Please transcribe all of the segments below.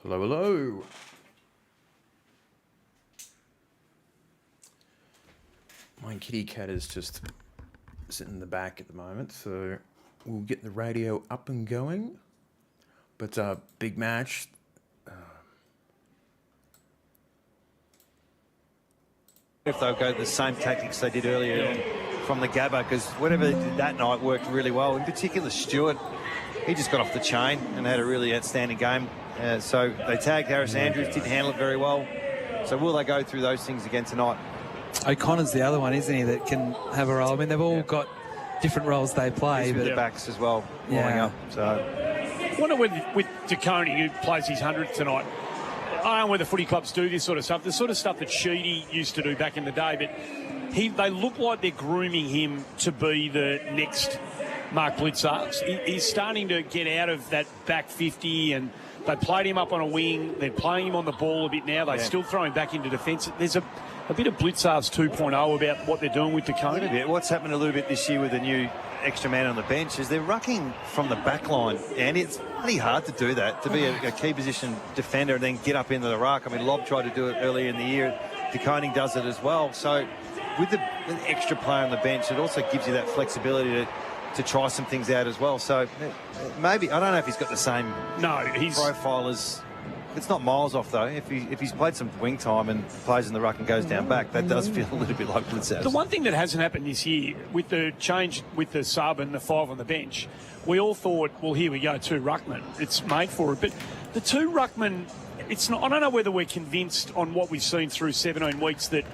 Hello, hello. My kitty cat is just sitting in the back at the moment, so we'll get the radio up and going. But big match. If they'll go the same tactics they did earlier from the Gabba, because whatever they did that night worked really well. In particular, Stewart, he just got off the chain and had a really outstanding game. So they tagged Harris Andrews, didn't handle it very well. So will they go through those things again tonight? O'Connor's the other one, isn't he, that can have a role. I mean, they've all got different roles they play. But the backs as well, warming up. So I wonder with DeConey, who plays his 100th tonight, I don't know whether footy clubs do this sort of stuff, the sort of stuff that Sheedy used to do back in the day, but they look like they're grooming him to be the next Mark Blicavs. He's starting to get out of that back 50, and they played him up on a wing. They're playing him on the ball a bit now. They still throw him back into defence. There's a bit of Blicavs 2.0 about what they're doing with DeConey. Yeah, what's happened a little bit this year with the new extra man on the bench is they're rucking from the back line, and it's really hard to do that, to be a key position defender and then get up into the ruck. I mean, Lobb tried to do it earlier in the year. DeConey does it as well. So with the extra player on the bench, it also gives you that flexibility to try some things out as well. So maybe, I don't know if he's got the same profile as... It's not miles off, though. If he's played some wing time and plays in the ruck and goes down back, that does feel a little bit like Blicavs. The one thing that hasn't happened this year, with the change with the sub and the 5 on the bench, we all thought, well, here we go, 2 ruckmen. It's made for it. But the 2 ruckmen, it's not... I don't know whether we're convinced on what we've seen through 17 weeks that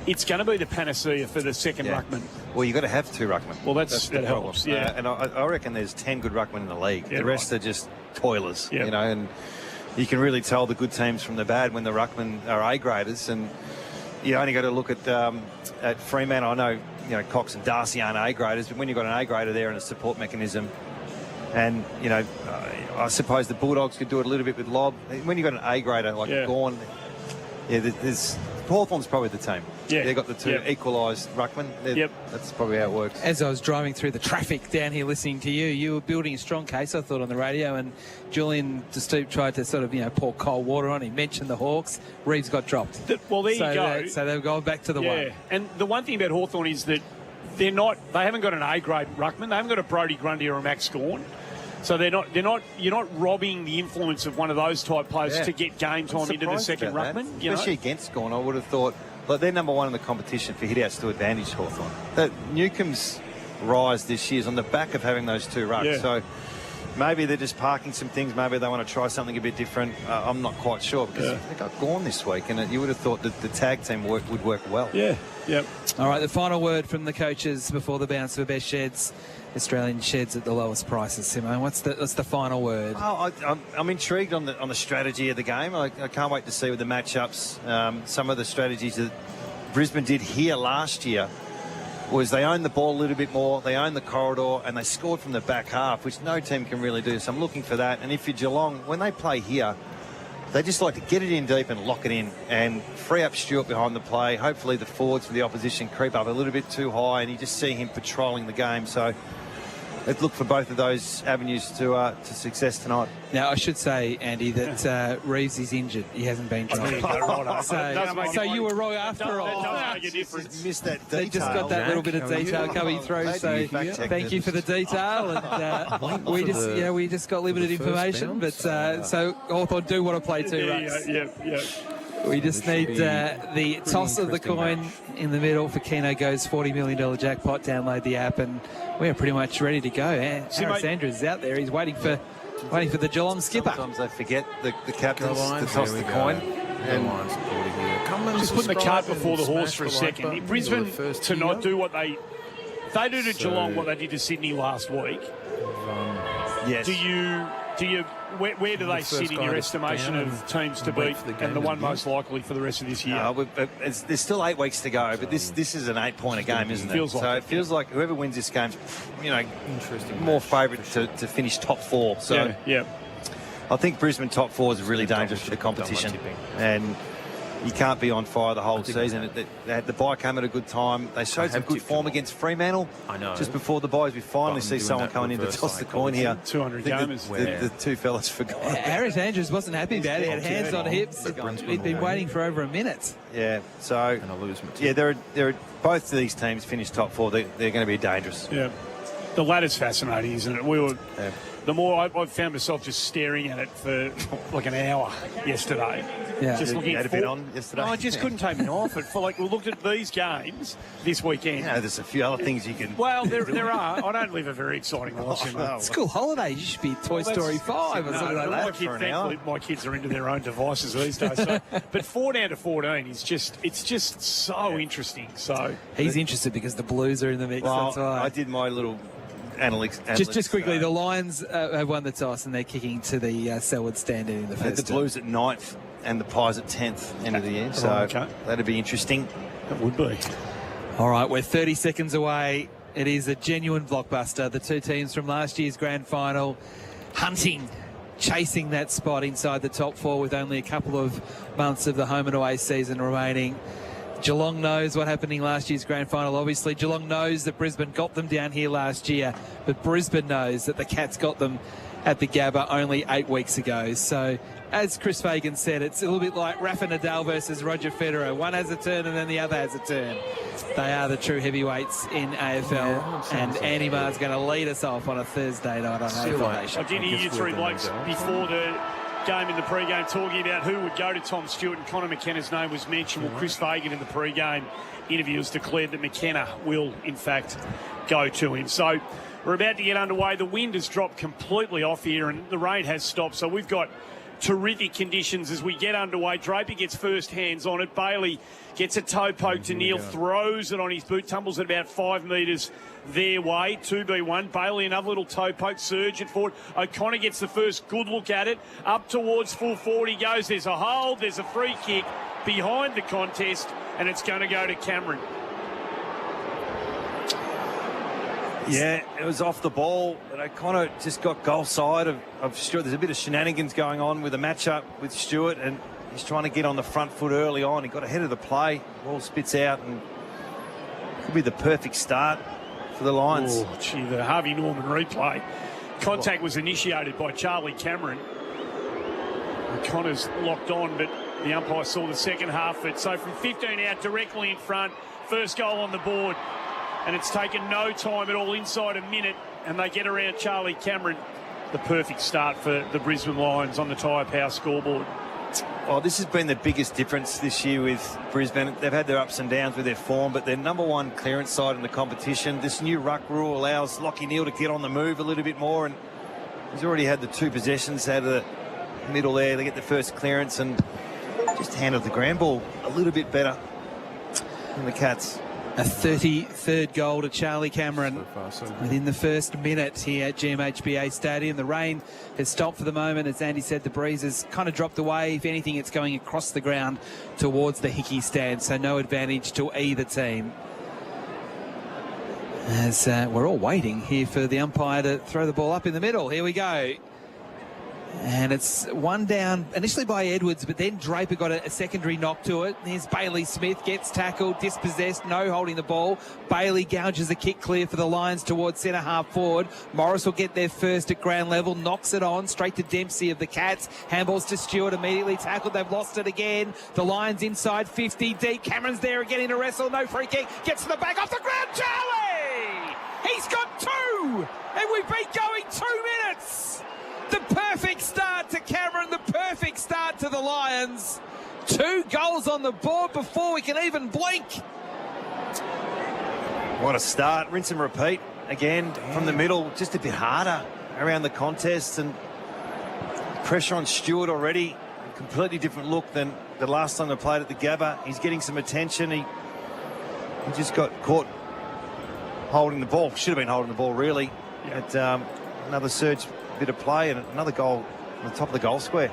it's going to be the panacea for the second ruckman. Well, you've got to have 2 ruckmen. Well, that helps, and I reckon there's 10 good ruckmen in the league. The rest are just toilers, you know, and you can really tell the good teams from the bad when the ruckmen are A-graders, and you only got to look at Fremantle. I know, you know, Cox and Darcy aren't A-graders, but when you've got an A-grader there and a support mechanism, and, you know, I suppose the Bulldogs could do it a little bit with Lobb. When you've got an A-grader like Gawn, there's... Hawthorn's probably the team. Yeah. They've got the 2 equalised ruckmen. That's probably how it works. As I was driving through the traffic down here listening to you, you were building a strong case, I thought, on the radio, and Julian De Stoop tried to sort of, you know, pour cold water on. He mentioned the Hawks. Reeves got dropped. Well, there you go. So they've gone back to the one. And the one thing about Hawthorn is that they haven't got an A-grade ruckman. They haven't got a Brodie Grundy or a Max Gawn. So you're not robbing the influence of one of those type players to get game time into the second ruckman. Especially against Gawn, I would have thought, like, they're number 1 in the competition for hit-outs to advantage Hawthorn. That Newcomb's rise this year is on the back of having those 2 rucks. Yeah. So maybe they're just parking some things. Maybe they want to try something a bit different. I'm not quite sure, because they got Gawn this week, and you would have thought that the tag team would work well. Yeah, yep. All right, the final word from the coaches before the bounce for best sheds. Australian sheds at the lowest prices. Simone, what's the final word? Oh, I'm intrigued on the strategy of the game. I can't wait to see with the matchups. Some of the strategies that Brisbane did here last year was they owned the ball a little bit more, they owned the corridor, and they scored from the back half, which no team can really do. So I'm looking for that. And if you're Geelong, when they play here, they just like to get it in deep and lock it in and free up Stewart behind the play. Hopefully the forwards for the opposition creep up a little bit too high, and you just see him patrolling the game. So let's look for both of those avenues to success tonight. Now, I should say, Andy, that Reeves is injured. He hasn't been dropped. So you were right after all. That does make a difference. Missed that detail. They just got that little bit of detail coming through. So thank you for the detail. And we just got limited information. But so Hawthorn do want to play 2 rucks. We just need the toss of the coin in the middle for Keno Go's $40 million jackpot. Download the app, and we're pretty much ready to go. Harris Andrews is out there. He's waiting for the Geelong skipper. Sometimes they forget the captains to toss the coin. Just putting the cart before the horse for a second. Brisbane to not do what they do to Geelong, what they did to Sydney last week. Yes. Where do they sit in your estimation of teams to beat and the one most likely for the rest of this year? There's still 8 weeks to go, but this is an 8-pointer game, isn't it? So it feels like whoever wins this game, you know, more favourite to finish top 4. So I think Brisbane top 4 is really dangerous for the competition, and you can't be on fire the whole season. They had the bye come at a good time. They showed some good form against Fremantle. I know. Just before the byes, we finally see someone coming in to toss the coin here. 200 gamers. The two fellas forgot. Harris Andrews wasn't happy about it. He had hands on hips. He'd been waiting for over a minute. Yeah, so they're both of these teams finished top 4. They're going to be dangerous. Yeah, the ladder's fascinating, isn't it? The more I found myself just staring at it for like an hour yesterday. Yeah, just looking at it on yesterday. No, I just couldn't take me off it. We looked at these games this weekend. You know, there's a few other things you can. Well, there are. I don't live a very exciting life. School holidays. You should be Toy Story 5 or something like that. Thankfully, my kids are into their own devices these days. So, but 4 down to 14 is just so interesting. So he's interested because the Blues are in the mix. Well, that's why I did my little. Just quickly, the Lions have won the toss and they're kicking to the Selwood stand in the first. The Blues at 9th and the Pies at 10th end of the year, so that'd be interesting. It would be. All right, we're 30 seconds away. It is a genuine blockbuster. The two teams from last year's grand final chasing that spot inside the top 4 with only a couple of months of the home and away season remaining. Geelong knows what happened in last year's grand final. Obviously, Geelong knows that Brisbane got them down here last year, but Brisbane knows that the Cats got them at the Gabba only 8 weeks ago. So, as Chris Fagan said, it's a little bit like Rafa Nadal versus Roger Federer. One has a turn and then the other has a turn. They are the true heavyweights in AFL, and Andy Marr's going to lead us off on a Thursday night on AFL Nation. I did hear you three blokes before the game in the pre-game talking about who would go to Tom Stewart, and Connor McKenna's name was mentioned. Well, Chris Fagan in the pre-game interview has declared that McKenna will, in fact, go to him. So we're about to get underway. The wind has dropped completely off here and the rain has stopped. So we've got terrific conditions as we get underway. Draper gets first hands on it. Bailey gets a toe poke to Neil, throws it on his boot, tumbles at about 5 metres their way. 2B1. Bailey, another little toe poke, surge it forward. O'Connor gets the first good look at it. Up towards full forward he goes. There's a hold, there's a free kick behind the contest, and it's going to go to Cameron. Yeah, it was off the ball, but O'Connor just got goal side of Stewart. There's a bit of shenanigans going on with the matchup with Stewart, and he's trying to get on the front foot early on. He got ahead of the play. Ball spits out, and could be the perfect start for the Lions. Oh, gee, the Harvey Norman replay. Contact was initiated by Charlie Cameron. O'Connor's locked on, but the umpire saw the second half of it. So from 15 out, directly in front, first goal on the board. And it's taken no time at all, inside a minute, and they get around Charlie Cameron. The perfect start for the Brisbane Lions on the Tyre Power scoreboard. Oh, this has been the biggest difference this year with Brisbane. They've had their ups and downs with their form, but they're number 1 clearance side in the competition. This new ruck rule allows Lachie Neale to get on the move a little bit more, and he's already had the 2 possessions out of the middle there. They get the first clearance and just handled the ground ball a little bit better than the Cats. A 33rd goal to Charlie Cameron within the first minute here at GMHBA Stadium. The rain has stopped for the moment. As Andy said, the breeze has kind of dropped away. If anything, it's going across the ground towards the Hickey stand, so no advantage to either team. As we're all waiting here for the umpire to throw the ball up in the middle. Here we go. And it's one down initially by Edwards, but then Draper got a secondary knock to it. There's Bailey Smith, gets tackled, dispossessed, no holding the ball. Bailey gouges a kick clear for the Lions towards centre half forward. Morris will get there first at ground level, knocks it on straight to Dempsey of the Cats. Handballs to Stewart, immediately tackled. They've lost it again. The Lions inside 50 deep. Cameron's there again in a wrestle, no free kick. Gets to the back off the ground. Charlie! He's got 2, and we've been going 2 minutes. The perfect start to Cameron, the perfect start to the Lions. 2 goals on the board before we can even blink. What a start. Rinse and repeat again from the middle, just a bit harder around the contest, and pressure on Stewart already. A completely different look than the last time they played at the Gabba. He's getting some attention. He just got caught holding the ball. Should have been holding the ball, really. At another surge bit of play and another goal on the top of the goal square.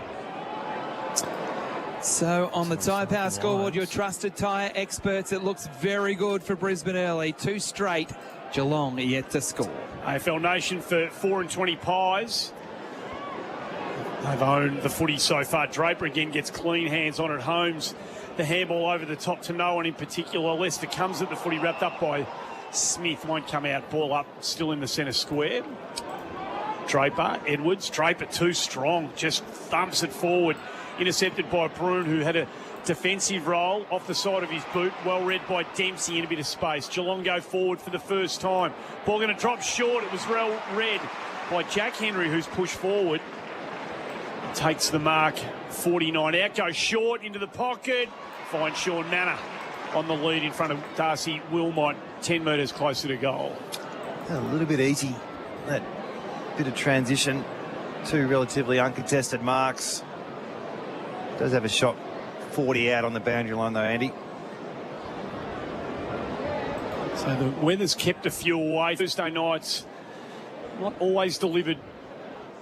So on the Tyre Power scoreboard, your trusted tyre experts, it looks very good for Brisbane early. 2 straight. Geelong yet to score. AFL Nation for 4 and 20 Pies. They've owned the footy so far. Draper again gets clean hands on it. Holmes, the handball over the top to no one in particular. Leicester comes at the footy, wrapped up by Smith. Won't come out. Ball up, still in the centre square. Draper, Edwards. Draper too strong. Just thumps it forward. Intercepted by Broon, who had a defensive roll off the side of his boot. Well read by Dempsey in a bit of space. Geelong go forward for the first time. Ball going to drop short. It was well read by Jack Henry, who's pushed forward. Takes the mark, 49 out, goes short into the pocket, finds Sean Manor on the lead in front of Darcy Wilmot, 10 metres closer to goal. A little bit easy, that bit of transition, two relatively uncontested marks. Does have a shot 40 out on the boundary line though, Andy. So the weather's kept a few away. Thursday nights, not always delivered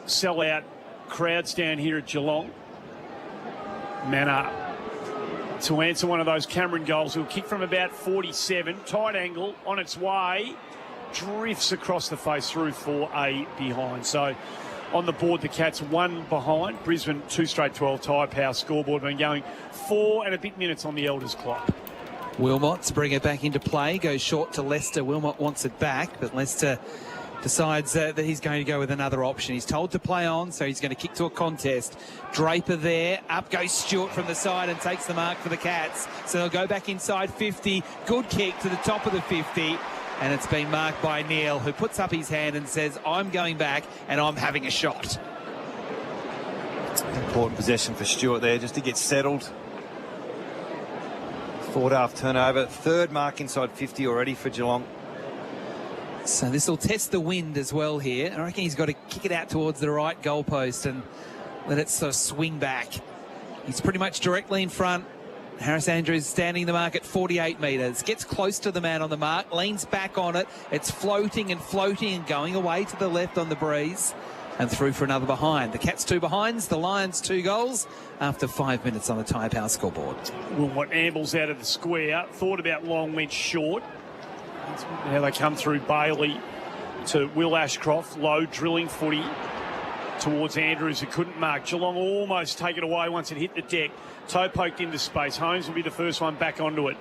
sell-out crowds down here at Geelong. Manor to answer one of those Cameron goals. He'll kick from about 47. Tight angle on its way. Drifts across the face through for a behind. So on the board, the Cats 1 behind. Brisbane 2 straight 12 tyre power scoreboard. Been going 4 and a bit minutes on the Elders clock. Wilmot to bring it back into play. Goes short to Leicester. Wilmot wants it back, but Leicester decides that he's going to go with another option. He's told to play on, so he's going to kick to a contest. Draper there. Up goes Stewart from the side and takes the mark for the Cats. So they'll go back inside 50. Good kick to the top of the 50. And it's been marked by Neil, who puts up his hand and says, I'm going back and I'm having a shot. Important possession for Stewart there, just to get settled. Forward half turnover. Third mark inside 50 already for Geelong. So this will test the wind as well here. I reckon he's got to kick it out towards the right goalpost and let it sort of swing back. He's pretty much directly in front. Harris Andrews standing the mark at 48 metres. Gets close to the man on the mark, leans back on it. It's floating and floating and going away to the left on the breeze. And through for another behind. The Cats 2 behinds, the Lions 2 goals after 5 minutes on the Tyre Power scoreboard. Well, what ambles out of the square, thought about long, went short. Now they come through Bailey to Will Ashcroft. Low drilling footy towards Andrews, who couldn't mark. Geelong almost take it away once it hit the deck. Toe poked into space. Holmes will be the first one back onto it.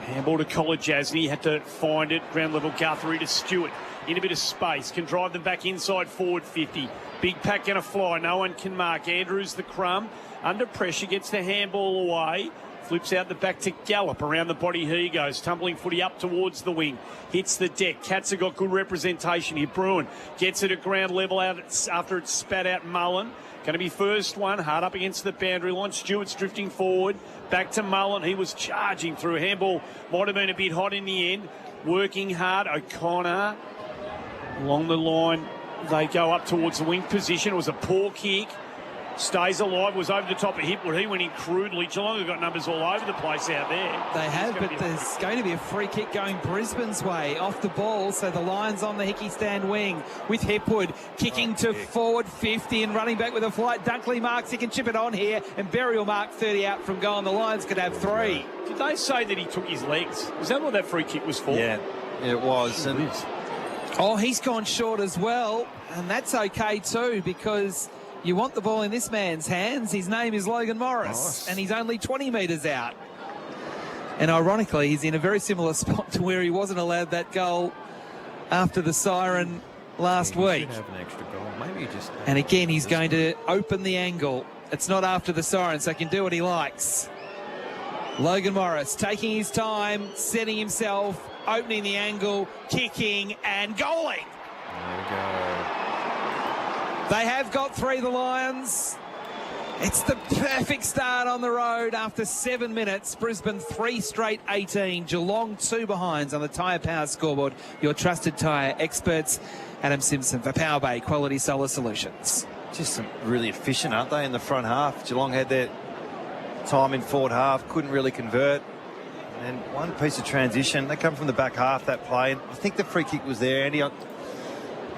Handball to Colajasny. Had to find it. Ground level Guthrie to Stewart. In a bit of space. Can drive them back inside forward 50. Big pack going to fly. No one can mark. Andrews the crumb. Under pressure. Gets the handball away. Flips out the back to Gallop. Around the body he goes. Tumbling footy up towards the wing. Hits the deck. Cats have got good representation here. Bruin gets it at ground level out after it's spat out Mullen. Going to be first one. Hard up against the boundary line. Stewart's drifting forward. Back to Mullen. He was charging through. Handball might have been a bit hot in the end. Working hard. O'Connor along the line. They go up towards the wing position. It was a poor kick. Stays alive, was over the top of Hipwood. He went in crudely. Geelong have got numbers all over the place out there. They have, but there's going to be a free kick going Brisbane's way off the ball. So the Lions on the Hickey stand wing with Hipwood kicking to forward 50 and running back with a flight. Dunkley marks, he can chip it on here, and Berry will mark 30 out from goal, and the Lions could have 3. Did they say that he took his legs? Was that what that free kick was for? Yeah, it was. Oh, he's gone short as well, and that's okay too, because you want the ball in this man's hands. His name is Logan Morris, and he's only 20 metres out. And ironically, he's in a very similar spot to where he wasn't allowed that goal after the siren last week. Have an extra goal. Maybe just. And again, he's going to open the angle. It's not after the siren, so he can do what he likes. Logan Morris taking his time, setting himself, opening the angle, kicking and goaling. There we go. They have got 3, the Lions. It's the perfect start on the road after 7 minutes. Brisbane 3 straight 18. Geelong 2 behinds on the Tyre Power scoreboard. Your trusted tyre experts. Adam Simpson for Power Bay Quality Solar Solutions. Just some really efficient, aren't they, in the front half? Geelong had their time in forward half, couldn't really convert. And one piece of transition. They come from the back half, that play. And I think the free kick was there, Andy.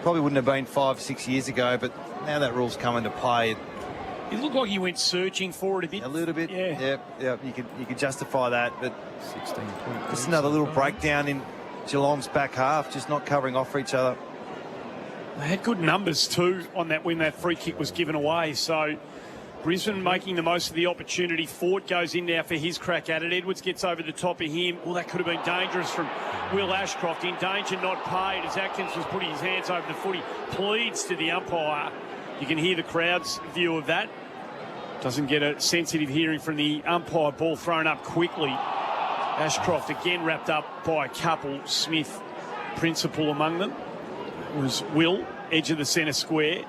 Probably wouldn't have been 5-6 years ago, but now that rule's come into play. It looked like he went searching for it a bit. A little bit, yeah. You could justify that, but 16 points. just another little breakdown in Geelong's back half, just not covering off for each other. They had good numbers too on that when that free kick was given away. So Brisbane making the most of the opportunity. Fort goes in now for his crack at it. Edwards gets over the top of him. Well, that could have been dangerous from Will Ashcroft. In danger, not paid, as Atkins was putting his hands over the footy. Pleads to the umpire. You can hear the crowd's view of that. Doesn't get a sensitive hearing from the umpire. Ball thrown up quickly. Ashcroft again wrapped up by a couple. Smith, principal among them, was Will, edge of the centre square.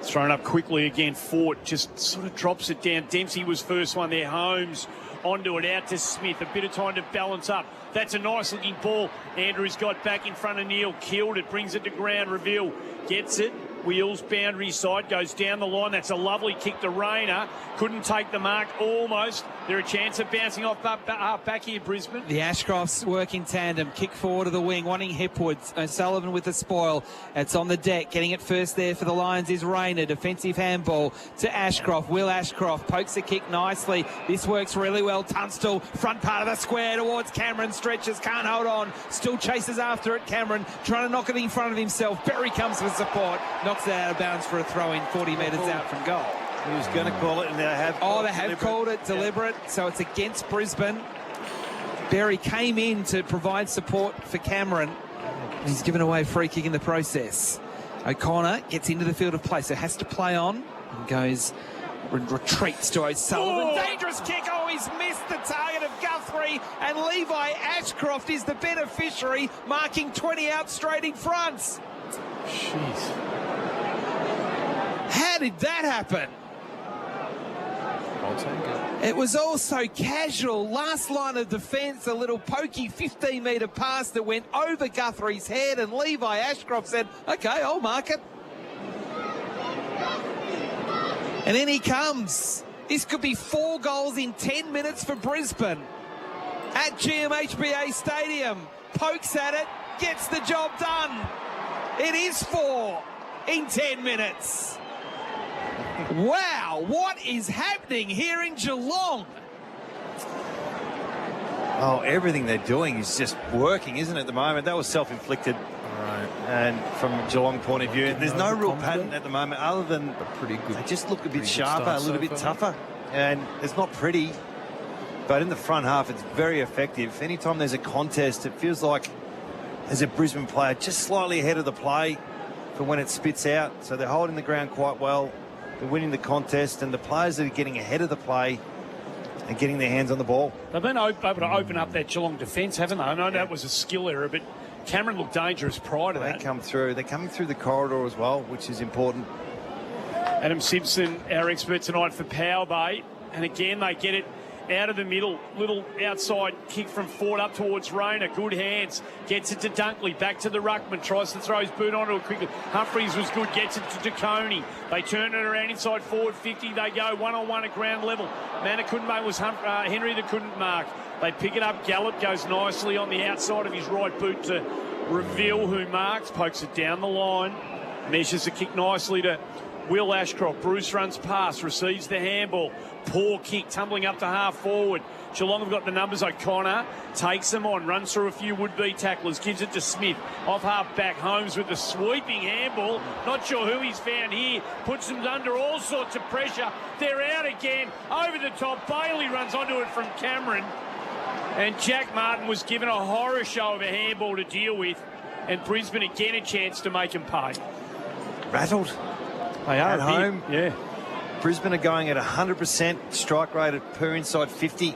Thrown up quickly again. Fort just sort of drops it down. Dempsey was first one there. Holmes onto it, out to Smith. A bit of time to balance up. That's a nice looking ball. Andrews got back in front of Neil. Killed it. Brings it to ground. Reveal gets it. Wheels boundary side, goes down the line. That's a lovely kick to Rayner. Couldn't take the mark, almost. They're a chance of bouncing off back here, Brisbane. The Ashcrofts work in tandem. Kick forward to the wing, wanting Hipwood. O'Sullivan with the spoil. It's on the deck. Getting it first there for the Lions is Rayner. Defensive handball to Ashcroft. Will Ashcroft pokes the kick nicely. This works really well. Tunstall, front part of the square towards Cameron. Stretches, can't hold on. Still chases after it. Cameron trying to knock it in front of himself. Berry comes for support. Knocks it out of bounds for a throw-in 40 metres out from goal. He was going to call it, and they have. Oh, they have called it deliberate, so it's against Brisbane. Berry came in to provide support for Cameron. He's given away a free kick in the process. O'Connor gets into the field of play, so has to play on and goes and retreats to O'Sullivan. Oh. Dangerous kick. Oh, he's missed the target of Guthrie, and Levi Ashcroft is the beneficiary, marking 20 out straight in front. Jeez. How did that happen? I'll take it. It was all so casual. Last line of defence, a little pokey 15-metre pass that went over Guthrie's head, and Levi Ashcroft said, OK, I'll mark it. And then he comes. This could be 4 goals in 10 minutes for Brisbane. At GMHBA Stadium, pokes at it, gets the job done. It is 4 in 10 minutes. Wow, what is happening here in Geelong? Oh, everything they're doing is just working, isn't it, at the moment? That was self-inflicted. Right. And from a Geelong point of view, there's no real pattern at the moment other than But pretty good. they just look a bit good sharper, start a little so bit far. tougher. And it's not pretty, but in the front half, it's very effective. Anytime there's a contest, it feels like as a Brisbane player, just slightly ahead of the play for when it spits out. So they're holding the ground quite well. They're winning the contest, and the players that are getting ahead of the play and getting their hands on the ball. They've been able to open up that Geelong defence, haven't they? I know that was a skill error, but Cameron looked dangerous prior to They that. come through. They're coming through the corridor as well, which is important. Adam Simpson, our expert tonight for Power Bay. And again, they get it out of the middle. Little outside kick from Ford up towards Rayner. Good hands. Gets it to Dunkley. Back to the ruckman. Tries to throw his boot onto it quickly. Humphreys was good. Gets it to DeConey. They turn it around inside forward 50. They go one-on-one at ground level. Man that couldn't mark was Henry that couldn't mark. They pick it up. Gallup goes nicely on the outside of his right boot to Reveal, who marks. Pokes it down the line. Measures the kick nicely to Will Ashcroft. Bruce runs past, receives the handball. Poor kick, tumbling up to half forward. Geelong have got the numbers. O'Connor takes them on, runs through a few would-be tacklers, gives it to Smith. Off half back, Holmes with the sweeping handball. Not sure who he's found here. Puts them under all sorts of pressure. They're out again. Over the top. Bailey runs onto it from Cameron. And Jack Martin was given a horror show of a handball to deal with. And Brisbane again a chance to make him pay. Rattled. They are At home. Yeah. Brisbane are going at 100% strike rate at per inside 50.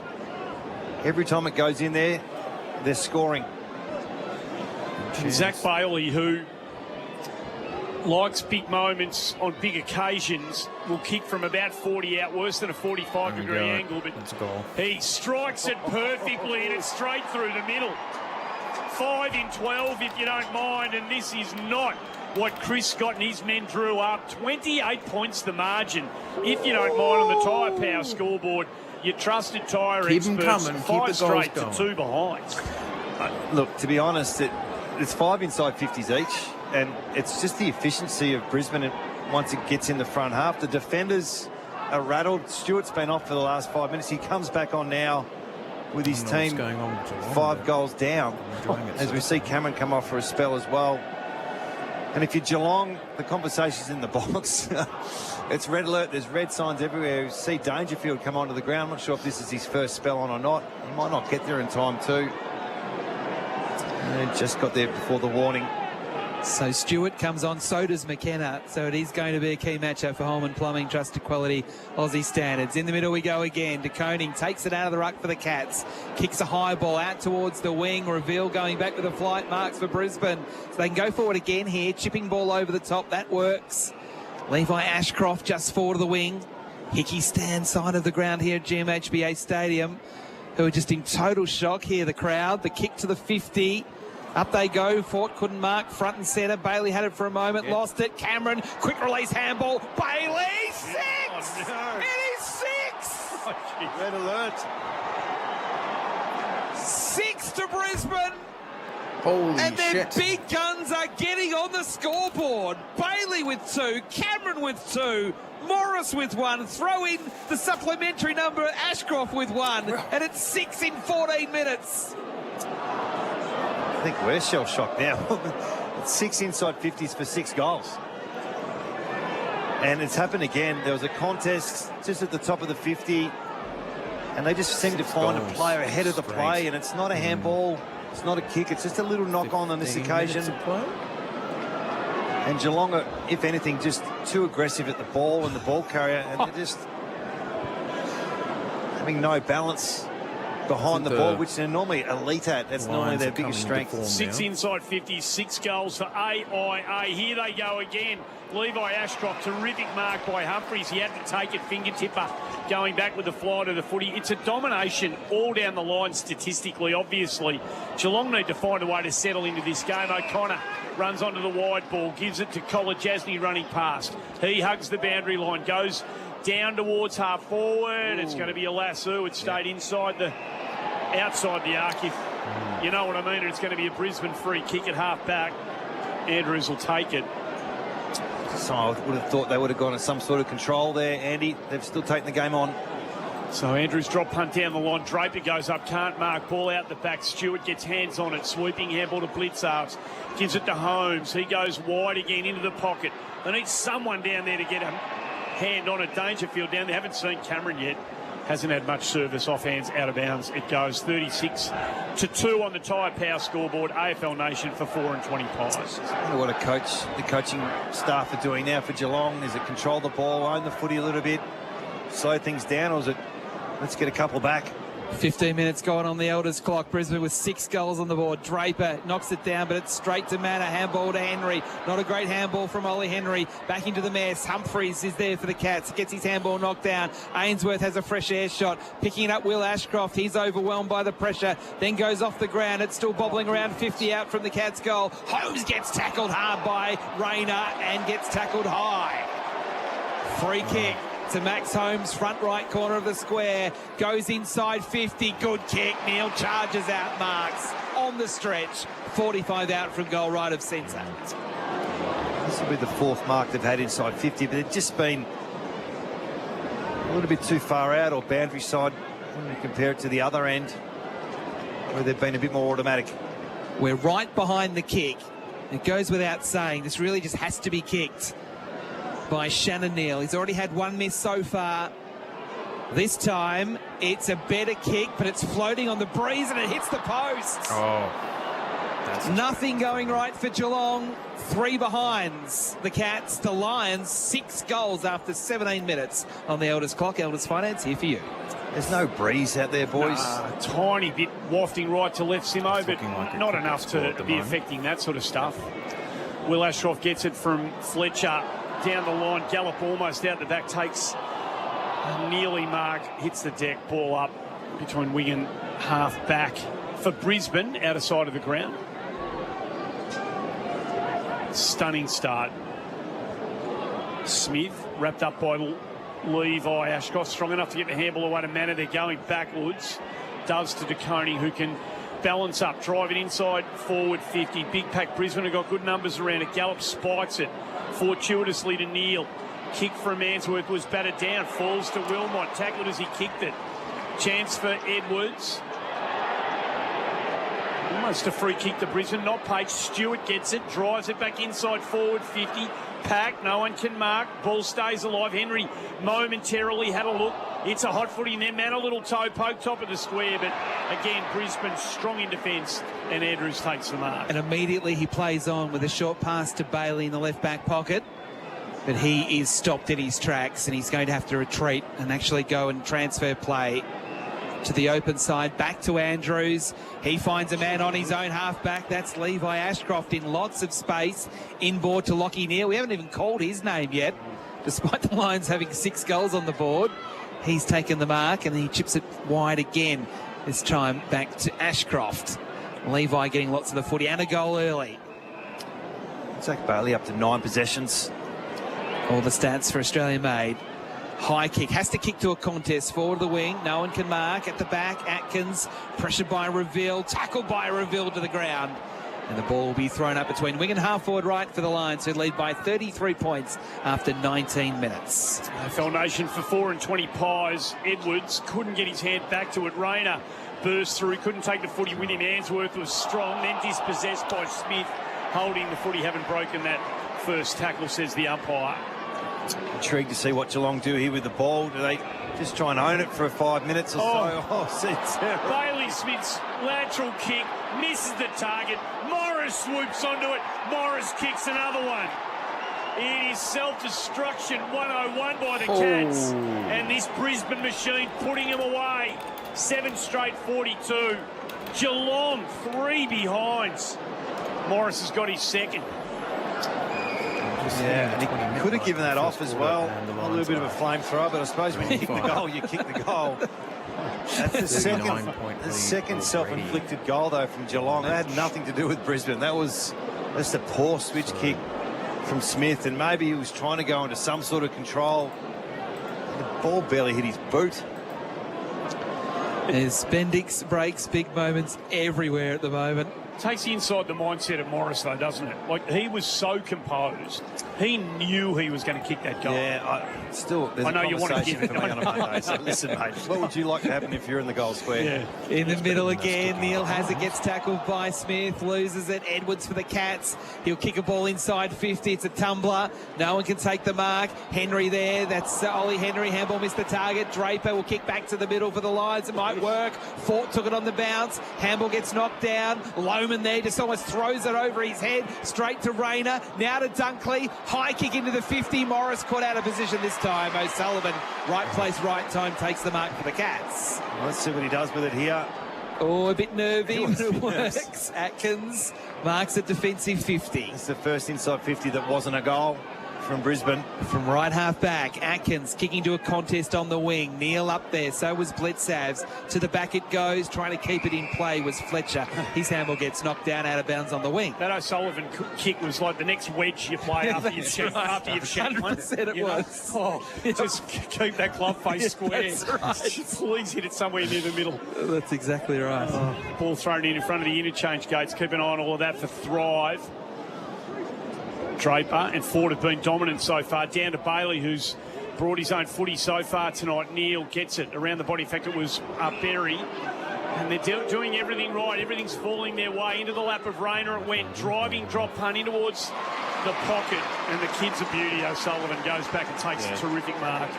Every time it goes in there, they're scoring. And Zach Bailey, who likes big moments on big occasions, will kick from about 40 out, worse than a 45-degree angle. But That's a goal. he strikes it perfectly, and it's straight through the middle. 5 in 12, if you don't mind, and this is not what Chris Scott and his men drew up. 28 points the margin, if you don't mind, on the Tyre Power scoreboard. Your trusted tyre Keep 'em experts, coming, keep 5 the straight goals to going. 2 behind. Look, to be honest, it's 5 inside 50s each, and it's just the efficiency of Brisbane once it gets in the front half. The defenders are rattled. Stewart's been off for the last 5 minutes. He comes back on now with his I don't know what's team going on with Geelong 5 there. goals down, I'm enjoying it as so we see Cameron come off for a spell as well. And if you're Geelong, the conversation's in the box. It's red alert. There's red signs everywhere. You see Dangerfield come onto the ground. I'm not sure if this is his first spell on or not. He might not get there in time too. And just got there before the warning. So Stewart comes on, so does McKenna. So it is going to be a key matchup for Holman Plumbing, trusted quality Aussie standards. In the middle we go again. De Koning takes it out of the ruck for the Cats. Kicks a high ball out towards the wing. Reveal going back with a flight marks for Brisbane. So they can go forward again here. Chipping ball over the top. That works. Levi Ashcroft just forward of the wing. Hickey stands side of the ground here at GMHBA Stadium, who are just in total shock here, the crowd. The kick to the 50. Up they go. Fort couldn't mark. Front and centre. Bailey had it for a moment. Lost it. Cameron. Quick release handball. Bailey. 6! Oh, no. It is 6! Oh, red alert. 6 to Brisbane. Holy and their shit. big guns are getting on the scoreboard. Bailey with 2. Cameron with 2. Morris with 1. Throw in the supplementary number. Ashcroft with 1. And it's 6 in 14 minutes. I think we're shell-shocked now. It's 6 inside 50s for 6 goals. And it's happened again. There was a contest just at the top of the 50, and they just seem to find a player ahead of the play, and it's not a handball, it's not a kick, it's just a little knock-on on this occasion. And Geelong are, if anything, just too aggressive at the ball and the ball carrier, and they're just having no balance behind the ball, which they're normally elite at. That's normally their biggest strength. 6 inside 50, 6 goals for AIA. Here they go again. Levi Ashcroft, terrific mark by Humphries. He had to take it, fingertipper, going back with the fly to the footy. It's a domination all down the line statistically, obviously. Geelong need to find a way to settle into this game. O'Connor runs onto the wide ball, gives it to Kolajasny running past. He hugs the boundary line, goes down towards half forward. Ooh. It's going to be a lasso. It stayed outside the arc, if you know what I mean. It's going to be a Brisbane free kick at half back. Andrews will take it. So I would have thought they would have gone to some sort of control there, Andy. They've still taken the game on. So Andrews drop punt down the line. Draper goes up, can't mark. Ball out the back. Stewart gets hands on it. Sweeping handball to Blitzarves. Gives it to Holmes. He goes wide again into the pocket. They need someone down there to get a hand on it. Dangerfield down there. Haven't seen Cameron yet. Hasn't had much service, off hands, out of bounds. It goes 36-2 on the Tyre Power scoreboard. AFL Nation for 4 and 20 Pies. I wonder what the coaching staff are doing now for Geelong. Is it control the ball, own the footy a little bit, slow things down, or is it let's get a couple back? 15 minutes gone on the Elders clock. Brisbane with 6 goals on the board. Draper knocks it down, but it's straight to Manor. Handball to Henry. Not a great handball from Ollie Henry. Back into the mess. Humphries is there for the Cats. Gets his handball knocked down. Ainsworth has a fresh air shot. Picking it up Will Ashcroft. He's overwhelmed by the pressure. Then goes off the ground. It's still bobbling around 50 out from the Cats' goal. Holmes gets tackled hard by Rayner and gets tackled high. Free kick to Max Holmes, front right corner of the square. Goes inside 50. Good kick. Neil charges out, marks on the stretch. 45 out from goal right of centre. This will be the 4th mark they've had inside 50, but they've just been a little bit too far out or boundary side when you compare it to the other end, where they've been a bit more automatic. We're right behind the kick. It goes without saying. This really just has to be kicked by Shannon Neal. He's already had 1 miss so far. This time, it's a better kick, but it's floating on the breeze and it hits the post. Oh, that's nothing going right for Geelong. 3 behinds. The Cats, the Lions, 6 goals after 17 minutes on the Elders clock. Elders Finance here for you. There's no breeze out there, boys. Tiny bit wafting right to left, Simo, but like not enough to be affecting that sort of stuff. Will Ashcroft gets it from Fletcher down the line. Gallop almost out the back, takes a nearly mark, hits the deck, ball up between wing and half back for Brisbane, out of sight of the ground. Stunning start. Smith wrapped up by Levi Ashcroft, strong enough to get the handball away to Manor. They're going backwards. Does to De Koning, who can balance up, drive it inside, forward 50. Big pack Brisbane have got good numbers around it. Gallop spikes it fortuitously to Neal. Kick from Ainsworth was battered down, falls to Wilmot, tackled as he kicked it. Chance for Edwards. Almost a free kick to Brisbane, not Page. Stewart gets it, drives it back inside forward 50. Pack, no one can mark. Ball stays alive. Henry momentarily had a look. It's a hot footy in there. Man, a little toe poke, top of the square. But again, Brisbane strong in defence, and Andrews takes the mark. And immediately he plays on with a short pass to Bailey in the left back pocket. But he is stopped in his tracks, and he's going to have to retreat and actually go and transfer play to the open side, back to Andrews. He finds a man on his own half-back. That's Levi Ashcroft in lots of space. Inboard to Lachie Neale. We haven't even called his name yet, despite the Lions having 6 goals on the board. He's taken the mark, and he chips it wide again. This time back to Ashcroft. Levi getting lots of the footy and a goal early. Zach Bailey up to 9 possessions. All the stats for Australia made. High kick, has to kick to a contest, forward of the wing, no one can mark. At the back, Atkins, pressured by Reveal, tackled by Reveal to the ground. And the ball will be thrown up between wing and half-forward right for the Lions, who lead by 33 points after 19 minutes. AFL Nation for 4 and 20 pies. Edwards couldn't get his hand back to it. Rayner burst through, couldn't take the footy with him. Ainsworth was strong, then dispossessed by Smith, holding the footy, haven't broken that first tackle, says the umpire. Intrigued to see what Geelong do here with the ball. Do they just try and own it for 5 minutes or so? Oh, Bailey Smith's lateral kick misses the target. Morris swoops onto it. Morris kicks another one. It is self-destruction 101 by the Cats. And this Brisbane machine putting them away. 7 straight 42. Geelong 3 behinds. Morris has got his second. Yeah, and he could have given that off as well. A little bit of a flamethrower, but I suppose when you kick the goal, you kick the goal. That's the second self-inflicted goal, though, from Geelong. That had nothing to do with Brisbane. That was just a poor switch kick from Smith, and maybe he was trying to go into some sort of control. The ball barely hit his boot. There's Bendix breaks, big moments everywhere at the moment. Takes you inside the mindset of Morris, though, doesn't it? Like, he was so composed. He knew he was going to kick that goal. Yeah, I know you want to give it. For me on a Monday, so listen, mate, what would you like to happen if you're in the goal square? Yeah. In the middle again, Neale has it, gets tackled by Smith, loses it. Edwards for the Cats. He'll kick a ball inside 50. It's a tumbler. No one can take the mark. Henry there. That's Ollie Henry. Handball missed the target. Draper will kick back to the middle for the Lions. It might work. Fort took it on the bounce. Handball gets knocked down. Loman there just almost throws it over his head. Straight to Rayner. Now to Dunkley. High kick into the 50. Morris caught out of position this time. O'Sullivan, right place, right time, takes the mark for the Cats. Well, let's see what he does with it here. Oh, a bit nervy, but it works. Atkins marks a defensive 50. It's the first inside 50 that wasn't a goal from Brisbane. From right half back, Atkins kicking to a contest on the wing. Neale up there, so was Blitzavs. To the back it goes, trying to keep it in play was Fletcher. His handball gets knocked down out of bounds on the wing. That O'Sullivan kick was like the next wedge you play after you've checked one. 100% it was. Just keep that club face square. That's right. Please hit it somewhere near the middle. That's exactly right. Ball thrown in front of the interchange gates. Keep an eye on all of that for Thrive. Draper and Ford have been dominant so far. Down to Bailey, who's brought his own footy so far tonight. Neale gets it around the body. In fact, it was Berry. And they're doing everything right. Everything's falling their way. Into the lap of Rayner it went. Driving drop punt in towards the pocket. And the kid's a beauty. O'Sullivan goes back and takes a terrific mark.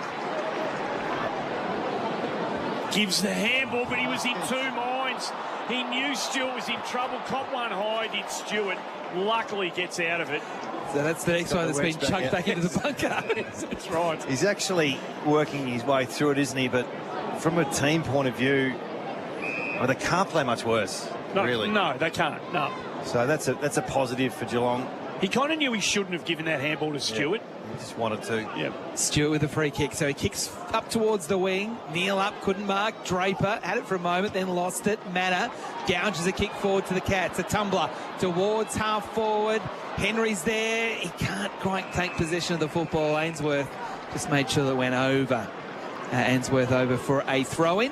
Gives the handball, but he was in 2 minds. He knew Stewart was in trouble. Cop one high, did Stewart. Luckily gets out of it. So that's the next one that's been chucked back into the bunker. That's right. He's actually working his way through it, isn't he? But from a team point of view, well, they can't play much worse, really. No, they can't, no. So that's a positive for Geelong. He kind of knew he shouldn't have given that handball to Stewart. Yeah, he just wanted to. Yep. Stewart with a free kick. So he kicks up towards the wing. Neale up, couldn't mark. Draper had it for a moment, then lost it. Manor gouges a kick forward to the Cats. A tumbler towards half forward. Henry's there. He can't quite take possession of the football. Ainsworth just made sure that it went over. Ainsworth over for a throw-in.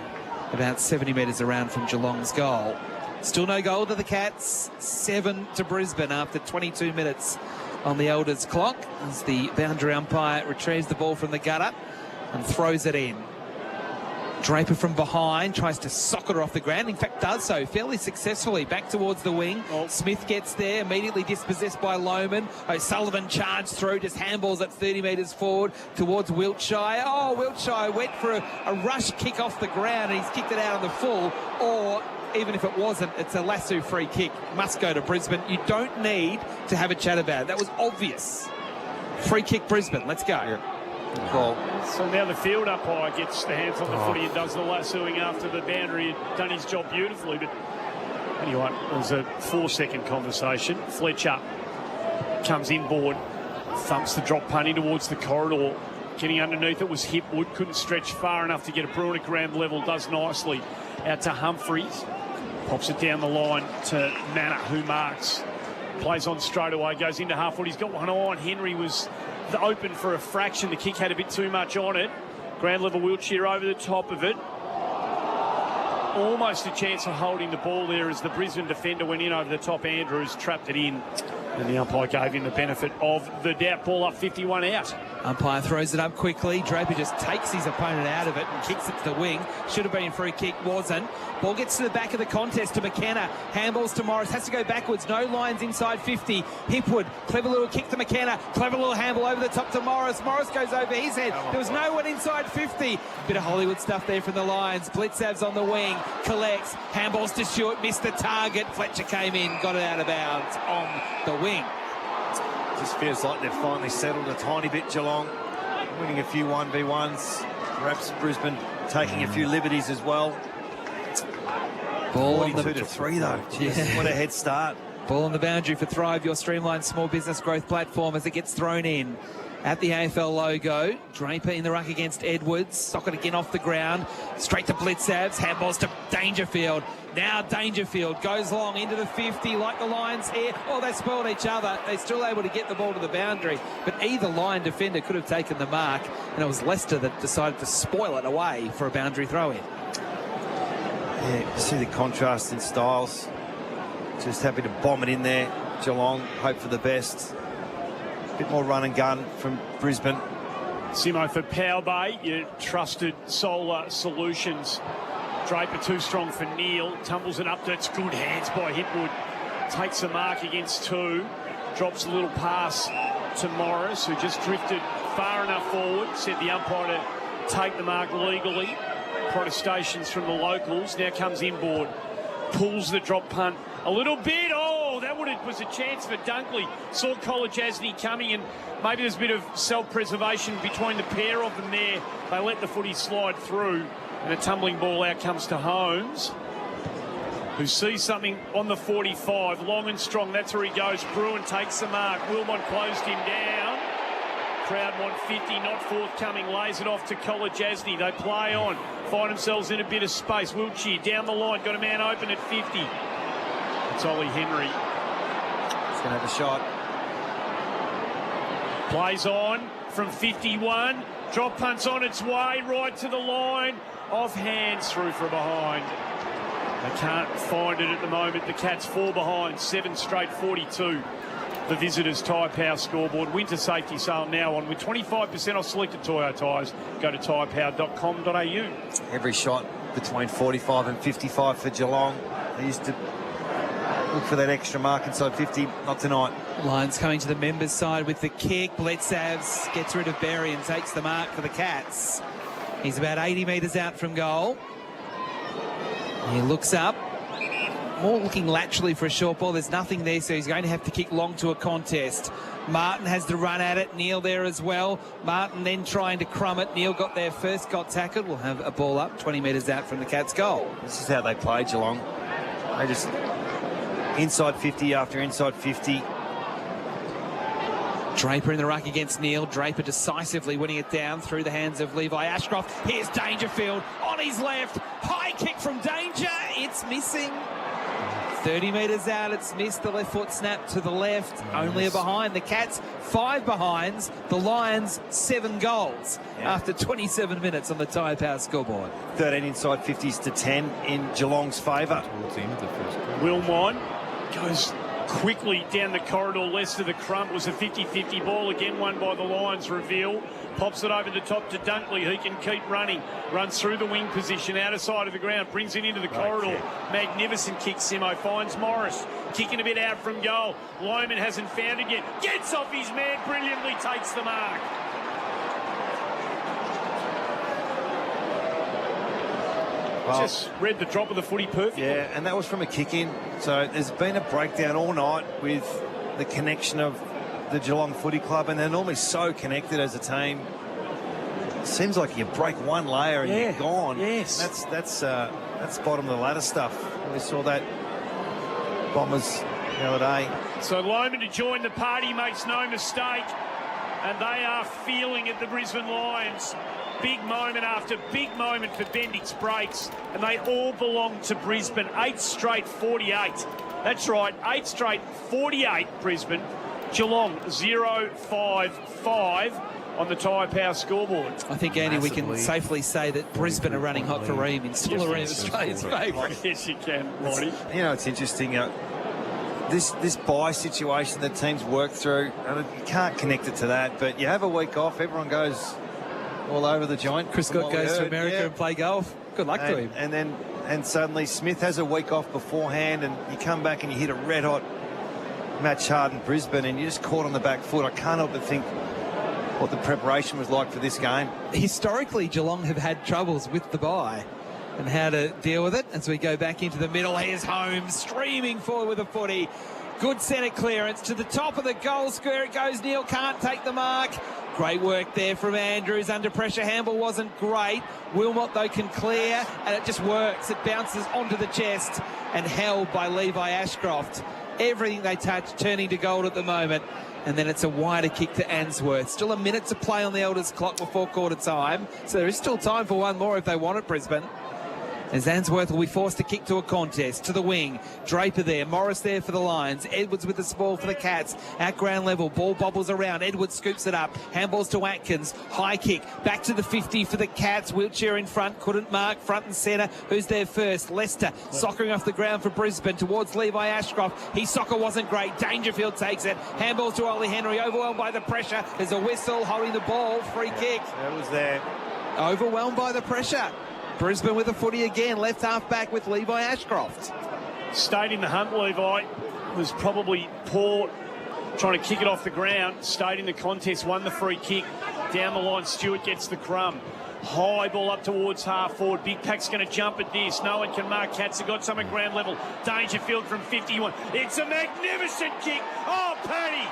About 70 metres around from Geelong's goal. Still no goal to the Cats. 7 to Brisbane after 22 minutes on the Elders clock as the boundary umpire retrieves the ball from the gutter and throws it in. Draper from behind tries to socket her off the ground. In fact, does so fairly successfully. Back towards the wing. Smith gets there, immediately dispossessed by Lohman. O'Sullivan charged through, just handballs at 30 metres forward towards Wiltshire. Oh, Wiltshire went for a rush kick off the ground, and he's kicked it out on the full. Or even if it wasn't, it's a lasso free kick. Must go to Brisbane. You don't need to have a chat about it. That was obvious. Free kick Brisbane. Let's go. Yeah. Cool. So now the field umpire gets the hands on the footy and does the lassoing after the boundary. He'd done his job beautifully, but anyway, it was a 4-second conversation. Fletcher comes inboard, thumps the drop punt in towards the corridor. Getting underneath it was Hipwood, couldn't stretch far enough to get a Bruin at ground level, does nicely. Out to Humphreys, pops it down the line to Manor, who marks. Plays on straight away, goes into half foot. He's got one on. Henry was open for a fraction. The kick had a bit too much on it. Ground level wheelchair over the top of it. Almost a chance of holding the ball there as the Brisbane defender went in over the top. Andrews trapped it in, and the umpire gave him the benefit of the doubt. Ball up 51 out. Umpire throws it up quickly. Draper just takes his opponent out of it and kicks it to the wing. Should have been free kick, wasn't. Ball gets to the back of the contest to McKenna. Handballs to Morris. Has to go backwards. No lines inside 50. Hipwood. Clever little kick to McKenna. Clever little handball over the top to Morris. Morris goes over his head. There was no one inside 50. Bit of Hollywood stuff there from the Lions. Blitzav's on the wing. Collects. Handballs to Stewart. Missed the target. Fletcher came in. Got it out of bounds on the wing. Just feels like they've finally settled a tiny bit, Geelong. Winning a few 1v1s. Perhaps Brisbane taking a few liberties as well. Ball 42-3 though. Jeez, what a head start. Ball on the boundary for Thrive, your streamlined small business growth platform, as it gets thrown in. At the AFL logo, Draper in the ruck against Edwards. Socket again off the ground. Straight to Blitzavs. Handballs to Dangerfield. Now Dangerfield goes long into the 50 like the Lions here. Oh, they spoiled each other. They're still able to get the ball to the boundary. But either line defender could have taken the mark. And it was Leicester that decided to spoil it away for a boundary throw-in. Yeah, you see the contrast in styles. Just happy to bomb it in there. Geelong, hope for the best. A bit more run and gun from Brisbane. Simo for Power Bay, your trusted solar solutions. Draper too strong for Neil. Tumbles it up. That's good hands by Hipwood. Takes a mark against two. Drops a little pass to Morris, who just drifted far enough forward. Said the umpire to take the mark legally. Protestations from the locals. Now comes inboard. Pulls the drop punt a little bit. Oh, that was a chance for Dunkley. Saw Kolajasny coming, and maybe there's a bit of self-preservation between the pair of them there. They let the footy slide through, and a tumbling ball out comes to Holmes, who sees something on the 45. Long and strong, that's where he goes. Bruin takes the mark. Wilmot closed him down. Crowd want 50, not forthcoming. Lays it off to Kolajasny. They play on, find themselves in a bit of space. Wiltshire down the line, got a man open at 50. It's Ollie Henry. He's going to have a shot. Plays on from 51. Drop punt's on its way, right to the line. Off hands, through from behind. They can't find it at the moment. The Cats 4 behind, 7 straight 42. The visitors' Tyre Power scoreboard. Winter safety sale now on with 25% off selected Toyo tyres. Go to tyrepower.com.au. Every shot between 45 and 55 for Geelong. They used to look for that extra mark inside 50. Not tonight. Lions coming to the members' side with the kick. Blitzavs gets rid of Berry and takes the mark for the Cats. He's about 80 metres out from goal. He looks up. More looking laterally for a short ball. There's nothing there, so he's going to have to kick long to a contest. Martin has to run at it. Neil there as well. Martin then trying to crumb it. Neil got there first, got tackled. We'll have a ball up 20 metres out from the Cats' goal. This is how they play, Geelong. They just inside 50 after inside 50. Draper in the ruck against Neil. Draper decisively winning it down through the hands of Levi Ashcroft. Here's Dangerfield on his left. High kick from Danger. It's missing. 30 metres out, it's missed. The left foot snap to the left. Only a behind. The Cats 5 behinds. The Lions 7 goals after 27 minutes on the Tyre Power scoreboard. 13 inside 50s to 10 in Geelong's favour. Towards the end of the first quarter. Wilmot goes quickly down the corridor, less to the crump. It was a 50-50 ball, again won by the Lions. Reveal pops it over the top to Dunkley, who can keep running. Runs through the wing position, outer side of the ground, brings it into the corridor. Magnificent kick, Simo. Finds Morris, kicking a bit out from goal. Lohmann hasn't found it yet. Gets off his man, brilliantly takes the mark. Well, just read the drop of the footy perfectly. Yeah, and that was from a kick-in. So there's been a breakdown all night with the connection of the Geelong Footy Club, and they're normally so connected as a team. Seems like you break one layer and you're gone. Yes. That's bottom of the ladder stuff. We saw that Bombers the other day. So Lohmann to join the party, makes no mistake. And they are feeling it, the Brisbane Lions. Big moment after big moment for Bendix breaks, and they all belong to Brisbane. 8 straight 48. That's right, 8 straight 48, Brisbane. Geelong 0-5-5 on the Tyre Power scoreboard. I think, Andy, we can safely say that Brisbane are running hot for Ream in Stoolarine, Australia's favourite. Yes, you can, Roddy. You know, it's interesting. This bye situation that teams work through, you can't connect it to that, but you have a week off, everyone goes all over the joint. Chris Scott goes to America and play golf. Good luck to him. And suddenly Smith has a week off beforehand, and you come back and you hit a red-hot match hard in Brisbane, and you're just caught on the back foot. I can't help but think what the preparation was like for this game. Historically, Geelong have had troubles with the bye and how to deal with it. As we go back into the middle, here's Holmes streaming forward with a footy. Good centre clearance to the top of the goal square. It goes. Neil can't take the mark. Great work there from Andrews. Under pressure, handball wasn't great. Wilmot, though, can clear, and it just works. It bounces onto the chest and held by Levi Ashcroft. Everything they touch turning to gold at the moment. And then it's a wider kick to Answorth. Still a minute to play on the Elders clock before quarter time. So there is still time for one more if they want it, Brisbane. As Answorth will be forced to kick to a contest, to the wing. Draper there, Morris there for the Lions. Edwards with the ball for the Cats. At ground level, ball bobbles around. Edwards scoops it up. Handballs to Atkins. High kick. Back to the 50 for the Cats. Wheelchair in front. Couldn't mark. Front and centre. Who's there first? Lester. Soccering off the ground for Brisbane towards Levi Ashcroft. His soccer wasn't great. Dangerfield takes it. Handballs to Ollie Henry. Overwhelmed by the pressure. There's a whistle holding the ball. Free kick. That was there. Overwhelmed by the pressure. Brisbane with a footy again, left half back with Levi Ashcroft. Stayed in the hunt, Levi. Was probably poor trying to kick it off the ground. Stayed in the contest, won the free kick. Down the line, Stewart gets the crumb. High ball up towards half forward. Big Pack's going to jump at this. No one can mark. Cats have got some at ground level. Dangerfield from 51. It's a magnificent kick. Oh, Paddy.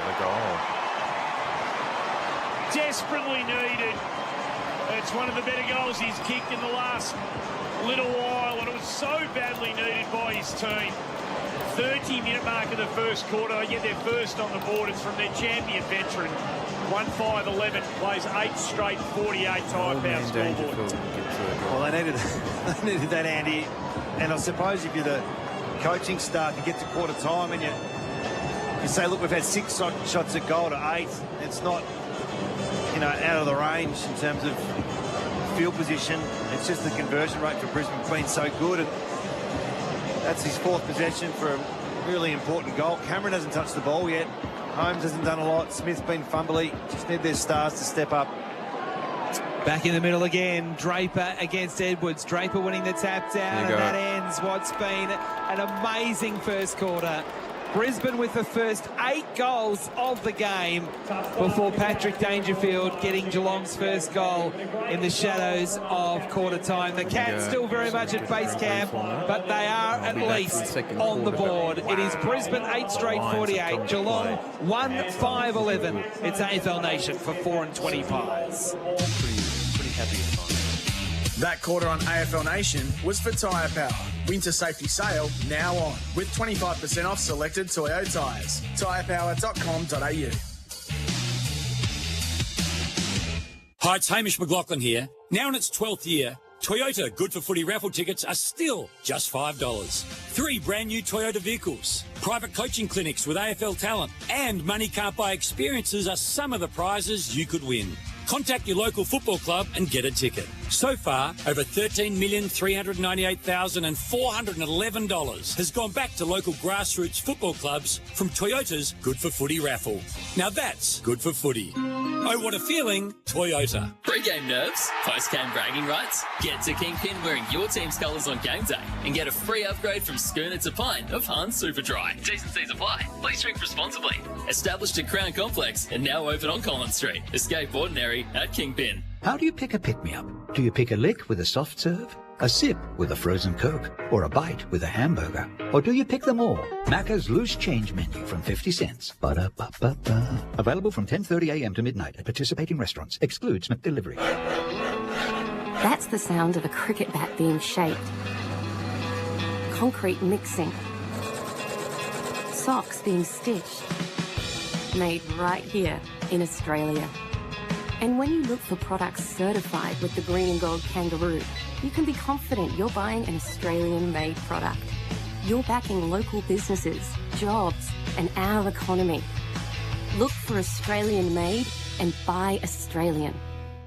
What a goal. Desperately needed. It's one of the better goals he's kicked in the last little while, and it was so badly needed by his team. 30-minute mark of the first quarter. They get their first on the board. It's from their champion veteran. 1-5-11, plays 8 straight 48 Tyre Power scoreboard. Well, they needed that, Andy. And I suppose if you're the coaching staff, you get to quarter time and you say, look, we've had 6 shots at goal to 8. It's not, out of the range in terms of field position. It's just the conversion rate for Brisbane's been so good, and that's his 4th possession for a really important goal. Cameron hasn't touched the ball yet. Holmes hasn't done a lot. Smith's been fumbly. Just need their stars to step up. Back in the middle again, Draper against Edwards. Draper winning the tap down, and that ends what's been an amazing first quarter. Brisbane with the first 8 goals of the game before Patrick Dangerfield getting Geelong's first goal in the shadows of quarter time. The Cats still very much at base camp, but they are at least on the board. It is Brisbane 8 straight 48, Geelong 1-5-11. It's AFL Nation for 4-20 Pies. Pretty happy at the moment. That quarter on AFL Nation was for Tyre Power. Winter safety sale now on, with 25% off selected Toyo tyres. tyrepower.com.au. Hi, it's Hamish McLaughlin here. Now in its 12th year, Toyota Good for Footy raffle tickets are still just $5. 3 brand new Toyota vehicles, private coaching clinics with AFL talent, and money can't buy experiences are some of the prizes you could win. Contact your local football club and get a ticket. So far, over $13,398,411 has gone back to local grassroots football clubs from Toyota's Good for Footy raffle. Now that's good for footy. Oh, what a feeling, Toyota. Pre-game nerves? Post-game bragging rights? Get to Kingpin wearing your team's colours on game day and get a free upgrade from schooner to pint of Hans Superdry. T's and C's apply. Please drink responsibly. Established at Crown Complex and now open on Collins Street. Escape ordinary at Kingpin. How do you pick a pick-me-up? Do you pick a lick with a soft serve, a sip with a frozen Coke, or a bite with a hamburger? Or do you pick them all? Macca's loose change menu from 50 cents. Ba-da-ba-ba-ba. Available from 10:30 a.m. to midnight at participating restaurants. Excludes McDelivery. That's the sound of a cricket bat being shaped. Concrete mixing. Socks being stitched. Made right here in Australia. And when you look for products certified with the green and gold kangaroo, you can be confident you're buying an Australian-made product. You're backing local businesses, jobs, and our economy. Look for Australian-made and buy Australian.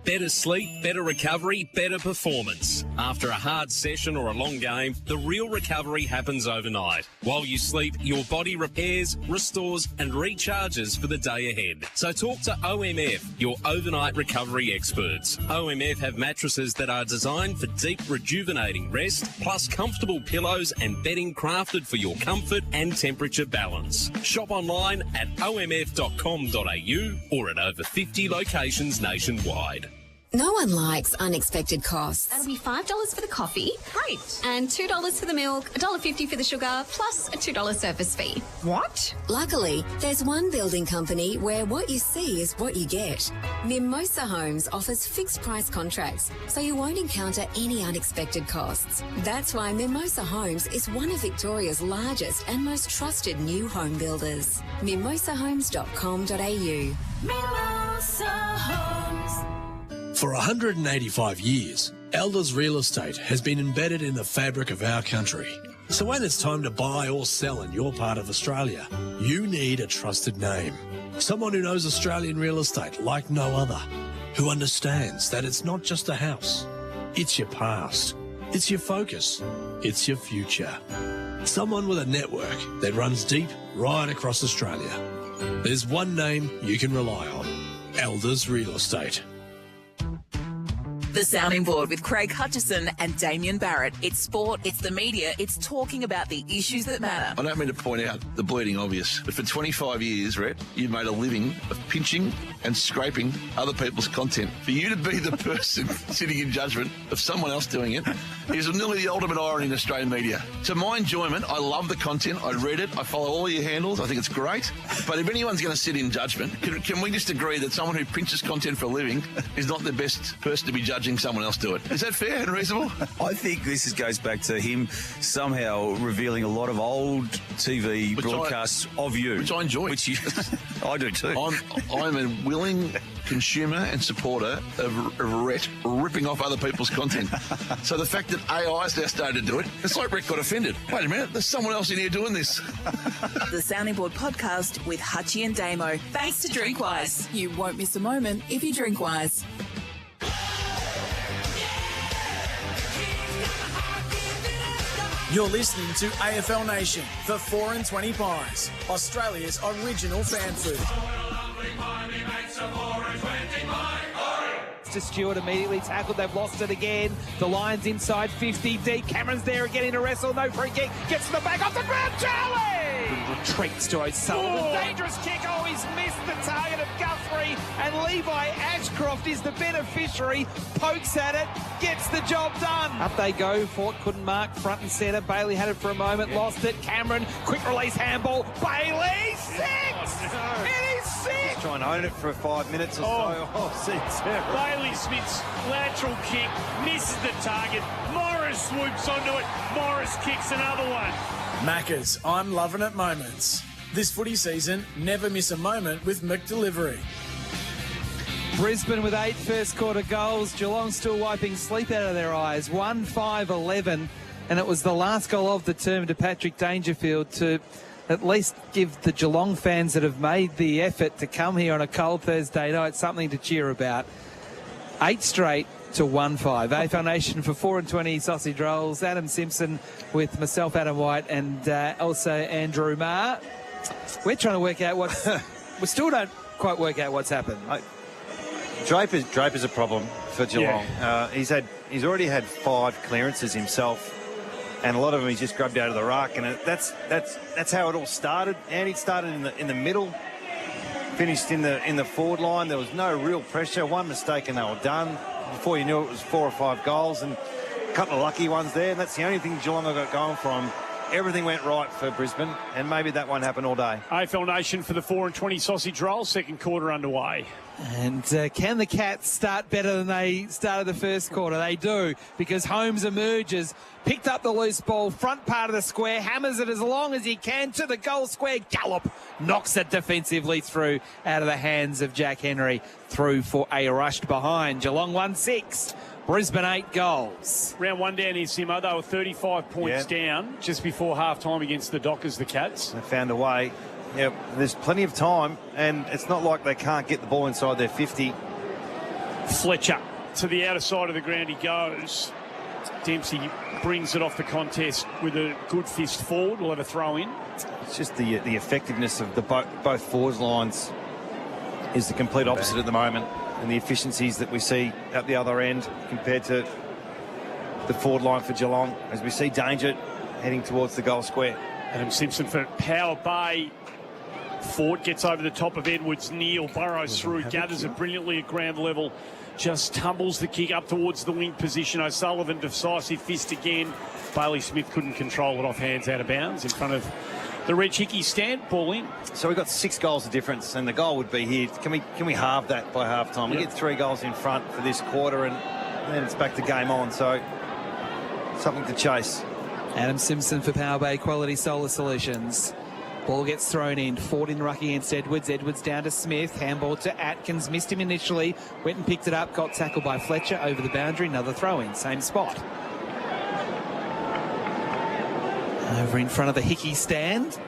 Better sleep, better recovery, better performance. After a hard session or a long game, the real recovery happens overnight. While you sleep, your body repairs, restores and recharges for the day ahead. So talk to OMF, your overnight recovery experts. OMF have mattresses that are designed for deep rejuvenating rest, plus comfortable pillows and bedding crafted for your comfort and temperature balance. Shop online at omf.com.au or at over 50 locations nationwide. No one likes unexpected costs. That'll be $5 for the coffee. Great. And $2 for the milk, $1.50 for the sugar, plus a $2 service fee. What? Luckily, there's one building company where what you see is what you get. Mimosa Homes offers fixed price contracts, so you won't encounter any unexpected costs. That's why Mimosa Homes is one of Victoria's largest and most trusted new home builders. mimosahomes.com.au. Mimosa Homes. For 185 years, Elders Real Estate has been embedded in the fabric of our country. So when it's time to buy or sell in your part of Australia, you need a trusted name. Someone who knows Australian real estate like no other, who understands that it's not just a house, it's your past, it's your focus, it's your future. Someone with a network that runs deep right across Australia. There's one name you can rely on, Elders Real Estate. The Sounding Board with Craig Hutchison and Damien Barrett. It's sport, it's the media, it's talking about the issues that matter. I don't mean to point out the bleeding obvious, but for 25 years, Rhett, you've made a living of pinching and scraping other people's content. For you to be the person sitting in judgment of someone else doing it is nearly the ultimate irony in Australian media. To my enjoyment, I love the content. I read it. I follow all your handles. I think it's great. But if anyone's going to sit in judgment, can we just agree that someone who pinches content for a living is not the best person to be judging someone else do it? Is that fair and reasonable? I think this goes back to him somehow revealing a lot of old TV broadcasts of you. Which I enjoy. Which I do too. I'm a willing consumer and supporter of Rhett ripping off other people's content. So the fact that AI's now started to do it, it's like Rhett got offended. Wait a minute, there's someone else in here doing this. The Sounding Board podcast with Hutchie and Damo. Thanks to Drinkwise. You won't miss a moment if you drink wise. You're listening to AFL Nation for 4 and 20 Pies, Australia's original fan food. To Stewart immediately tackled. They've lost it again. The Lions inside 50 deep. Cameron's there again in a wrestle. No free kick. Gets to the back off the ground. Charlie! Retreats to O'Sullivan. Dangerous kick. Oh, he's missed the target of Guthrie. And Levi Ashcroft is the beneficiary. Pokes at it. Gets the job done. Up they go. Fort couldn't mark. Front and centre. Bailey had it for a moment. Lost it. Cameron. Quick release handball. Bailey. 6! Oh, no. It is 6! Just trying to own it for 5 minutes or so. Oh, Bailey Smith's lateral kick misses the target. Morris swoops onto it. Morris kicks another one. Macca's, I'm loving it moments. This footy season, never miss a moment with McDelivery. Brisbane with 8 first quarter goals. Geelong still wiping sleep out of their eyes. 1-5-11. And it was the last goal of the term to Patrick Dangerfield to at least give the Geelong fans that have made the effort to come here on a cold Thursday night something to cheer about. 8 straight, to 1-5. AFL Nation for 4 and 20 sausage rolls. Adam Simpson with myself, Adam White, and also Andrew Marr. We're trying to work out what's... we still don't quite work out what's happened. Draper's a problem for Geelong. Yeah. He's already had 5 clearances himself, and a lot of them he's just grabbed out of the ruck, and that's how it all started. And it started in the middle, finished in the forward line. There was no real pressure. One mistake and they were done. Before you knew it, was 4 or 5 goals, and a couple of lucky ones there. And that's the only thing Geelong have got going for them. Everything went right for Brisbane, and maybe that won't happen all day. AFL Nation for the 4 and 20 sausage roll. Second quarter underway. And can the Cats start better than they started the first quarter? They do, because Holmes emerges, picked up the loose ball, front part of the square, hammers it as long as he can to the goal square. Gallop knocks it defensively through out of the hands of Jack Henry. Through for a rushed behind. Geelong 1-6. Brisbane 8 goals. Round 1 down here, Simo. They were 35 points down just before half-time against the Dockers, the Cats. They found a way. Yeah, there's plenty of time, and it's not like they can't get the ball inside their 50. Fletcher to the outer side of the ground he goes. Dempsey brings it off the contest with a good fist forward. We'll have a throw in. It's just the effectiveness of the both forwards lines is the complete opposite at the moment, and the efficiencies that we see at the other end compared to the forward line for Geelong, as we see danger heading towards the goal square. Adam Simpson for Power Bay. Ford gets over the top of Edwards. Neal burrows through, gathers it brilliantly at ground level, just tumbles the kick up towards the wing position. O'Sullivan, decisive fist again. Bailey Smith couldn't control it off hands out of bounds in front of the Reg Hickey stand. Ball in. So we've got 6 goals of difference, and the goal would be here. Can we halve that by half time? We get 3 goals in front for this quarter, and then it's back to game on. So something to chase. Adam Simpson for Power Bay Quality Solar Solutions. Ball gets thrown in. Ford in the ruck against Edwards. Edwards down to Smith. Handball to Atkins. Missed him initially. Went and picked it up. Got tackled by Fletcher over the boundary. Another throw in. Same spot. Over in front of the Hickey stand.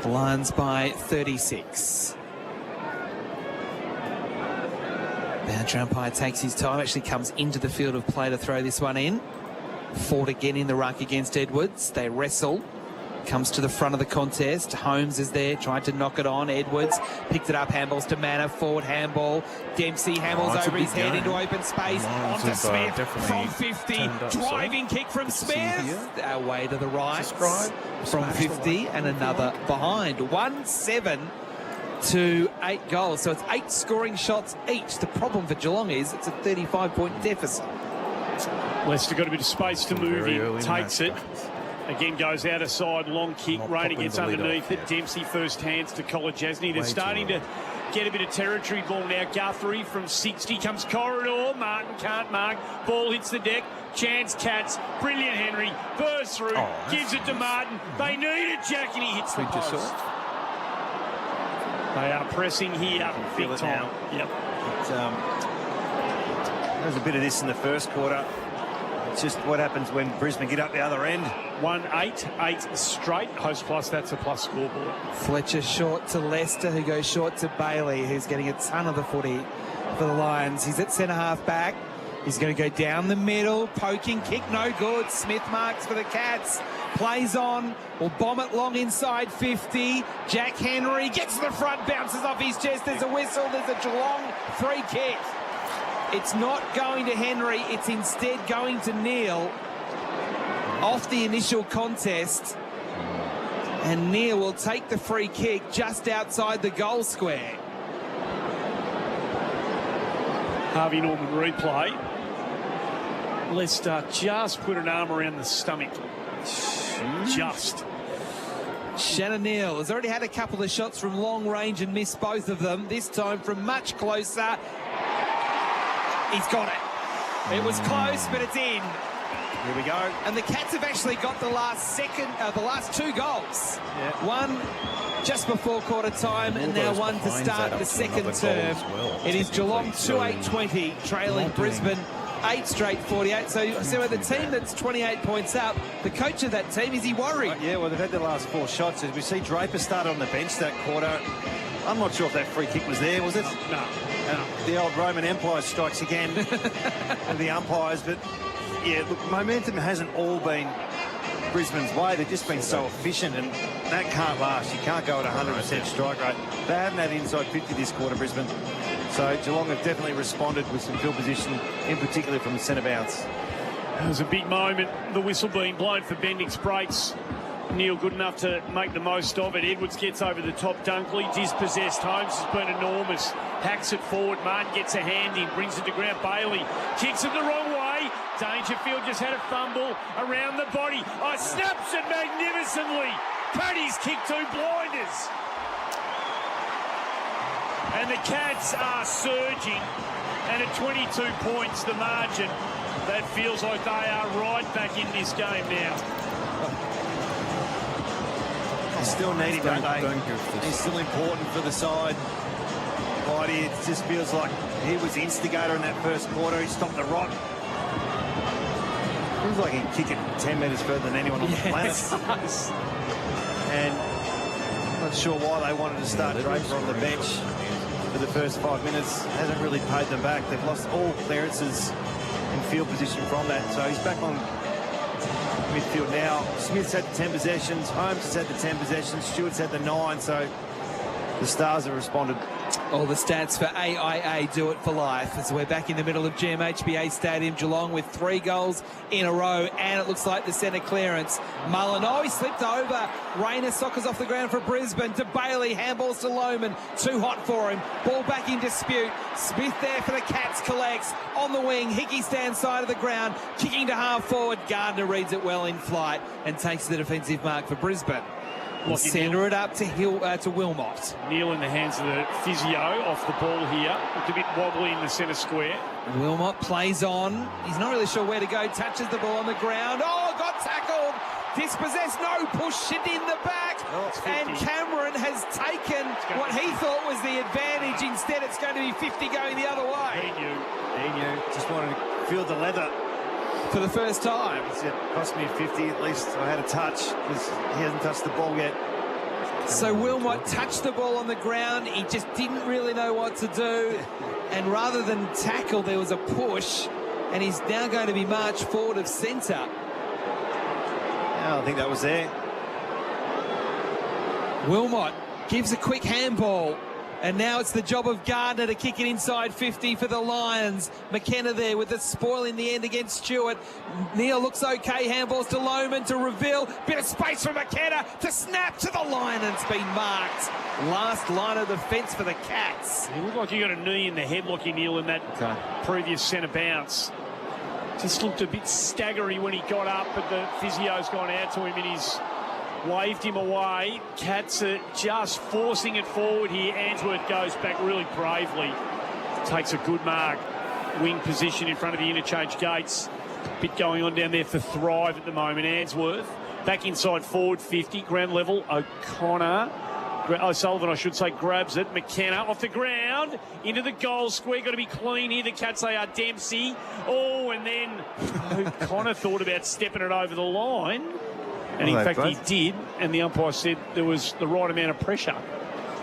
The Lions by 36. Boundary umpire takes his time. Actually comes into the field of play to throw this one in. Ford again in the ruck against Edwards. They wrestle. Comes to the front of the contest. Holmes is there, tried to knock it on. Edwards picked it up, handballs to Manor. Forward handball. Dempsey handballs over his head into open space. Onto Smith from 50. Driving kick from Smith. Away to the right. From 50 and another behind. 1-7 to 8 goals. So it's 8 scoring shots each. The problem for Geelong is it's a 35-point deficit. Leicester got a bit of space to move in. Takes it. Again, goes out of side, long kick. Rainer gets underneath it. Dempsey first hands to Kolodjasny. They're starting to get a bit of territory ball now. Guthrie from 60 comes corridor. Martin can't mark. Ball hits the deck. Chance Cats. Brilliant Henry. Bursts through. Gives it to Martin. They need it, Jack, and he hits the post. They are pressing here big time. Yep. There's a bit of this in the first quarter. It's just what happens when Brisbane get up the other end. 1-8, 8 straight. Host plus, that's a plus scoreboard. Fletcher short to Leicester, who goes short to Bailey, who's getting a ton of the footy for the Lions. He's at centre-half back. He's going to go down the middle. Poking kick, no good. Smith marks for the Cats. Plays on. Will bomb it long inside 50. Jack Henry gets to the front, bounces off his chest. There's a whistle. There's a Geelong free kick. It's not going to Henry. It's instead going to Neal off the initial contest. And Neal will take the free kick just outside the goal square. Harvey Norman replay. Leicester just put an arm around the stomach. Just. Shannon Neal has already had a couple of shots from long range and missed both of them. This time from much closer. He's got it. It was close, but it's in. Here we go. And the Cats have actually got the last 2 goals. Yeah. One just before quarter time, and now one to start the second term. It is Geelong 2-8-20, trailing Brisbane 8 straight 48. So with the team that's 28 points up, the coach of that team, is he worried? Yeah, well, they've had their last 4 shots. As we see Draper started on the bench that quarter. I'm not sure if that free kick was there, was it? No. The old Roman Empire strikes again with the umpires. But, yeah, look, momentum hasn't all been Brisbane's way. They've just been so efficient, and that can't last. You can't go at 100% strike rate. They haven't had inside 50 this quarter, Brisbane. So Geelong have definitely responded with some field position, in particular from the centre bounce. It was a big moment. The whistle being blown for Bendix breaks. Neil good enough to make the most of it. Edwards gets over the top. Dunkley dispossessed. Holmes has been enormous. Hacks it forward. Martin gets a hand in. Brings it to ground. Bailey kicks it the wrong way. Dangerfield just had a fumble around the body. Snaps it magnificently. Paddy's kick 2 blinders. And the Cats are surging. And at 22 points, the margin, that feels like they are right back in this game now. They still need him, don't they? He's still important for the side. Whitey, it just feels like he was the instigator in that first quarter. He stopped the rot. Feels like he'd kick it 10 metres further than anyone on the planet. And I'm not sure why they wanted to start Draper on the bench for the first 5 minutes. Hasn't really paid them back. They've lost all clearances in field position from that. So he's back on midfield now. Smith's had the 10 possessions. Holmes has had the 10 possessions. Stewart's had the 9. So the Stars have responded. All the stats for AIA do it for life as we're back in the middle of GMHBA Stadium. Geelong with 3 goals in a row, and it looks like the centre clearance. Mullen, he slipped over. Rayner soccers off the ground for Brisbane. To Bailey, handballs to Lohman. Too hot for him. Ball back in dispute. Smith there for the Cats, collects. On the wing, Hickey stands side of the ground, kicking to half forward. Gardner reads it well in flight and takes the defensive mark for Brisbane. We'll centre it up to Wilmot. Neil in the hands of the physio off the ball here. Looked a bit wobbly in the centre square. Wilmot plays on. He's not really sure where to go. Touches the ball on the ground. Got tackled. Dispossessed. No, pushed it in the back. And Cameron has taken what he thought was the advantage. Instead, it's going to be 50 going the other way. He knew. Just wanted to feel the leather. For the first time. He said, cost me 50, at least I had a touch, because he hasn't touched the ball yet. So Wilmot touched the ball on the ground. He just didn't really know what to do. And rather than tackle, there was a push. And he's now going to be marched forward of centre. Yeah, I think that was there. Wilmot gives a quick handball. And now it's the job of Gardner to kick it inside 50 for the Lions. McKenna there with the spoil in the end against Stewart. Neil looks okay. Handballs to Lohman to reveal. Bit of space for McKenna to snap to the line, and it's been marked. Last line of defence for the Cats. He looked like he got a knee in the headlock, Neil, in that previous centre bounce. Just looked a bit staggery when he got up, but the physio's gone out to him and he's waved him away. Cats are just forcing it forward here. Answorth goes back really bravely. Takes a good mark. Wing position in front of the interchange gates. Bit going on down there for Thrive at the moment. Answorth back inside forward 50. Ground level. O'Sullivan, I should say, grabs it. McKenna off the ground into the goal square. Got to be clean here. The Cats, they are Dempsey. And then O'Connor thought about stepping it over the line. And in fact, he did, and the umpire said there was the right amount of pressure.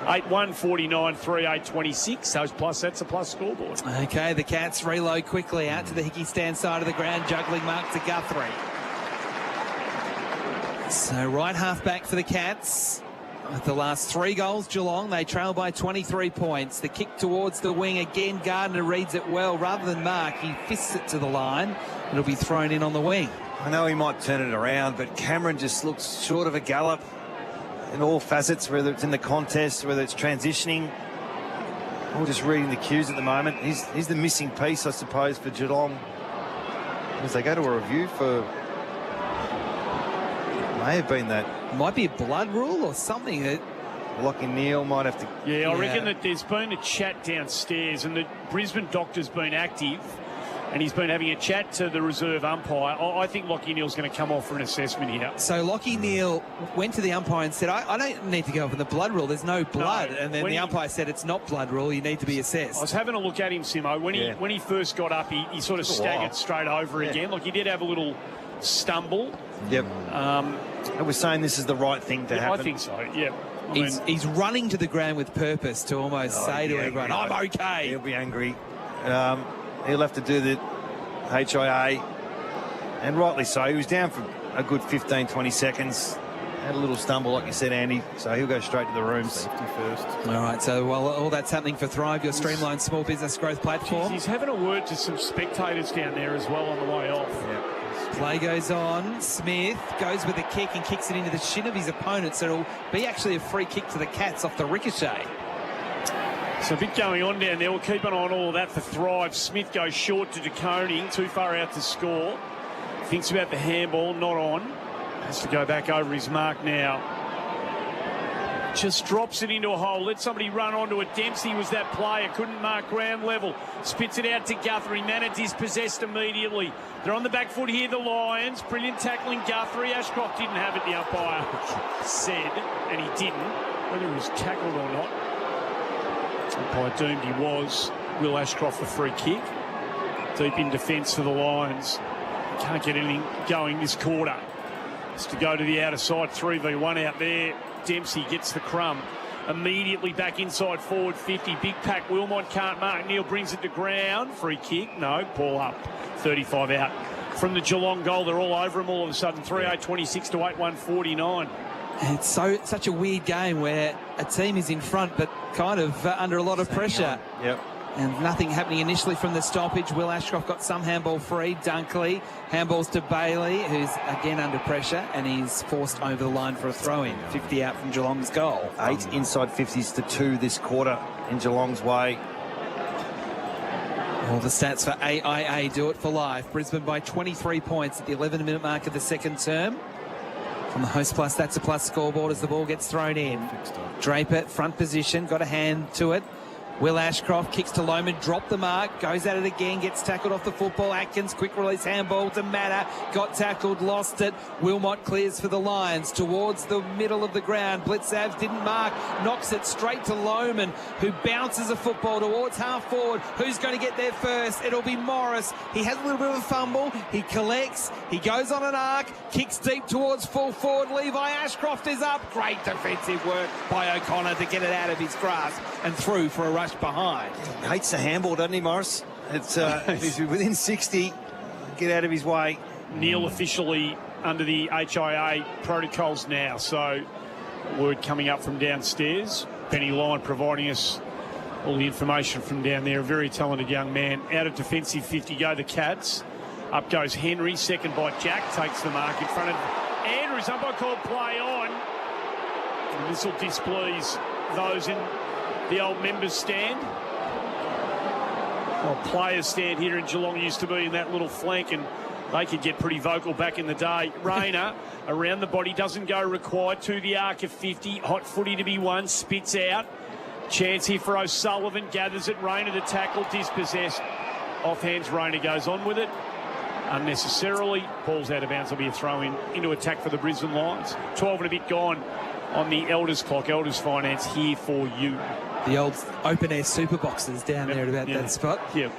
8-1, 49, 3-8, 26. That's a plus scoreboard. Okay, the Cats reload quickly out to the Hickey stand side of the ground. Juggling mark to Guthrie. So right half back for the Cats. With the last 3 goals, Geelong, they trail by 23 points. The kick towards the wing again. Gardner reads it well. Rather than mark, he fists it to the line. It'll be thrown in on the wing. I know he might turn it around, but Cameron just looks short of a gallop in all facets, whether it's in the contest, whether it's transitioning, or just reading the cues at the moment. He's the missing piece, I suppose, for Geelong. As they go to a review for... May have been that. Might be a blood rule or something. That Lockie Neal might have to... Yeah, I reckon that there's been a chat downstairs and the Brisbane doctor's been active. and he's been having a chat to the reserve umpire. I think Lachie Neale's going to come off for an assessment here. So Lachie Neale went to the umpire and said, I don't need to go for the blood rule. There's no blood. No, and then the umpire said, it's not blood rule. You need to be assessed. I was having a look at him, Simo. When he first got up, he sort of staggered straight over again. Like, he did have a little stumble. Yep. I was saying this is the right thing to happen. I think so, yeah. He's running to the ground with purpose to almost say to everyone, I'm okay. He'll be angry. He'll have to do the HIA, and rightly so. He was down for a good 15, 20 seconds. Had a little stumble, like you said, Andy, so he'll go straight to the rooms. Safety first. All right, so while all that's happening for Thrive, your streamlined small business growth platform. He's having a word to some spectators down there as well on the way off. Yeah. Play goes on. Smith goes with a kick and kicks it into the shin of his opponent, so it'll be actually a free kick to the Cats off the ricochet. So a bit going on down there. We'll keep an eye on all of that for Thrive. Smith goes short to DeConing, too far out to score. Thinks about the handball, not on. Has to go back over his mark now. Just drops it into a hole. Let somebody run onto it. Dempsey was that player. Couldn't mark ground level. Spits it out to Guthrie. Mana dispossessed immediately. They're on the back foot here, the Lions. Brilliant tackling Guthrie. Ashcroft didn't have it, the umpire said, and he didn't. Whether he was tackled or not. Umpire doomed he was. Will Ashcroft a free kick. Deep in defence for the Lions. Can't get anything going this quarter. It's to go to the outer side. 3v1 out there. Dempsey gets the crumb. Immediately back inside forward 50. Big pack. Wilmot can't mark. Neale brings it to ground. Free kick. No. Ball up. 35 out. From the Geelong goal, they're all over him all of a sudden. 3-8-26 to 8-1-49. It's such a weird game where a team is in front but kind of under a lot of pressure. Yep. And nothing happening initially from the stoppage. Will Ashcroft got some handball free. Dunkley. Handballs to Bailey, who's again under pressure, and he's forced over the line for a throw-in. 50 out from Geelong's goal. 8 inside 50s to 2 this quarter in Geelong's way. All the stats for AIA do it for life. Brisbane by 23 points at the 11-minute mark of the second term. From the Host Plus, that's a plus scoreboard as the ball gets thrown in. Draper, front position, got a hand to it. Will Ashcroft kicks to Lohman, dropped the mark, goes at it again, gets tackled off the football. Atkins, quick release handball to Matter, got tackled, lost it. Wilmot clears for the Lions towards the middle of the ground. Blitzavs didn't mark, knocks it straight to Lohman, who bounces a football towards half forward. Who's going to get there first? It'll be Morris. He has a little bit of a fumble. He collects, he goes on an arc, kicks deep towards full forward. Levi Ashcroft is up. Great defensive work by O'Connor to get it out of his grasp and through for a rush behind. Hates the handball, doesn't he, Morris? It's he's within 60. Get out of his way. Neale officially under the HIA protocols now, so word coming up from downstairs. Benny Lyon providing us all the information from down there. A very talented young man. Out of defensive 50 go the Cats. Up goes Henry, second by Jack, takes the mark in front of Andrews. Umpire called play on. And this will displease those in the old members stand. Well, players stand here in Geelong used to be in that little flank, and they could get pretty vocal back in the day. Rayner around the body, doesn't go required to the arc of 50. Hot footy to be won, spits out. Chance here for O'Sullivan, gathers it. Rayner the tackle, dispossessed. Off hands, Rayner goes on with it. Unnecessarily, ball's out of bounds. There'll be a throw in into attack for the Brisbane Lions. 12 and a bit gone on the Elders clock. Elders Finance here for you. The old open-air super boxes down there at about that spot. Yep.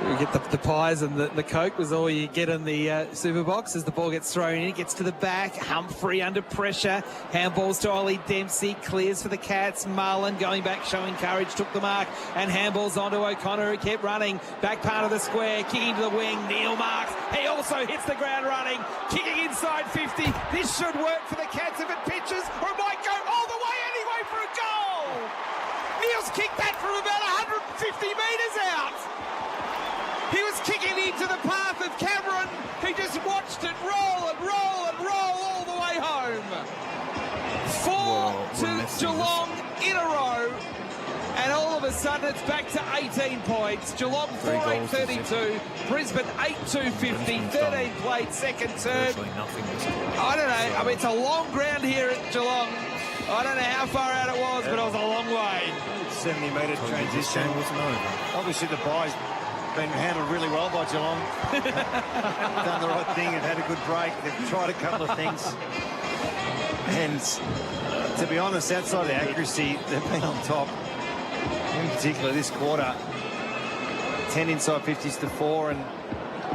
You get the pies and the Coke was all you get in the super box as the ball gets thrown in. It gets to the back. Humphrey under pressure. Handballs to Ollie Dempsey. Clears for the Cats. Marlin going back, showing courage. Took the mark. And handballs onto O'Connor, who kept running. Back part of the square. Kicking to the wing. Neale marks. He also hits the ground running. Kicking inside 50. This should work for the Cats if it pitches, or it might go all the way anyway for a goal. Neale's kicked that from about 150 metres out. He was kicking into the path of Cameron. He just watched it roll and roll and roll all the way home. 4 to Geelong in a row. And all of a sudden it's back to 18 points. Geelong 4-8-32. Brisbane 8-2-50. 13 played second term. I don't know. I mean, it's a long ground here at Geelong. I don't know how far out it was, but it was a long way. 70-metre transition. Wasn't over. Obviously the buys been handled really well by Geelong. Done the right thing and had a good break. They've tried a couple of things. And to be honest, outside the accuracy, they've been on top. In particular this quarter, 10 inside 50s to 4, and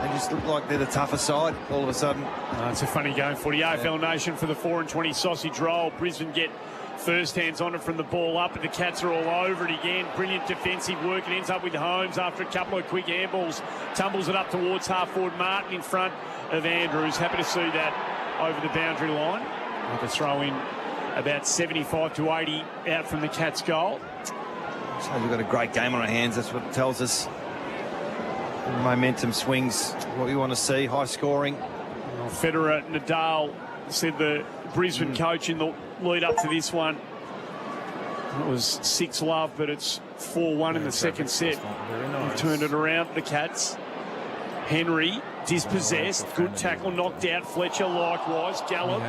they just look like they're the tougher side all of a sudden. It's a funny game footy. AFL Nation for the 4 and 20 sausage roll. Brisbane get first hands on it from the ball up, and the Cats are all over it again. Brilliant defensive work. It ends up with Holmes after a couple of quick handballs. Tumbles it up towards half-forward Martin in front of Andrews. Happy to see that over the boundary line. Like a throw in about 75 to 80 out from the Cats' goal. So we've got a great game on our hands. That's what it tells us. Momentum swings, what we want to see. High scoring. Well, Federer, Nadal said the Brisbane coach in the lead up to this one. It was 6-love, but it's 4-1 in the second set. Very nice. Turned it around, the Cats. Henry dispossessed. Good tackle, knocked out. Fletcher likewise. Gallop.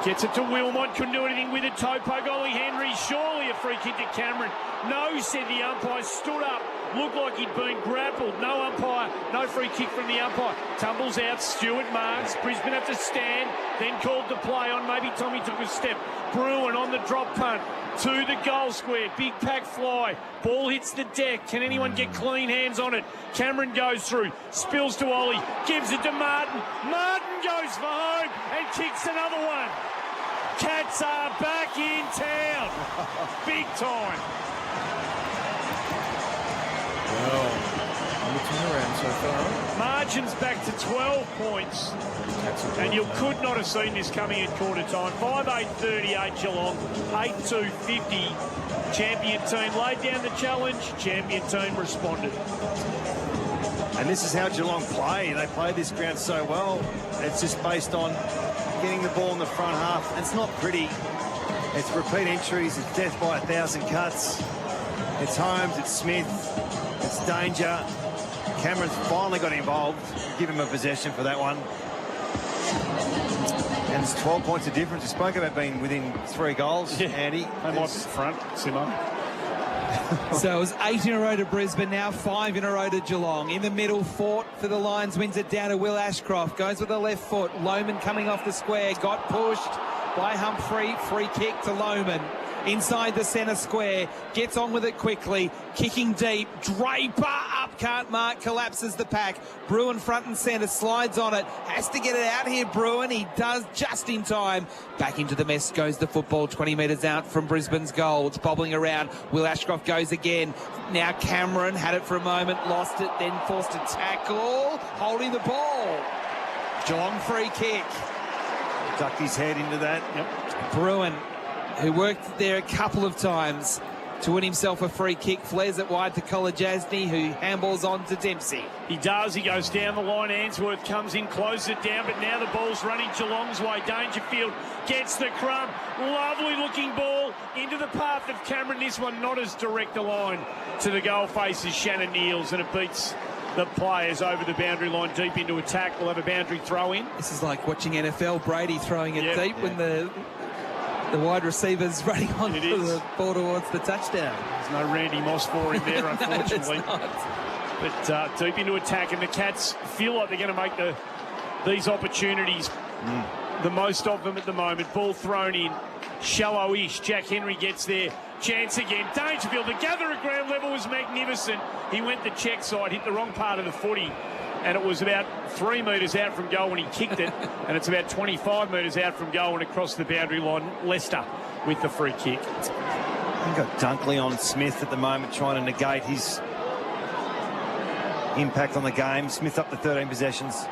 Gets it to Wilmot. Couldn't do anything with it. Toe poke. Ollie Henry. Surely a free kick to Cameron. No, said the umpire. Stood up. Looked like he'd been grappled. No umpire. No free kick from the umpire. Tumbles out. Stewart marks. Brisbane have to stand. Then called to play on. Maybe Tommy took a step. Bruin on the drop punt. To the goal square. Big pack fly. Ball hits the deck. Can anyone get clean hands on it? Cameron goes through. Spills to Ollie. Gives it to Martin. Martin goes for home and kicks another one. Cats are back in town. Big time. Well, on the turnaround so far. Margin's back to 12 points. And you could not have seen this coming at quarter time. 5-8-38 Geelong, 8-2-50. Champion team laid down the challenge. Champion team responded. And this is how Geelong play. They play this ground so well. It's just based on getting the ball in the front half. It's not pretty. It's repeat entries. It's death by 1,000 cuts. It's Holmes. It's Smith. It's danger. Cameron's finally got involved. Give him a possession for that one. And it's 12 points of difference. We spoke about being within 3 goals, Andy. They might be front, Simo. So it was 8 in a row to Brisbane, now 5 in a row to Geelong. In the middle, fought for the Lions, wins it down to Will Ashcroft. Goes with the left foot. Lohman coming off the square. Got pushed by Humphrey. Free kick to Lohman. Inside the centre square, gets on with it quickly, kicking deep, Draper up, can't mark, collapses the pack. Bruin front and centre, slides on it, has to get it out here, Bruin, he does just in time. Back into the mess goes the football, 20 metres out from Brisbane's goal. It's bobbling around, Will Ashcroft goes again. Now Cameron had it for a moment, lost it, then forced a tackle, holding the ball. Geelong free kick. Ducked his head into that. Yep. Bruin, who worked there a couple of times to win himself a free kick, flares it wide to Kolajasny, who handballs on to Dempsey. He does. He goes down the line. Ainsworth comes in, closes it down, but now the ball's running Geelong's way. Dangerfield gets the crumb. Lovely looking ball into the path of Cameron. This one not as direct a line to the goal face as Shannon Neals, and it beats the players over the boundary line deep into attack. We'll have a boundary throw in. This is like watching NFL, Brady throwing it deep when the wide receiver's running on to the ball towards the touchdown. There's no Randy Moss for him there, unfortunately. But deep into attack, and the Cats feel like they're going to make these opportunities the most of them at the moment. Ball thrown in, shallow-ish. Jack Henry gets there. Chance again. Dangerfield, the gather at ground level was magnificent. He went the check side, hit the wrong part of the footy, and it was about 3 metres out from goal when he kicked it, and it's about 25 metres out from goal and across the boundary line. Leicester with the free kick. We've got Dunkley on Smith at the moment, trying to negate his impact on the game. Smith up to 13 possessions.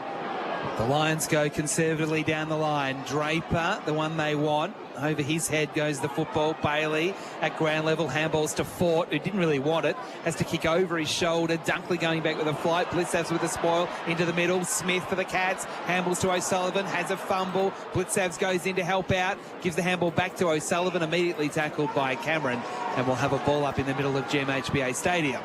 The Lions go conservatively down the line. Draper, the one they want. Over his head goes the football. Bailey at ground level. Handballs to Fort, who didn't really want it. Has to kick over his shoulder. Dunkley going back with a flight. Blitzavs with the spoil. Into the middle. Smith for the Cats. Handballs to O'Sullivan. Has a fumble. Blitzavs goes in to help out. Gives the handball back to O'Sullivan. Immediately tackled by Cameron. And we'll have a ball up in the middle of GMHBA Stadium.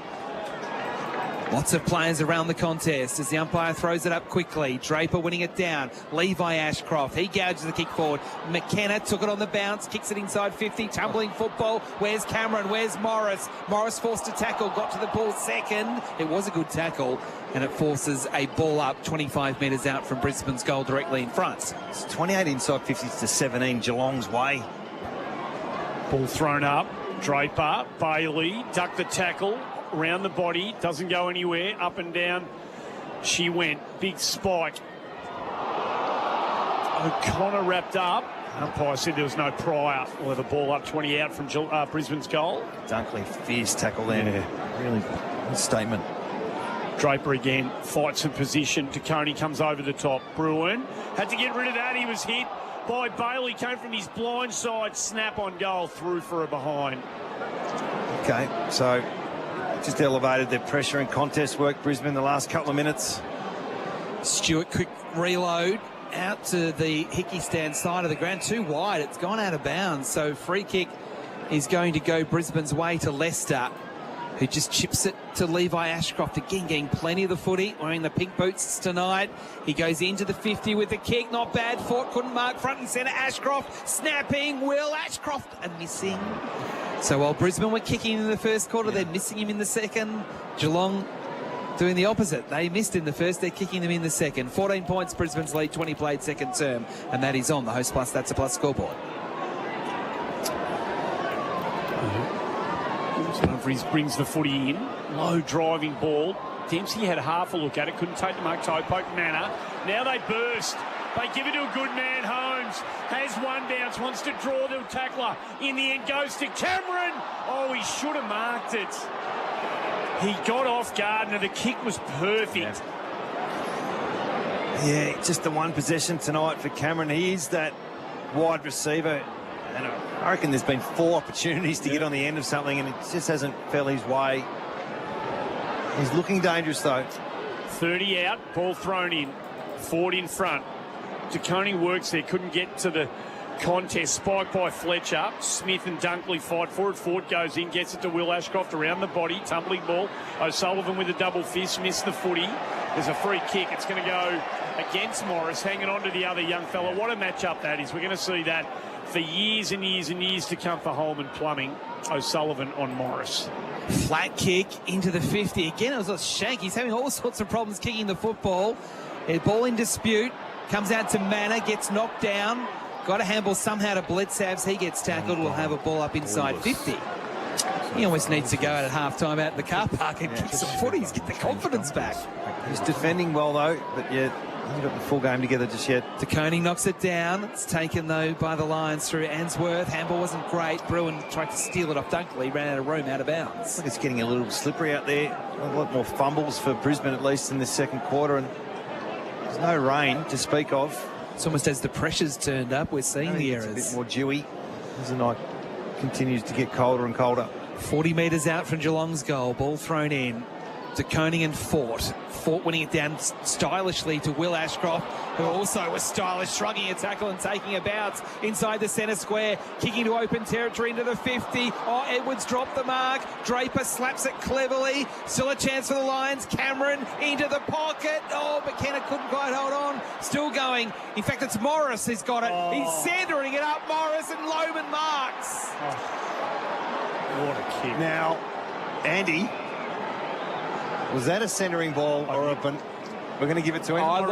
Lots of players around the contest as the umpire throws it up quickly. Draper winning it down. Levi Ashcroft, he gouges the kick forward. McKenna took it on the bounce, kicks it inside 50. Tumbling football. Where's Cameron? Where's Morris? Morris forced to tackle, got to the ball second. It was a good tackle, and it forces a ball up 25 metres out from Brisbane's goal directly in front. It's 28 inside 50 to 17 Geelong's way. Ball thrown up. Draper, Bailey, ducked the tackle. Around the body, doesn't go anywhere, up and down she went. Big spike. O'Connor wrapped up. Umpire said there was no prior. We'll have a ball up 20 out from Brisbane's goal. Dunkley, fierce tackle there. Yeah. Really good statement. Draper again, fights in position. Taconi comes over the top. Bruin had to get rid of that. He was hit by Bailey, came from his blind side, snap on goal, through for a behind. Okay, so just elevated their pressure and contest work, Brisbane, the last couple of minutes. Stewart, quick reload out to the Hickey stand side of the ground. Too wide. It's gone out of bounds. So free kick is going to go Brisbane's way to Leicester, who just chips it to Levi Ashcroft. Again, getting plenty of the footy, wearing the pink boots tonight. He goes into the 50 with the kick. Not bad. Fort couldn't mark front and centre. Ashcroft snapping. Will Ashcroft and missing. So while Brisbane were kicking in the first quarter, they're missing him in the second. Geelong doing the opposite. They missed in the first, they're kicking them in the second. 14 points, Brisbane's lead, 20 played second term, and that is on the Host Plus That's a Plus scoreboard. Humphries brings the footy in. Low driving ball. Dempsey had half a look at it, couldn't take the mark, toe poke Manor. Now they burst. They give it to a good man. Holmes has one bounce, wants to draw the tackler. In the end, goes to Cameron. Oh, he should have marked it. He got off Gardner. The kick was perfect. Yeah, just the one possession tonight for Cameron. He is that wide receiver. And I reckon there's been 4 opportunities to get on the end of something, and it just hasn't fell his way. He's looking dangerous, though. 30 out, ball thrown in. Ford in front. Taconi works there, couldn't get to the contest. Spike by Fletcher. Smith and Dunkley fight for it. Ford goes in, gets it to Will Ashcroft around the body. Tumbling ball. O'Sullivan with a double fist, missed the footy. There's a free kick. It's going to go against Morris, hanging on to the other young fella. What a match-up that is. We're going to see that for years and years and years to come for Holman Plumbing. O'Sullivan on Morris. Flat kick into the 50. Again, it was a shank. He's having all sorts of problems kicking the football. A ball in dispute. Comes out to Manor, gets knocked down. Got a handball somehow to Bledsoe. He gets tackled. We'll have a ball up inside 50. He almost needs to go out at half-time out in the car park and kick some footies, get the confidence back. He's defending well, though, but yeah, he's got the full game together just yet. Taconi knocks it down. It's taken, though, by the Lions through Answorth. Handball wasn't great. Bruin tried to steal it off Dunkley. Ran out of room, out of bounds. It's getting a little slippery out there. A lot more fumbles for Brisbane, at least in the second quarter. And there's no rain to speak of. It's almost as the pressure's turned up, we're seeing the errors. It's a bit more dewy as the night continues to get colder and colder. 40 metres out from Geelong's goal. Ball thrown in to Koning and Fort. Fort winning it down stylishly to Will Ashcroft, who also was stylish, shrugging a tackle and taking a bounce inside the centre square, kicking to open territory into the 50. Oh, Edwards dropped the mark. Draper slaps it cleverly. Still a chance for the Lions. Cameron into the pocket. Oh, McKenna couldn't quite hold on. Still going. In fact, it's Morris who's got it. Oh. He's centering it up, Morris, and Lohman marks. What a kick. Now, Andy, was that a centering ball or a... We're going to give it to him. I'd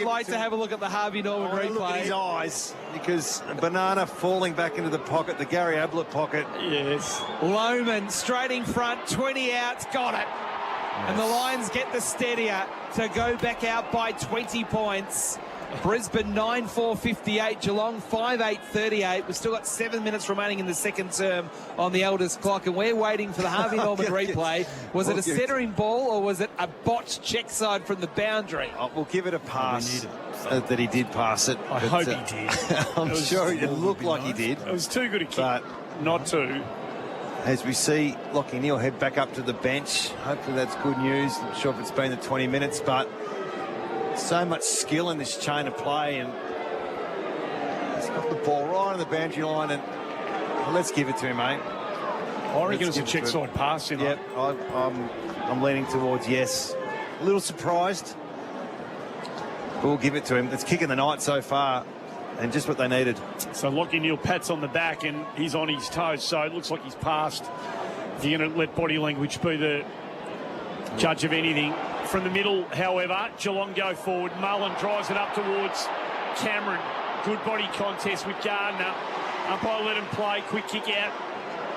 like to have a look at the Harvey Norman replay. Look at his eyes, because Banana falling back into the pocket, the Gary Ablett pocket. Yes. Lohman straight in front, 20 out, got it. Yes. And the Lions get the steadier to go back out by 20 points. Brisbane 9-4-58, Geelong 5-8-38. We've still got 7 minutes remaining in the second term on the eldest clock, and we're waiting for the Harvey Norman replay. Was it a centering ball or was it a botched check side from the boundary? We'll give it a pass that he did pass it. I hope he did. I'm sure it looked like he did. It was too good a kick, but not to. As we see Lockie Neal head back up to the bench, hopefully that's good news. Not sure if it's been the 20 minutes, but so much skill in this chain of play, and he's got the ball right on the boundary line, and let's give it to him, mate. I reckon it's a check side pass. Yep, I'm leaning towards yes. A little surprised. But we'll give it to him. It's kicking the night so far, and just what they needed. So Lachie Neale pats on the back, and he's on his toes. So it looks like he's passed. If you're going to let body language be the judge of anything. From the middle, however, Geelong go forward. Mullen drives it up towards Cameron. Good body contest with Gardner. Umpire let him play. Quick kick out.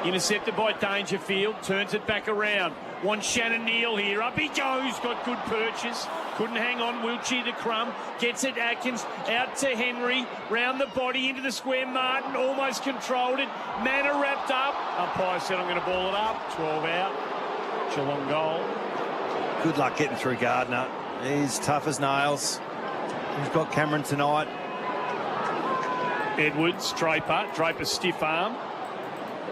Intercepted by Dangerfield. Turns it back around. Wants Shannon Neale here. Up he goes. Got good purchase. Couldn't hang on. Wiltshire to Crum. Gets it. Atkins out to Henry. Round the body into the square. Martin almost controlled it. Manor wrapped up. Umpire said, I'm going to ball it up. 12 out. Geelong goal. Good luck getting through Gardner. He's tough as nails. He's got Cameron tonight. Edwards, Draper stiff arm.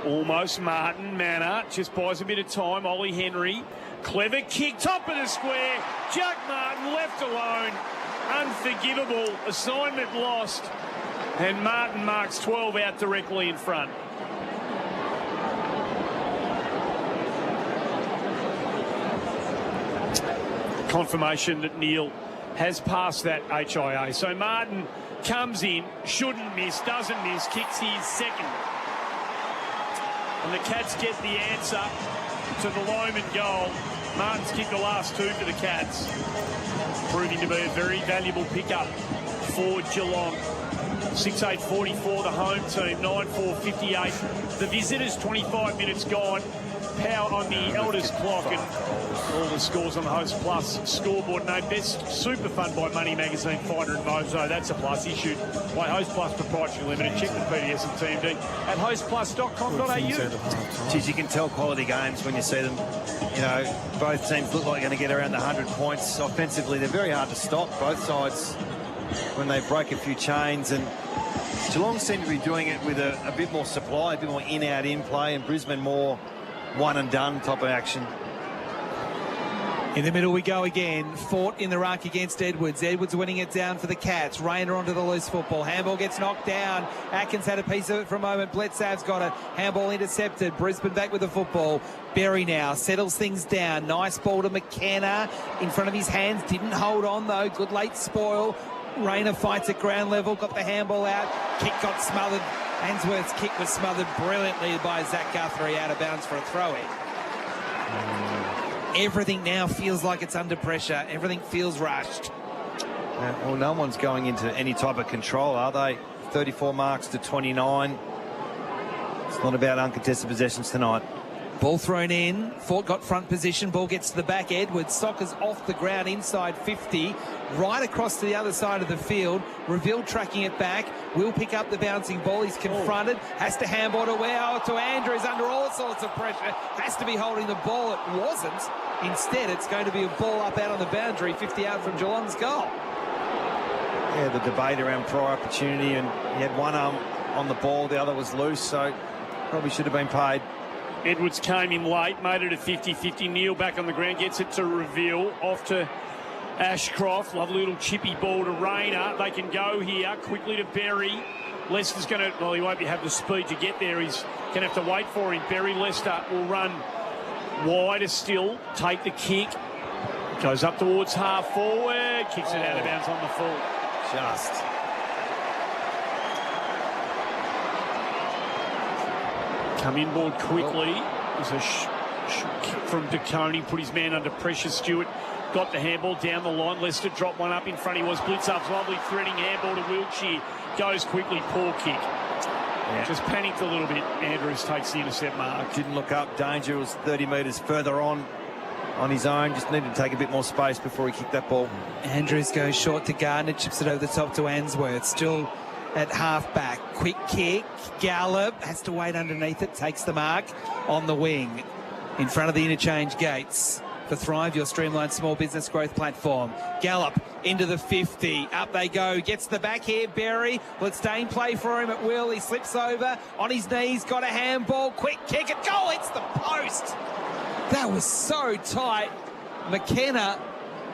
Almost Martin, Manor just buys a bit of time. Ollie Henry, clever kick, top of the square. Jack Martin left alone. Unforgivable. Assignment lost. And Martin marks 12 out directly in front. Confirmation that Neale has passed that HIA. So Martin comes in, shouldn't miss, doesn't miss, kicks his second. And the Cats get the answer to the Loman goal. Martin's kicked the last two for the Cats, proving to be a very valuable pickup for Geelong. 6:8:44 the home team, 9:4:58 the visitors. 25 minutes gone. Power on the Elders clock, and all the scores on the Host Plus scoreboard. No, best super fun by Money Magazine, Finder and Mozo. That's a plus, issued by Host Plus Proprietary Limited. Check the PDS and TMD at hostplus.com.au. Geez, you can tell quality games when you see them. You know, both teams look like they're going to get around the 100 points. Offensively, they're very hard to stop, both sides, when they break a few chains. And Geelong seem to be doing it with a bit more supply, a bit more in-out in play, and Brisbane more one and done type of action. In the middle we go again. Fought in the ruck against Edwards. Edwards winning it down for the Cats. Rayner onto the loose football. Handball gets knocked down. Atkins had a piece of it for a moment. Bledsoe's got it. Handball intercepted. Brisbane back with the football. Berry now settles things down. Nice ball to McKenna. In front of his hands. Didn't hold on though. Good late spoil. Rayner fights at ground level. Got the handball out. Kick got smothered. Ainsworth's kick was smothered brilliantly by Zach Guthrie out of bounds for a throw-in. Everything now feels like it's under pressure. Everything feels rushed. Well, no one's going into any type of control, are they? 34 marks to 29. It's not about uncontested possessions tonight. Ball thrown in. Fort got front position. Ball gets to the back. Edwards. Soccer's off the ground inside 50. Right across to the other side of the field. Reveal tracking it back. Will pick up the bouncing ball. He's confronted. Has to handball to Andrews under all sorts of pressure. Has to be holding the ball. It wasn't. Instead, it's going to be a ball up out on the boundary, 50 out from Geelong's goal. Yeah, the debate around prior opportunity, and he had one arm on the ball, the other was loose, so probably should have been paid. Edwards came in late, made it a 50-50. Neale back on the ground, gets it to Reveal, off to Ashcroft. Lovely little chippy ball to Rayner. They can go here quickly to Berry. Leicester's going to, well, he won't have the speed to get there. He's going to have to wait for him. Berry, Leicester will run wider still, take the kick. Goes up towards half forward, kicks it out of bounds on the full. Just. Come inboard quickly. There's a kick from DeConey, put his man under pressure. Stewart got the handball down the line. Leicester dropped one up in front. He was Blitzup's lovely threading handball to Wiltshire. Goes quickly, poor kick. Yeah. Just panicked a little bit. Andrews takes the intercept mark. Didn't look up. Danger was 30 metres further on his own. Just needed to take a bit more space before he kicked that ball. Andrews goes short to Gardner, chips it over the top to Ainsworth. Still at half-back. Quick kick. Gallup has to wait underneath it. Takes the mark on the wing. In front of the interchange gates. For Thrive, your streamlined small business growth platform. Gallup into the 50. Up they go. Gets the back here. Berry. Blitzdane play for him at will. He slips over. On his knees. Got a handball. Quick kick. At goal. It's the post. That was so tight. McKenna,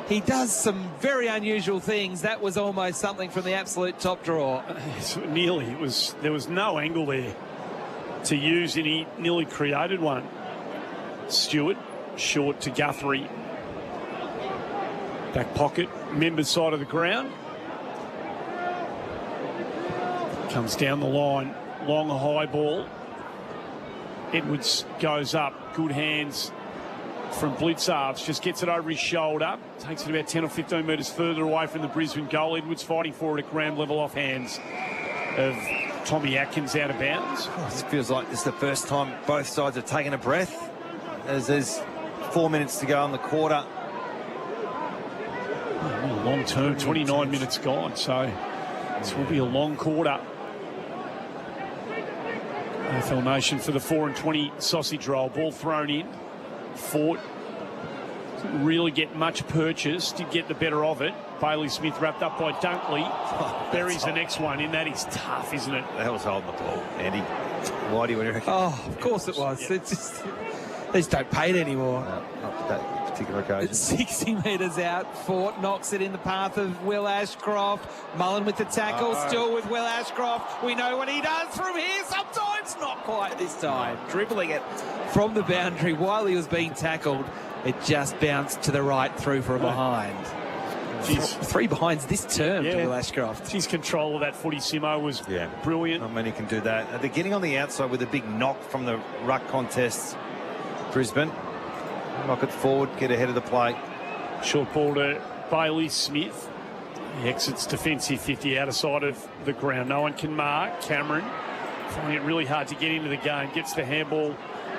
he does some very unusual things. That was almost something from the absolute top drawer. Nearly. There was no angle there. to use, and he nearly created one. Stewart, short to Guthrie. Back pocket, Member's side of the ground. Comes down the line, long high ball. Edwards goes up, good hands from Blitzarves, just gets it over his shoulder, takes it about 10 or 15 metres further away from the Brisbane goal. Edwards fighting for it at ground level off hands of Tommy Atkins out of bounds. Oh, this feels like this is the first time both sides have taken a breath, as there's 4 minutes to go on the quarter. Long term, 29 minutes gone, so this will be a long quarter. AFL Nation for the 4 and 20 sausage roll. Ball thrown in. Fort didn't really get much purchase, did get the better of it. Bailey Smith wrapped up by Dunkley. Buries the next one in. That is tough, isn't it? That was holding the ball, Andy. Why do you reckon? Oh, of course it was. It's just, they just don't pay it anymore. No, not that particular occasion. It's 60 metres out. Fort knocks it in the path of Will Ashcroft. Mullen with the tackle, still with Will Ashcroft. We know what he does from here. Sometimes not quite this time. Dribbling it from the boundary while he was being tackled. It just bounced to the right through for a behind. Three behinds this term to Will Ashcroft. His control of that footy, Simo, was brilliant. Not many can do that. They're getting on the outside with a big knock from the ruck contests. Brisbane. Knock it forward, get ahead of the play. Short ball to Bailey Smith. He exits defensive 50 out of side of the ground. No one can mark. Cameron finding it really hard to get into the game. Gets the handball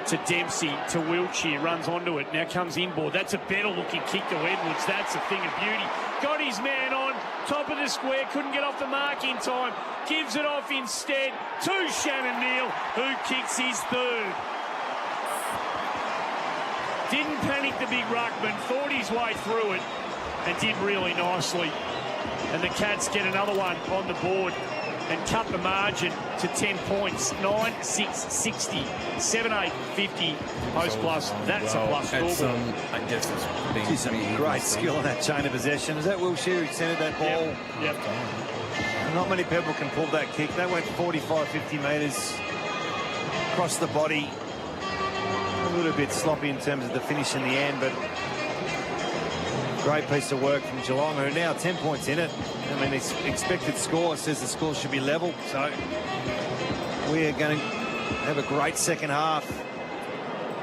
to Dempsey, to Wiltshire, runs onto it. Now comes inboard. That's a better looking kick to Edwards. That's a thing of beauty. Got his man on, top of the square, couldn't get off the mark in time. Gives it off instead to Shannon Neal, who kicks his third. Didn't panic the big ruckman, thought his way through it and did really nicely. And the Cats get another one on the board and cut the margin to 10 points. 9-6-60, 7-8-50, post plus. That's a plus scoreboard. I guess it's some great skill on that chain of possession. Is that Wilshere who centred that ball? Yep. Not many people can pull that kick. That went 45, 50 metres across the body. A little bit sloppy in terms of the finish in the end, but great piece of work from Geelong, who are now 10 points in it. I mean, its expected score says the score should be level, so we are going to have a great second half.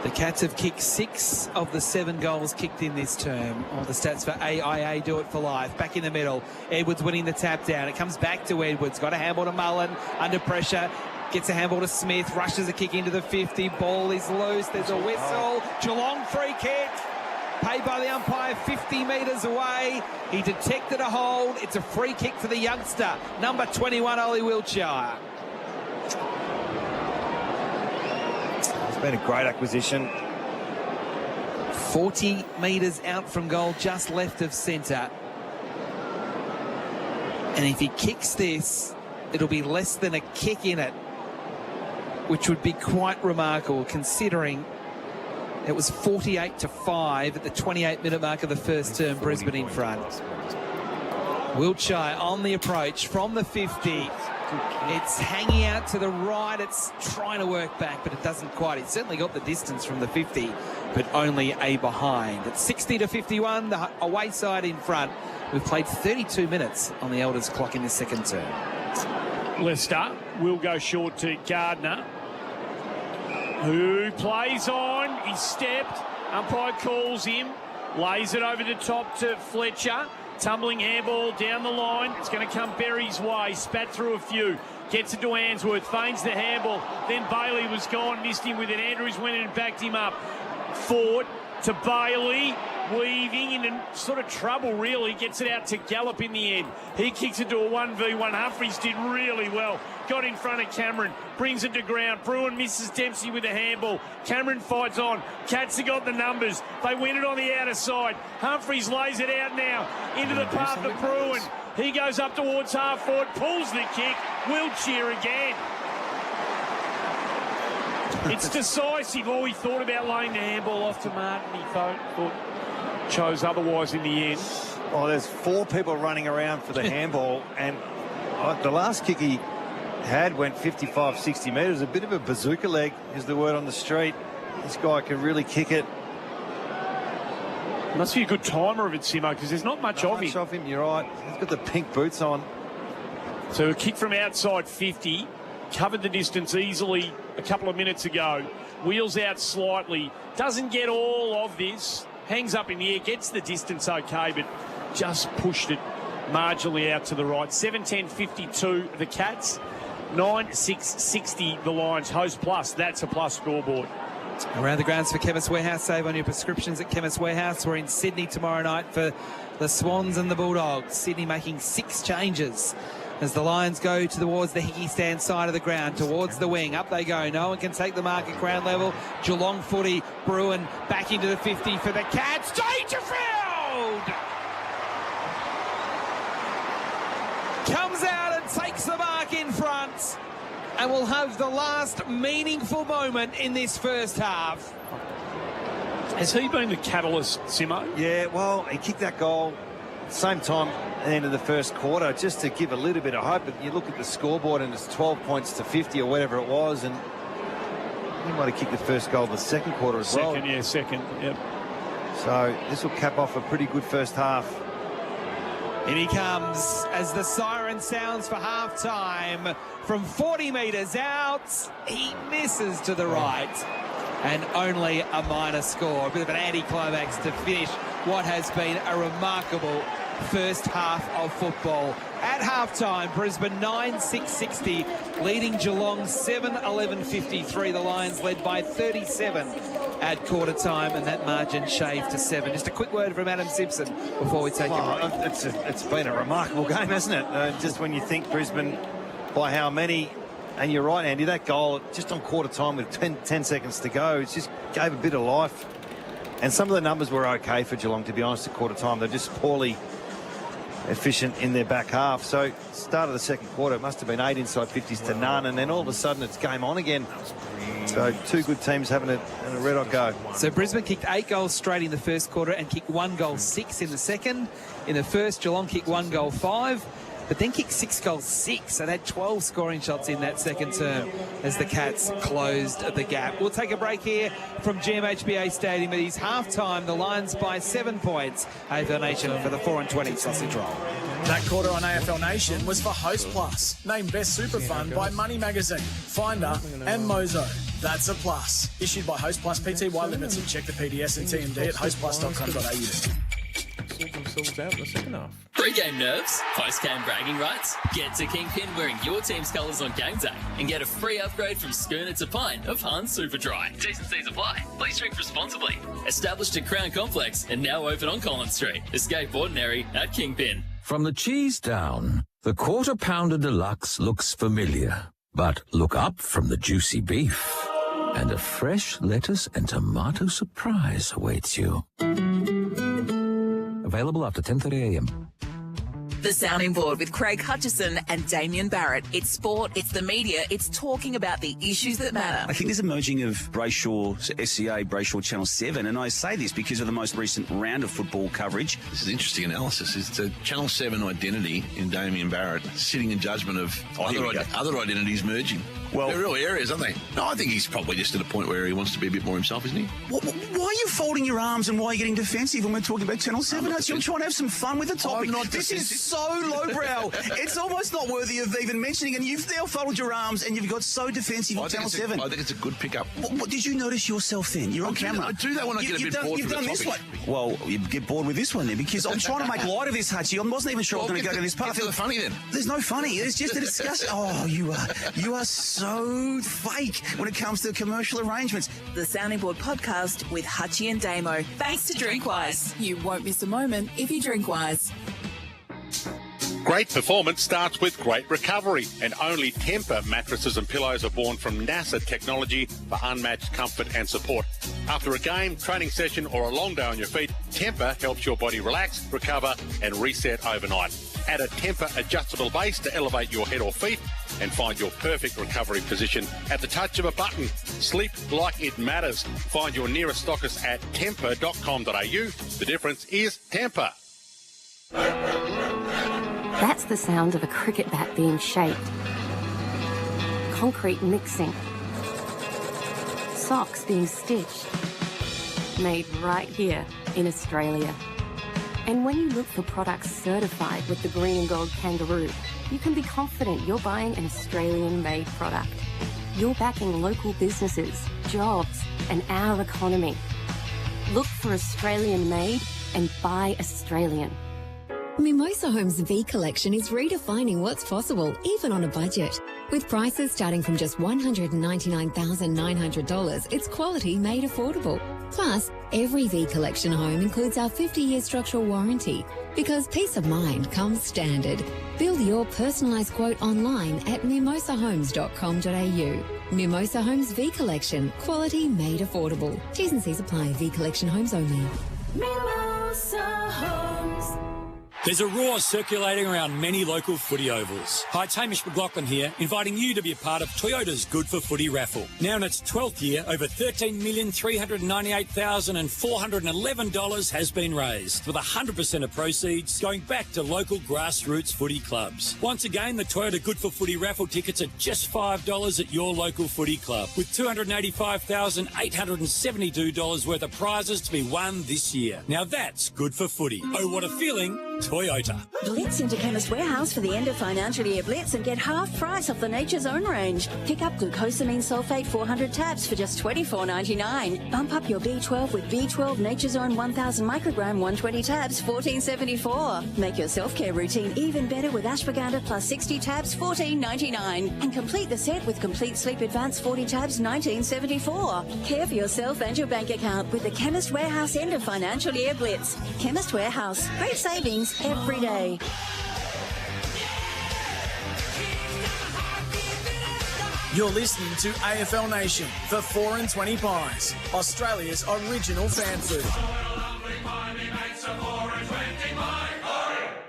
The Cats have kicked 6 of the 7 goals kicked in this term. All the stats for AIA do it for life. Back in the middle, Edwards winning the tap down. It comes back to Edwards. Got a handball to Mullen, under pressure. Gets a handball to Smith, rushes a kick into the 50. Ball is loose. There's a whistle. Geelong free kick. Paid by the umpire 50 metres away. He detected a hold. It's a free kick for the youngster, number 21, Ollie Wiltshire. It's been a great acquisition. 40 metres out from goal, just left of centre. And if he kicks this, it'll be less than a kick in it, which would be quite remarkable considering it was 48-5 at the 28-minute mark of the first term. Brisbane in front. Wiltshire on the approach from the 50. It's hanging out to the right. It's trying to work back, but it doesn't quite. It's certainly got the distance from the 50, but only a behind. It's 60-51, the away side in front. We've played 32 minutes on the Elders clock in the second term. Leicester will go short to Gardner, who plays on. He stepped. Umpire calls him. Lays it over the top to Fletcher. Tumbling handball down the line. It's going to come Berry's way. Spat through a few. Gets it to Answorth. Feigns the handball. Then Bailey was gone. Missed him with it. Andrews went in and backed him up. Ford to Bailey. Weaving into sort of trouble, really. Gets it out to Gallop in the end. He kicks it to a 1v1. Humphries did really well. Got in front of Cameron. Brings it to ground. Bruin misses Dempsey with a handball. Cameron fights on. Cats have got the numbers. They win it on the outer side. Humphries lays it out now into the path of Bruin. He goes up towards half forward. Pulls the kick. Wiltshire again. It's decisive. Oh, he thought about laying the handball off to Martin. He thought chose otherwise in the end. Oh, there's 4 people running around for the handball, and the last kick he had went 55, 60 metres. A bit of a bazooka leg is the word on the street. This guy can really kick it. Must be a good timer of it, Simo, because there's not much of him. You're right. He's got the pink boots on. So a kick from outside 50, covered the distance easily a couple of minutes ago. Wheels out slightly, doesn't get all of this, hangs up in the air, gets the distance okay, but just pushed it marginally out to the right. 7:10.52 the Cats, 9:6.60 the Lions. Host plus, that's a plus scoreboard. Around the grounds for Chemist Warehouse. Save on your prescriptions at Chemist Warehouse. We're in Sydney tomorrow night for the Swans and the Bulldogs. Sydney making 6 changes as the Lions go towards the Hickey stand side of the ground, towards the wing. Up they go. No one can take the mark at ground level. Geelong footy. Bruin back into the 50 for the Cats. Dangerfield comes out and takes the mark in front, and we'll have the last meaningful moment in this first half. Has he been the catalyst, Simo? Yeah, well, he kicked that goal same time at the end of the first quarter, just to give a little bit of hope. But you look at the scoreboard and it's 12 points to 50 or whatever it was, and he might have kicked the first goal of the second quarter as well. Second, yep. So this will cap off a pretty good first half. In he comes as the siren sounds for half-time. From 40 metres out, he misses to the right. And only a minor score. A bit of an anticlimax to finish what has been a remarkable first half of football. At half-time, Brisbane 9-6-60, leading Geelong 7-11-53. The Lions led by 37 at quarter time, and that margin shaved to 7. Just a quick word from Adam Simpson before we take a break. It's been a remarkable game, hasn't it? Just when you think Brisbane by how many, and you're right, Andy, that goal just on quarter time with 10 seconds to go, it just gave a bit of life. And some of the numbers were okay for Geelong, to be honest, at quarter time. They're just poorly efficient in their back half. So start of the second quarter, it must have been 8 inside 50s to none, and then all of a sudden it's game on again. So two good teams having a red hot go. So Brisbane kicked 8 goals straight in the first quarter and kicked 1 goal 6 in the second. In the first, Geelong kicked 1 goal 5, but then kicked 6 goals 6. So they had 12 scoring shots in that second term as the Cats closed the gap. We'll take a break here from GMHBA Stadium. It is half-time. The Lions by 7 points. AFL Nation for the 4-20 sausage roll. That quarter on AFL Nation was for Host Plus, named Best Super Fund by Money Magazine, Finder and Mozo. That's a plus. Issued by Host Plus Pty Limited. Check the PDS and TMD at hostplus.com.au. Sort themselves out in the second half. Pre-game nerves? Post-game bragging rights? Get to Kingpin wearing your team's colours on game day and get a free upgrade from schooner to pint of Hans Superdry. T's and C's apply. Please drink responsibly. Established at Crown Complex and now open on Collins Street. Escape ordinary at Kingpin. From the cheese down, the Quarter Pounder Deluxe looks familiar. But look up from the juicy beef, and a fresh lettuce and tomato surprise awaits you. Available after 10:30 a.m. The Sounding Board with Craig Hutchison and Damien Barrett. It's sport, it's the media, it's talking about the issues that matter. I think there's a merging of Brayshaw, SCA, Brayshaw Channel 7, and I say this because of the most recent round of football coverage. This is interesting analysis. It's the Channel 7 identity in Damien Barrett sitting in judgment of other identities merging. Well, they're real areas, aren't they? No, I think he's probably just at a point where he wants to be a bit more himself, isn't he? Why are you folding your arms and why are you getting defensive when we're talking about Channel 7? You're trying to have some fun with the topic. This is so lowbrow. It's almost not worthy of even mentioning, and you've now folded your arms and you've got so defensive on Channel 7. I think it's a good pickup. What did you notice yourself then? You're on camera. I do that when I get a bit bored with the topic. This one. Well, you get bored with this one then, because I'm trying to make light of this, Hutchie. I wasn't even sure I was going to go to this path. Get to the funny then. There's no funny. It's just a discussion. Oh, you are so fake when it comes to commercial arrangements. The Sounding Board podcast with Hutchie and Damo. Thanks to Drinkwise. You won't miss a moment if you drink wise. Great performance starts with great recovery, and only Tempur mattresses and pillows are born from NASA technology for unmatched comfort and support. After a game, training session or a long day on your feet, Tempur helps your body relax, recover and reset overnight. Add a Tempur adjustable base to elevate your head or feet and find your perfect recovery position at the touch of a button. Sleep like it matters. Find your nearest stockist at tempur.com.au. The difference is Tempur. That's the sound of a cricket bat being shaped. concrete mixing, socks being stitched, made right here in Australia. And when you look for products certified with the green and gold kangaroo, you can be confident you're buying an Australian-made product. You're backing local businesses, jobs, and our economy. Look for Australian-made and buy Australian. Mimosa Homes V Collection is redefining what's possible, even on a budget. With prices starting from just $199,900, it's quality made affordable. Plus, every V Collection home includes our 50-year structural warranty, because peace of mind comes standard. Build your personalised quote online at mimosahomes.com.au. Mimosa Homes V Collection, quality made affordable. T's and C's apply. V Collection homes only. Mimosa Homes. There's a roar circulating around many local footy ovals. Hi, it's Hamish McLaughlin here, inviting you to be a part of Toyota's Good for Footy raffle. Now in its 12th year, over $13,398,411 has been raised, with 100% of proceeds going back to local grassroots footy clubs. Once again, the Toyota Good for Footy raffle tickets are just $5 at your local footy club, with $285,872 worth of prizes to be won this year. Now that's good for footy. Oh, what a feeling. Toyota. Blitz into Chemist Warehouse for the end of financial year blitz and get half price off the Nature's Own range. Pick up glucosamine sulfate 400 tabs for just $24.99. Bump up your B12 with B12 Nature's Own 1000 microgram 120 tabs, $14.74. Make your self-care routine even better with ashwagandha plus 60 tabs, $14.99. And complete the set with Complete Sleep Advance 40 tabs, $19.74. Care for yourself and your bank account with the Chemist Warehouse end of financial year blitz. Chemist Warehouse. Great savings every day. You're listening to AFL Nation for 4 and 20 Pies, Australia's original fan food.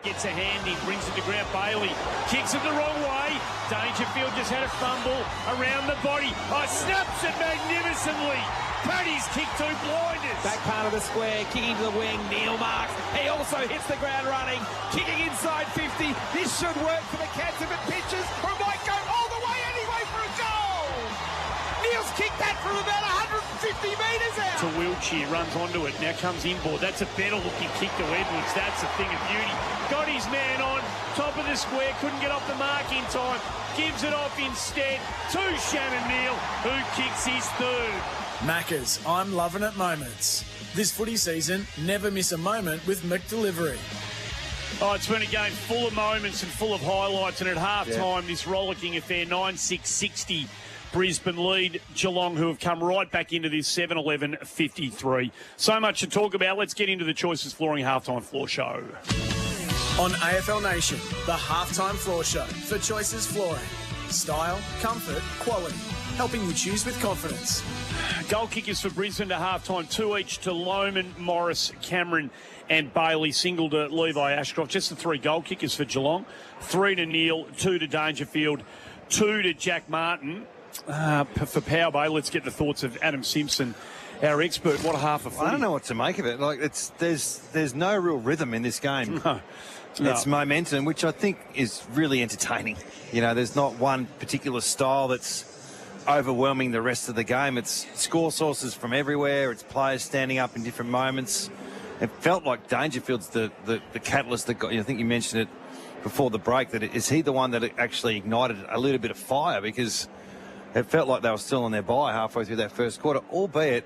Gets a hand, he brings it to ground. Bailey kicks it the wrong way. Dangerfield just had a fumble around the body. Oh, snaps it magnificently. Paddy's kick to blinders. Back part of the square, kicking to the wing. Neil marks. He also hits the ground running, kicking inside 50. This should work for the Cats if it pitches, or it might go all the way anyway for a goal. Neil's kicked that from about 150 metres out. To Wiltshire, runs onto it. Now comes inboard. That's a better looking kick to Edwards. That's a thing of beauty. Got his man on top of the square. Couldn't get off the mark in time. Gives it off instead to Shannon Neal, who kicks his third. Macca's, I'm loving it moments. This footy season, never miss a moment with McDelivery. Oh, it's been a game full of moments and full of highlights, and at half-time, this rollicking affair, 9-6-60, Brisbane lead Geelong, who have come right back into this 7-11-53. So much to talk about. Let's get into the Choices Flooring half-time floor show. On AFL Nation, the halftime floor show for Choices Flooring. Style, comfort, quality. Helping you choose with confidence. Goal kickers for Brisbane to half-time, 2 each to Lohman, Morris, Cameron and Bailey. Single to Levi Ashcroft. Just the 3 goal kickers for Geelong. 3 to Neil, 2 to Dangerfield, 2 to Jack Martin. For Power, let's get the thoughts of Adam Simpson, our expert. What a half of footy. I don't know what to make of it. Like there's no real rhythm in this game. No. It's momentum, which I think is really entertaining. You know, there's not one particular style that's overwhelming the rest of the game. It's score sources from everywhere. It's players standing up in different moments. It felt like Dangerfield's the catalyst that got, I think you mentioned it before the break, that is he the one that actually ignited a little bit of fire, because it felt like they were still on their bye halfway through that first quarter, albeit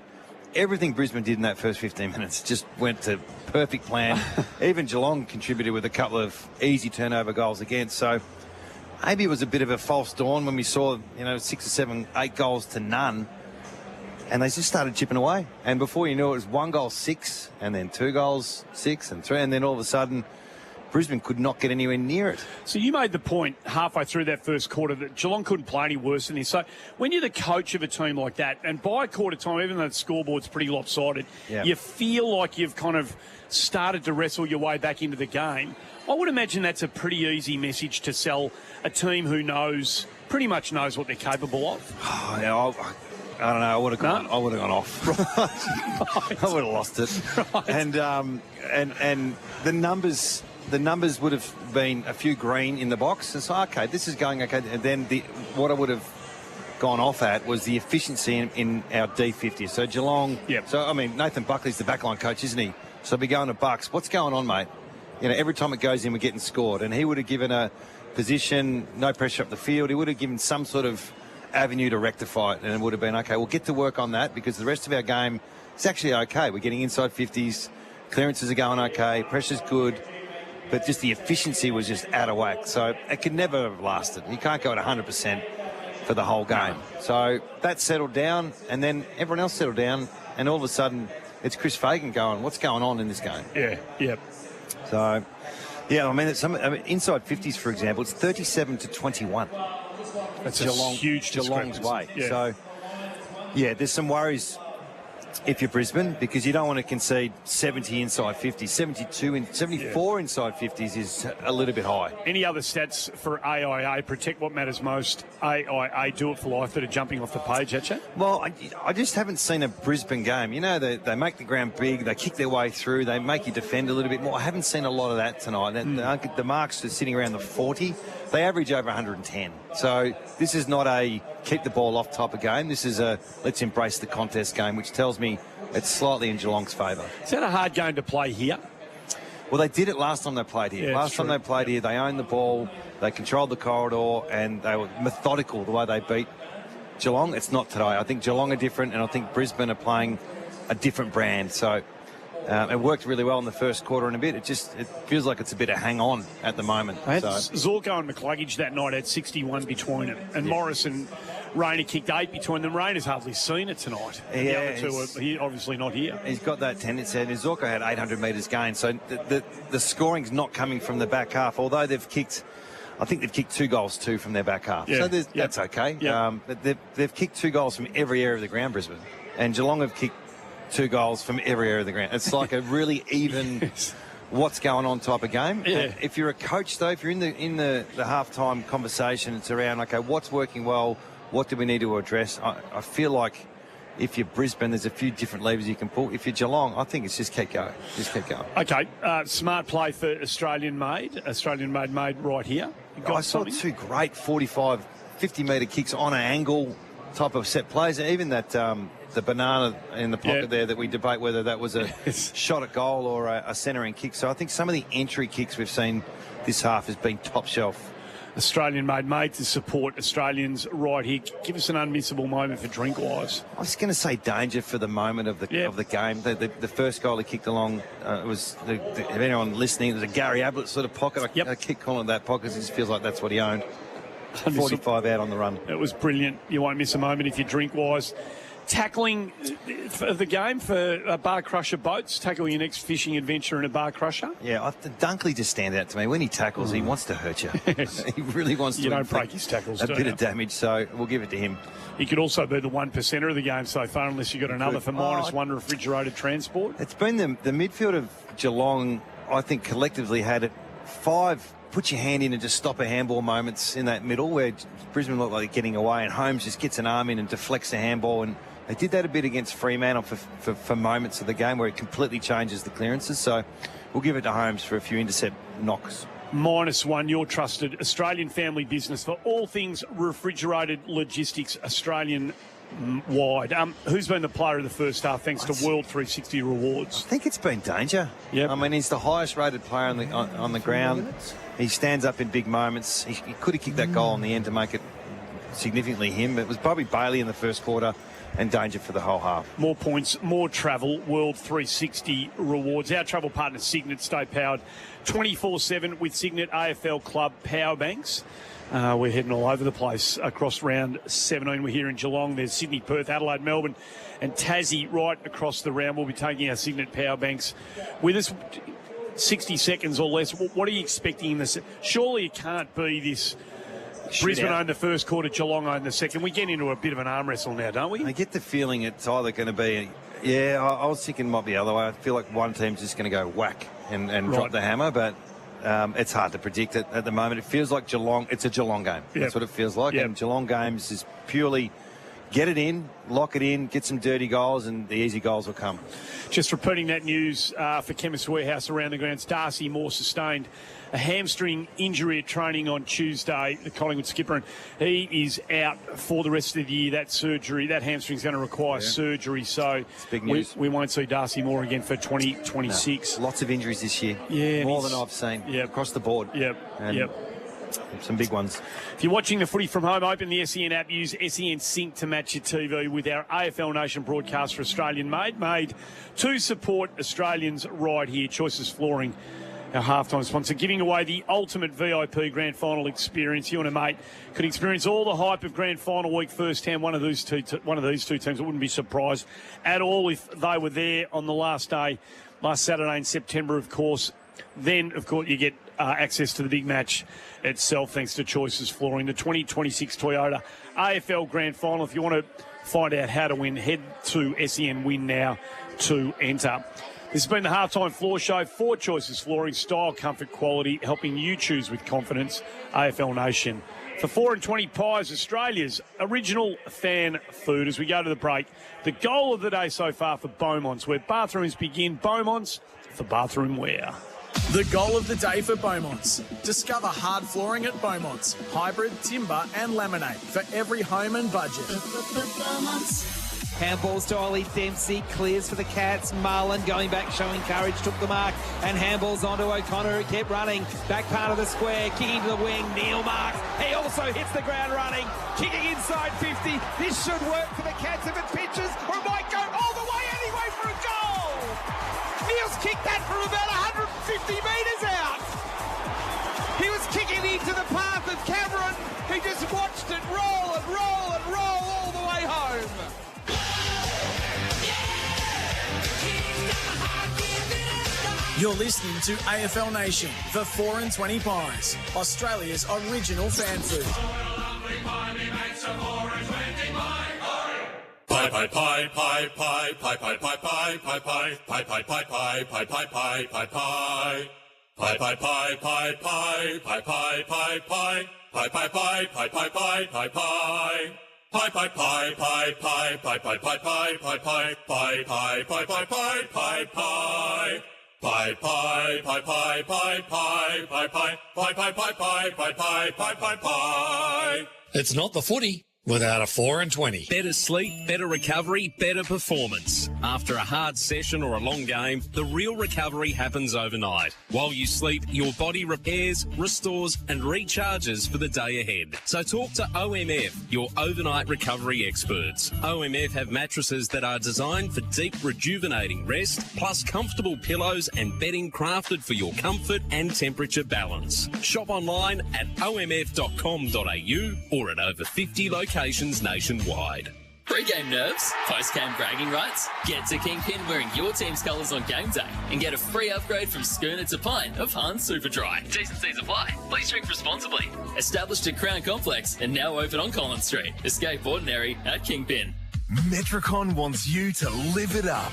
everything Brisbane did in that first 15 minutes just went to perfect plan. Even Geelong contributed with a couple of easy turnover goals against. So maybe it was a bit of a false dawn when we saw, 6 or 7, 8 goals to none. And they just started chipping away. And before you knew it, was 1 goal, 6, and then 2 goals, 6, and 3. And then all of a sudden, Brisbane could not get anywhere near it. So you made the point halfway through that first quarter that Geelong couldn't play any worse than this. So when you're the coach of a team like that, and by quarter time, even though the scoreboard's pretty lopsided, you feel like you've kind of started to wrestle your way back into the game. I would imagine that's a pretty easy message to sell a team who pretty much knows what they're capable of. Oh, yeah, I don't know. I would have gone off. I would have lost it. Right. And the numbers would have been a few green in the box. And so, okay, this is going okay. And then what I would have gone off at was the efficiency in our D50. So Geelong. Yep. So, I mean, Nathan Buckley's the backline coach, isn't he? So be going to Bucks. What's going on, mate? You know, every time it goes in, we're getting scored. And he would have given a position, no pressure up the field. He would have given some sort of avenue to rectify it. And it would have been, okay, we'll get to work on that because the rest of our game is actually okay. We're getting inside 50s. Clearances are going okay. Pressure's good. But just the efficiency was just out of whack. So it could never have lasted. You can't go at 100% for the whole game. So that settled down, and then everyone else settled down, and all of a sudden it's Chris Fagan going, what's going on in this game? Yeah. So, yeah, I mean, inside 50s, for example, it's 37-21. That's a huge Geelong's way. Yeah. So, yeah, there's some worries if you're Brisbane, because you don't want to concede 70 inside 50s. 74 inside 50s is a little bit high. Any other stats for AIA? Protect what matters most. AIA, do it for life, that are jumping off the page at you? Well, I just haven't seen a Brisbane game. You know, they make the ground big, they kick their way through, they make you defend a little bit more. I haven't seen a lot of that tonight. The marks are sitting around the 40. They average over 110. So this is not a keep the ball off type of game. This is a let's embrace the contest game, which tells me it's slightly in Geelong's favour. Is that a hard game to play here? Well, they did it last time they played here. Yeah, last time they played here, they owned the ball, they controlled the corridor, and they were methodical the way they beat Geelong. It's not today. I think Geelong are different, and I think Brisbane are playing a different brand. So it worked really well in the first quarter and a bit. It feels like it's a bit of hang on at the moment. Zorko and McCluggage that night had 61 between them, and Morris and Rayner kicked 8 between them. Rayner's hardly seen it tonight. Yeah, the other two are obviously not here. He's got that tendency, and Zorko had 800 metres gained, so the scoring's not coming from the back half, although they've kicked... I think they've kicked 2 goals too from their back half. Yeah. So that's okay. They've kicked 2 goals from every area of the ground, Brisbane. And Geelong have kicked 2 goals from every area of the ground. It's like a really even what's going on type of game. Yeah. If you're a coach, though, if you're in the halftime conversation, it's around, okay, what's working well? What do we need to address? I feel like if you're Brisbane, there's a few different levers you can pull. If you're Geelong, I think it's just keep going. Just keep going. Okay, smart play for Australian-made right here. I saw 2 great 45, 50-metre kicks on an angle type of set plays. Even that the banana in the pocket there that we debate whether that was a shot at goal or a centering kick. So I think some of the entry kicks we've seen this half has been top shelf. Australian-made to support Australians right here. Give us an unmissable moment for Drinkwise. I was going to say danger for the moment of the game. The first goal he kicked along was, if anyone listening, it was a Gary Ablett sort of pocket. I keep calling it that pocket because it just feels like that's what he owned. 45 out on the run. It was brilliant. You won't miss a moment if you're Drinkwise. Tackling for the game for Bar Crusher boats, tackling your next fishing adventure in a Bar Crusher. Yeah, Dunkley just stands out to me. When he tackles, he wants to hurt you. He really wants to. You don't break his tackles, a bit of damage, so we'll give it to him. He could also be the 1%er of the game so far, unless you've got another for -1 refrigerated transport. It's been the midfield of Geelong, I think, collectively had it 5 put your hand in and just stop a handball moments in that middle where Brisbane looked like they're getting away and Holmes just gets an arm in and deflects the handball, and they did that a bit against Fremantle for moments of the game where it completely changes the clearances. So we'll give it to Holmes for a few intercept knocks. -1, your trusted Australian family business for all things refrigerated logistics Australian-wide. Who's been the player of the first half thanks to World 360 rewards? I think it's been Danger. Yep. I mean, he's the highest rated player on the ground. He stands up in big moments. He could have kicked that goal in the end to make it significantly him, but it was Bobby Bailey in the first quarter and Danger for the whole half. More points, more travel, World 360 rewards. Our travel partner Signet, stay powered 24/7 with Signet AFL Club power banks. We're heading all over the place across round 17. We're here in Geelong. There's Sydney, Perth, Adelaide, Melbourne and Tassie right across the round. We'll be taking our Signet power banks with us. 60 seconds or less. What are you expecting in this? Surely it can't be this... Brisbane owned the first quarter, Geelong owned the second. We get into a bit of an arm wrestle now, don't we? I get the feeling it's either going to be... I was thinking it might be the other way. I feel like one team's just going to go whack and drop the hammer, but it's hard to predict it at the moment. It feels like Geelong... It's a Geelong game. That's what it feels like. And Geelong games is purely get it in, lock it in, get some dirty goals, and the easy goals will come. Just repeating that news for Chemist Warehouse around the grounds. Darcy Moore sustained a hamstring injury at training on Tuesday, the Collingwood skipper, and he is out for the rest of the year. That surgery, that hamstring's going to require surgery, so it's big news. We won't see Darcy Moore again for 2026. No, lots of injuries this year. Yeah, more than I've seen. Across the board. Yep. Some big ones. If you're watching the footy from home, open the SEN app, use SEN Sync to match your TV with our AFL Nation broadcast for Australian made to support Australians right here. Choices Flooring, our halftime sponsor, giving away the ultimate VIP grand final experience. You and a mate could experience all the hype of grand final week firsthand. One of these two teams. I wouldn't be surprised at all if they were there on the last day, last Saturday in September, of course. Then, of course, you get access to the big match itself thanks to Choices Flooring, the 2026 Toyota AFL Grand Final. If you want to find out how to win, head to SEN Win now to enter. This has been the Halftime Floor Show for Choices Flooring. Style, comfort, quality, helping you choose with confidence. AFL Nation. For 4 and 20 Pies, Australia's original fan food. As we go to the break, the goal of the day so far for Beaumont's, where bathrooms begin. Beaumont's for bathroom wear. The goal of the day for Beaumont's. Discover hard flooring at Beaumont's. Hybrid, timber and laminate for every home and budget. Handballs to Ollie Dempsey, clears for the Cats. Marlon going back, showing courage, took the mark, and handballs onto O'Connor, who kept running. Back part of the square, kicking to the wing. Neil marks. He also hits the ground running, kicking inside 50. This should work for the Cats if it pitches, or it might go all the way anyway for a goal. Neil's kicked that from about 150 metres out. He was kicking into the path of Cameron. He just watched it roll and roll and roll all the way home. You're listening to AFL Nation for 4 and 20 Pies, Australia's original fan food. Pie, pie, pie, pie, pie, pie, pie, pie, pie, pie, pie, pie, pie, pie, pie, pie, pie, pie, pie, pie. Pie, pie, pie, pie, pie, pie, pie, pie, pie, pie, pie, pie, pie, pie, pie, pie, pie. Pie, pie, pie, pie, pie, pie, pie, pie, pie, pie, pie, pie, pie, pie, pie, pie, pie, pie. Pie, pie, pie, pie, pie, pie, pie, pie, pie, pie, pie, pie, pie, pie, pie, pie, pie. It's not the footy without a 4 and 20. Better sleep, better recovery, better performance. After a hard session or a long game, the real recovery happens overnight. While you sleep, your body repairs, restores and recharges for the day ahead. So talk to OMF, your overnight recovery experts. OMF have mattresses that are designed for deep rejuvenating rest, plus comfortable pillows and bedding crafted for your comfort and temperature balance. Shop online at omf.com.au or at over 50 locations nationwide. Pre-game nerves? Post-game bragging rights? Get to Kingpin wearing your team's colours on game day and get a free upgrade from schooner to pint of Hans Superdry. T's and C's apply. Please drink responsibly. Established at Crown Complex and now open on Collins Street. Escape ordinary at Kingpin. Metricon wants you to live it up.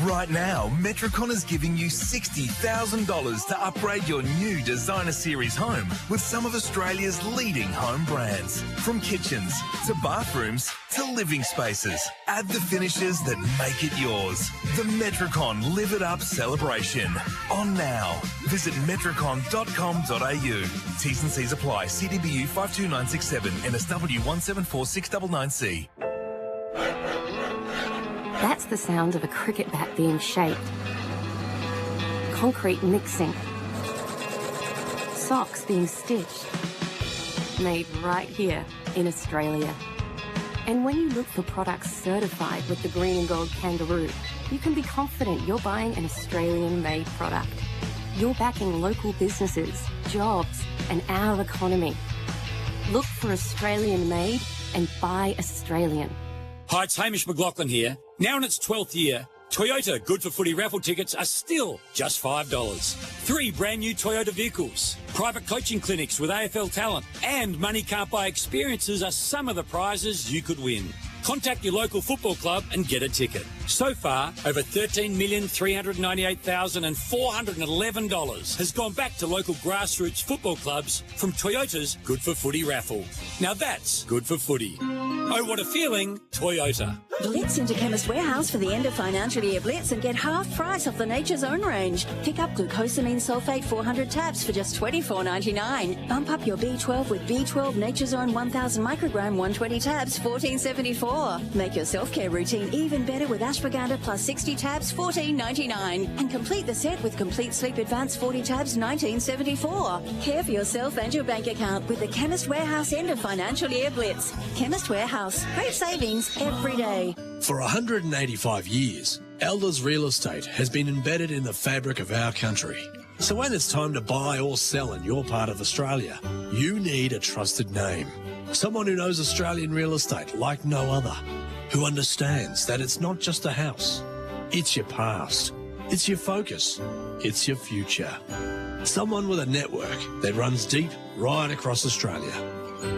Right now, Metricon is giving you $60,000 to upgrade your new designer series home with some of Australia's leading home brands. From kitchens to bathrooms to living spaces. Add the finishes that make it yours. The Metricon Live It Up celebration. On now. Visit metricon.com.au. T's and C's apply. CDBU 52967 NSW 174699C. That's the sound of a cricket bat being shaped. Concrete mixing. Socks being stitched. Made right here in Australia. And when you look for products certified with the green and gold kangaroo, you can be confident you're buying an Australian-made product. You're backing local businesses, jobs, and our economy. Look for Australian-made and buy Australian. Hi, it's Hamish McLaughlin here. Now in its 12th year, Toyota Good for Footy raffle tickets are still just $5. 3 brand new Toyota vehicles, private coaching clinics with AFL talent, and money can't buy experiences are some of the prizes you could win. Contact your local football club and get a ticket. So far, over $13,398,411 has gone back to local grassroots football clubs from Toyota's Good for Footy raffle. Now that's good for footy. Oh, what a feeling, Toyota. Blitz into Chemist Warehouse for the end of financial year blitz and get half price off the Nature's Own range. Pick up glucosamine sulfate 400 tabs for just $24.99. Bump up your B12 with B12 Nature's Own 1000 microgram 120 tabs, $14.74. Make your self-care routine even better with ashwagandha plus 60 tabs, $14.99. And complete the set with Complete Sleep Advance 40 tabs, $19.74. Care for yourself and your bank account with the Chemist Warehouse end of financial year blitz. Chemist Warehouse. Great savings every day. For 185 years, Elders Real Estate has been embedded in the fabric of our country. So when it's time to buy or sell in your part of Australia, you need a trusted name. Someone who knows Australian real estate like no other. Who understands that it's not just a house. It's your past. It's your focus. It's your future. Someone with a network that runs deep right across Australia.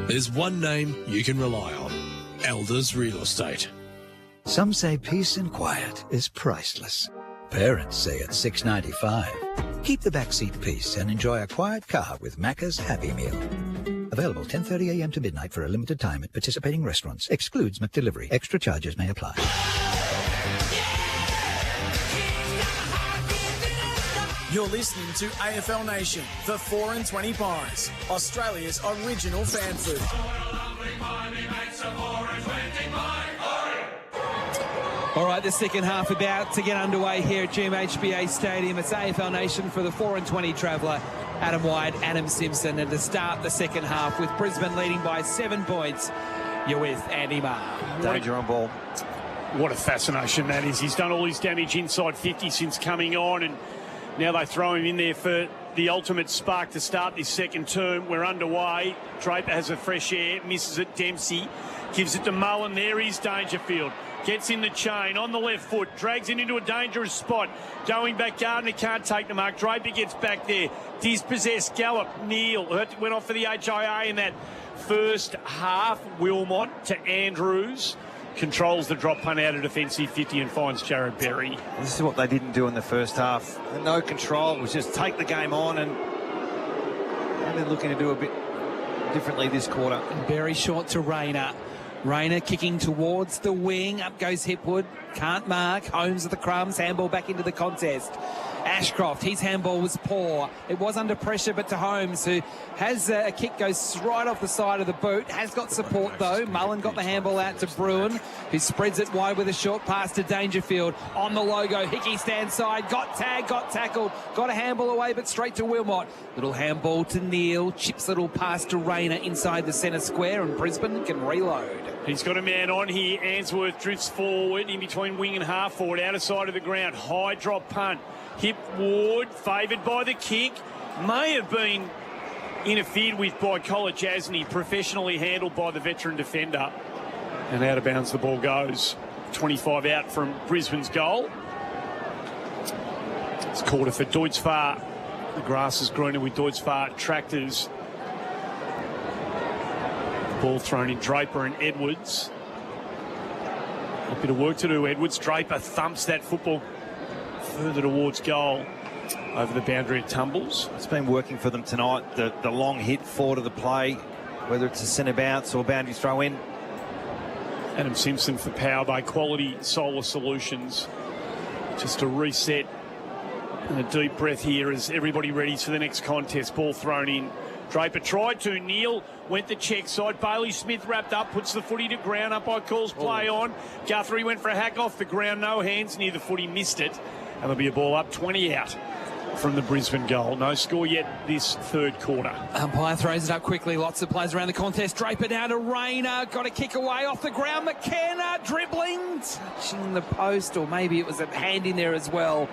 There's one name you can rely on. Elders Real Estate. Some say peace and quiet is priceless. Parents say it's $6.95. Keep the backseat peace and enjoy a quiet car with Macca's Happy Meal. Available 10:30 a.m. to midnight for a limited time at participating restaurants. Excludes McDelivery. Extra charges may apply. You're listening to AFL Nation for 4 and 20 Pies, Australia's original fan food. All right, the second half about to get underway here at GMHBA Stadium. It's AFL Nation for the 4 and 20 traveller, Adam White, Adam Simpson, and to start the second half with Brisbane leading by 7 points. You're with Andy Marr. Danger on ball. What a fascination that is. He's done all his damage inside 50 since coming on, and now they throw him in there for the ultimate spark to start this second term. We're underway. Draper has a fresh air, misses it. Dempsey gives it to Mullen. There is Dangerfield. Gets in the chain on the left foot, drags it into a dangerous spot. Going back, Gardner can't take the mark. Draper gets back there. Dispossessed, Gallop, Neal went off for the HIA in that first half. Wilmot to Andrews. Controls the drop punt out of defensive 50 and finds Jared Berry. This is what they didn't do in the first half. No control. It was just take the game on, and they're looking to do a bit differently this quarter. And Berry short to Rayner. Rayner kicking towards the wing. Up goes Hipwood. Can't mark. Holmes with the crumbs. Handball back into the contest. Ashcroft, his handball was poor. It was under pressure, but to Holmes, who has a kick goes right off the side of the boot. Has got support, though. Mullen got the handball out to Bruin, who spreads it wide with a short pass to Dangerfield. On the logo, Hickey stands side. Got tagged, got tackled. Got a handball away, but straight to Wilmot. Little handball to Neal. Chips little pass to Rayner inside the centre square, and Brisbane can reload. He's got a man on here. Answorth drifts forward in between wing and half forward, outer side of the ground. High drop punt. Hip Ward, favoured by the kick. May have been interfered with by Kolajasny, professionally handled by the veteran defender. And out of bounds the ball goes. 25 out from Brisbane's goal. It's quarter for Deutz Fahr. The grass is greener with Deutz Fahr tractors. Ball thrown in Draper and Edwards. A bit of work to do, Edwards. Draper thumps that football further towards goal. Over the boundary it tumbles. It's been working for them tonight. The long hit forward of the play, whether it's a centre bounce or boundary throw in. Adam Simpson for Power by Quality Solar Solutions. Just a reset and a deep breath here as everybody readies for the next contest. Ball thrown in. Draper tried to. Neal went the check side. Bailey Smith wrapped up, puts the footy to ground. Up by calls play on. Guthrie went for a hack off the ground. No hands near the footy, missed it. And there'll be a ball up, 20 out from the Brisbane goal. No score yet this third quarter. Umpire throws it up quickly. Lots of players around the contest. Draper down to Rayner. Got a kick away off the ground. McKenna dribbling, touching the post, or maybe it was a hand in there as well.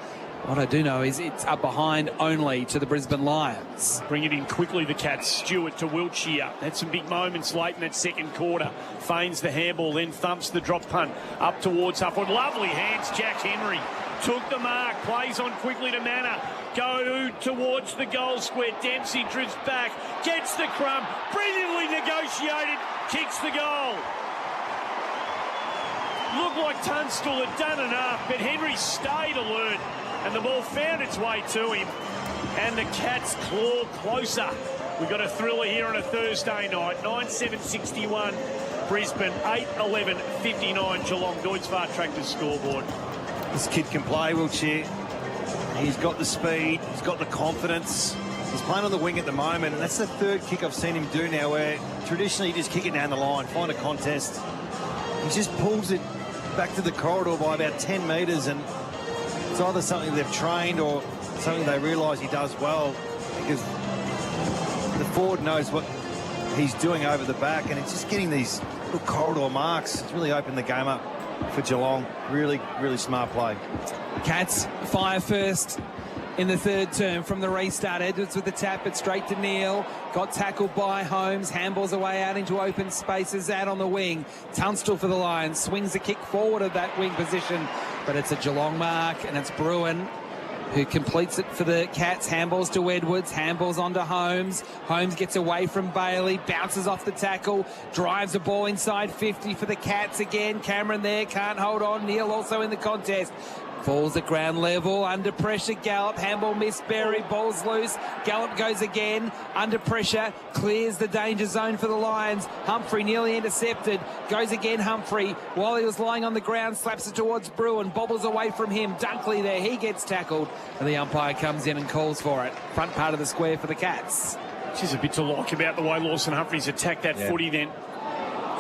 What I do know is it's up behind only to the Brisbane Lions. Bring it in quickly, the Cats. Stewart to Wiltshire. Had some big moments late in that second quarter. Feigns the handball, then thumps the drop punt up towards Huffwood. Lovely hands, Jack Henry. Took the mark, plays on quickly to Manor. Go towards the goal square. Dempsey drifts back, gets the crumb. Brilliantly negotiated, kicks the goal. looked like Tunstall had done enough, but Henry stayed alert, and the ball found its way to him, and the Cats claw closer. We've got a thriller here on a Thursday night. 9-7-61 Brisbane, 8-11-59 Geelong. Deutz Tractors scoreboard. This kid can play, Wiltshire. He's got the speed, he's got the confidence. He's playing on the wing at the moment, and that's the third kick I've seen him do now, where traditionally you just kick it down the line, find a contest. He just pulls it back to the corridor by about 10 metres, and it's either something they've trained or something they realise he does well, because the forward knows what he's doing over the back, and it's just getting these little corridor marks. It's really opened the game up for Geelong. Really, really smart play. Cats fire first in the third term from the restart. Edwards with the tap, but straight to Neil. Got tackled by Holmes. Handballs away out into open spaces out on the wing. Tunstall for the Lions. Swings the kick forward of that wing position, but it's a Geelong mark, and it's Bruin who completes it for the Cats. Handballs to Edwards. Handballs onto Holmes. Holmes gets away from Bailey. Bounces off the tackle. Drives the ball inside 50 for the Cats again. Cameron there. Can't hold on. Neil also in the contest. Falls at ground level, under pressure, Gallop, handball missed, Berry, ball's loose, Gallop goes again, under pressure, clears the danger zone for the Lions. Humphrey nearly intercepted, goes again Humphrey, while he was lying on the ground, slaps it towards Bruin, bobbles away from him, Dunkley there, he gets tackled, and the umpire comes in and calls for it. Front part of the square for the Cats. She's a bit to like about the way Lawson Humphreys attacked that footy then.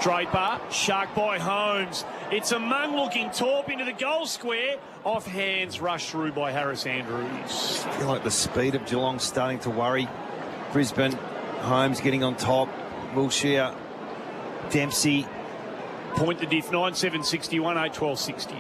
Draper, shark by Holmes. It's a Mung-looking torp into the goal square. Off hands, rushed through by Harris Andrews. I feel like the speed of Geelong starting to worry Brisbane. Holmes getting on top. Wiltshire, Dempsey. Point the diff, 9-7-61, 8-12-60.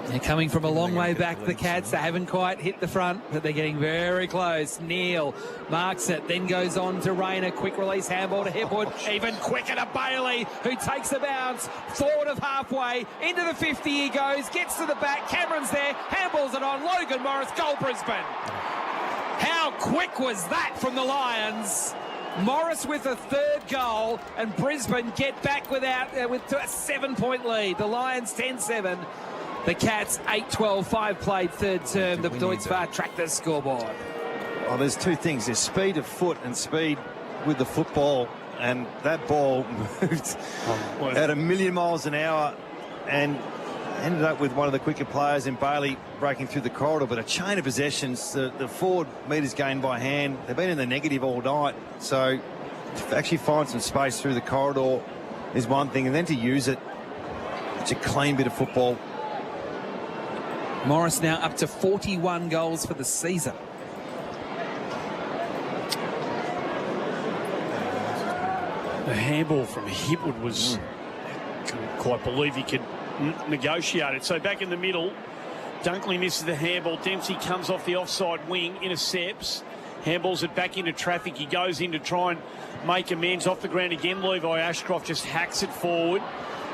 They're coming from a long way back, the Cats. They haven't quite hit the front, but they're getting very close. Neil marks it, then goes on to Rayner. Quick release handball to Hipwood. Even quicker to Bailey, who takes the bounce. Forward of halfway, into the 50 he goes, gets to the back. Cameron's there, handballs it on. Logan Morris, goal Brisbane. How quick was that from the Lions? Morris with a third goal, and Brisbane get back with a 7-point lead. The Lions 10-7. The Cats 8-12, 5 played third term. The Deutz Tractors scoreboard. Oh, there's two things. There's speed of foot and speed with the football. And that ball moved at 1,000,000 miles an hour and ended up with one of the quicker players in Bailey breaking through the corridor. But a chain of possessions, the forward meters gained by hand. They've been in the negative all night. So to actually find some space through the corridor is one thing. And then to use it, it's a clean bit of football. Morris now up to 41 goals for the season. The handball from Hipwood was... Couldn't quite believe he could negotiate it. So back in the middle, Dunkley misses the handball. Dempsey comes off the offside wing, intercepts. Handballs it back into traffic. He goes in to try and make amends off the ground again. Levi Ashcroft just hacks it forward.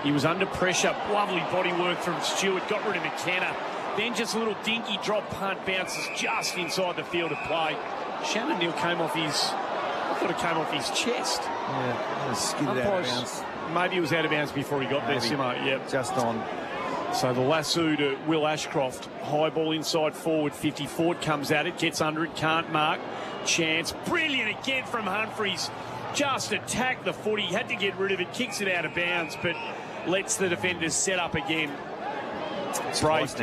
He was under pressure. Lovely body work from Stewart. Got rid of McKenna. Then just a little dinky drop punt, bounces just inside the field of play. Shannon Neal came off his... I thought it came off his chest. Yeah, skidded out of bounds. Maybe he was out of bounds before he got there, Simo. Yep. Just on. So the lasso to Will Ashcroft. High ball inside forward 50. Ford comes at it, gets under it, can't mark. Chance. Brilliant again from Humphreys. Just attacked the footy. Had to get rid of it. Kicks it out of bounds, but lets the defenders set up again. Brave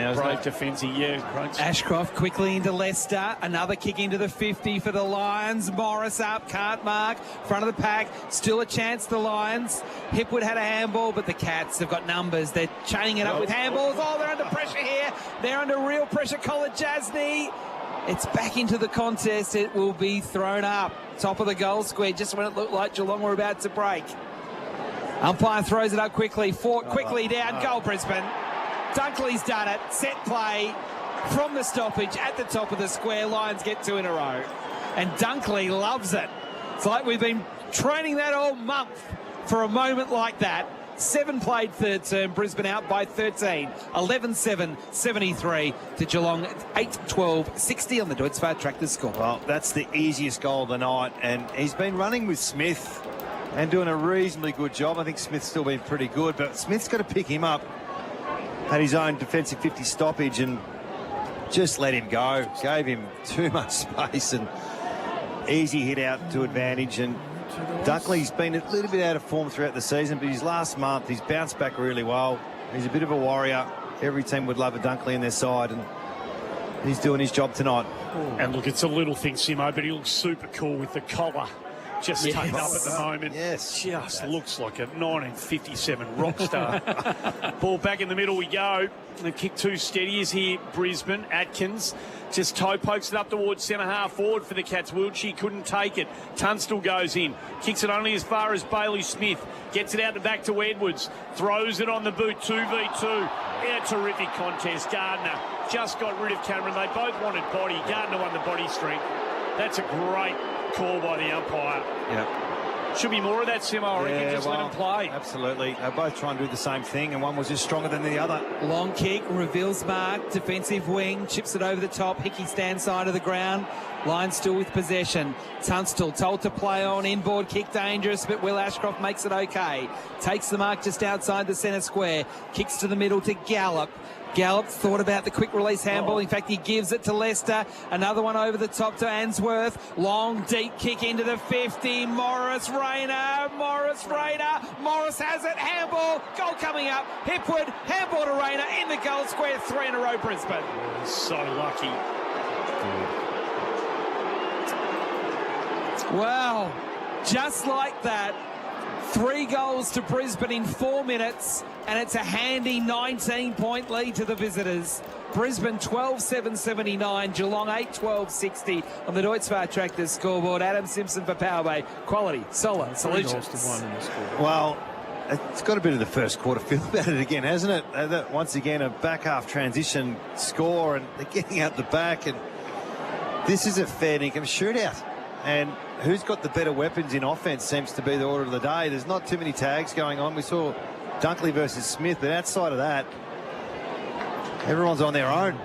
defensive, yeah. Great. Ashcroft quickly into Leicester. Another kick into the 50 for the Lions. Morris up, can't mark. Front of the pack, still a chance, the Lions. Hipwood had a handball, but the Cats have got numbers. They're chaining it up with handballs. Oh, they're under pressure here. They're under real pressure. Colin Jasny. It's back into the contest. It will be thrown up. Top of the goal square, just when it looked like Geelong were about to break. Umpire throws it up quickly. Fort quickly down. Goal Brisbane. Dunkley's done it. Set play from the stoppage at the top of the square. Lions get 2 in a row. And Dunkley loves it. It's like we've been training that all month for a moment like that. 7 played third term. Brisbane out by 13. 11-7, 73 to Geelong. 8-12, 60 on the Deutz Tractors score. Well, that's the easiest goal of the night. And he's been running with Smith and doing a reasonably good job. I think Smith's still been pretty good, but Smith's got to pick him up. had his own defensive 50 stoppage and just let him go. Gave him too much space and easy hit out to advantage. And Dunkley's been a little bit out of form throughout the season, but his last month, he's bounced back really well. He's a bit of a warrior. Every team would love a Dunkley in their side, and he's doing his job tonight. And look, it's a little thing, Simo, but he looks super cool with the collar just taped up at the moment. Yes. Just looks like a 1957 rock star. Ball back in the middle we go. The kick too steady is here, Brisbane. Atkins just toe pokes it up towards centre half forward for the Cats. Wiltshire couldn't take it. Tunstall goes in. Kicks it only as far as Bailey Smith. Gets it out the back to Edwards. Throws it on the boot. 2v2. Yeah, terrific contest. Gardner just got rid of Cameron. They both wanted body. Gardner won the body strength. That's a great call by the umpire. Yeah. Should be more of that, Simo. I reckon. Just let them play. Absolutely. They both try and do the same thing, and one was just stronger than the other. Long kick, reveals mark, defensive wing, chips it over the top. Hickey stands side of the ground. Line still with possession. Tunstall told to play on. Inboard kick dangerous, but Will Ashcroft makes it okay. Takes the mark just outside the centre square. Kicks to the middle to Gallup. Gallup thought about the quick release handball. In fact, he gives it to Lester. Another one over the top to Answorth. Long, deep kick into the 50. Morris Rayner. Morris has it. Handball. Goal coming up. Hipwood. Handball to Rayner in the goal square. 3 in a row, Brisbane. So lucky. Wow. Just like that. 3 goals to Brisbane in 4 minutes, and it's a handy 19-point lead to the visitors. Brisbane 12-7-79, Geelong 8-12-60 on the Deutz Tractors scoreboard. Adam Simpson for Powerbay. Quality, solid solutions. Well, it's got a bit of the first quarter feel about it again, hasn't it? Once again, a back half transition score, and they're getting out the back, and this is a fair dinkum shootout. And who's got the better weapons in offence seems to be the order of the day. There's not too many tags going on. We saw Dunkley versus Smith, but outside of that, everyone's on their own.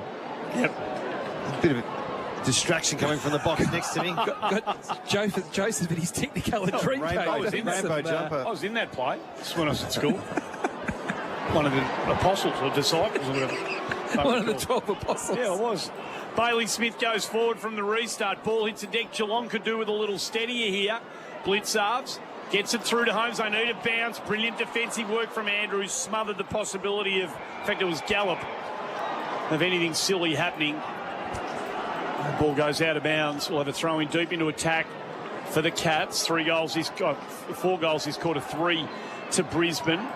Yep. A bit of a distraction coming from the box next to me. got Joseph with his Technicolor dream rainbow jumper. I was in that play when I was at school. One of the apostles or disciples or whatever. One of the 12 apostles. Yeah, it was. Bailey Smith goes forward from the restart. Ball hits a deck. Geelong could do with a little steadier here. Blitzarves gets it through to Holmes. They need a bounce. Brilliant defensive work from Andrews. Smothered the possibility of, in fact, it was Gallup, of anything silly happening. The ball goes out of bounds. We'll have a throw in deep into attack for the Cats. 4 goals this quarter, 3 to Brisbane.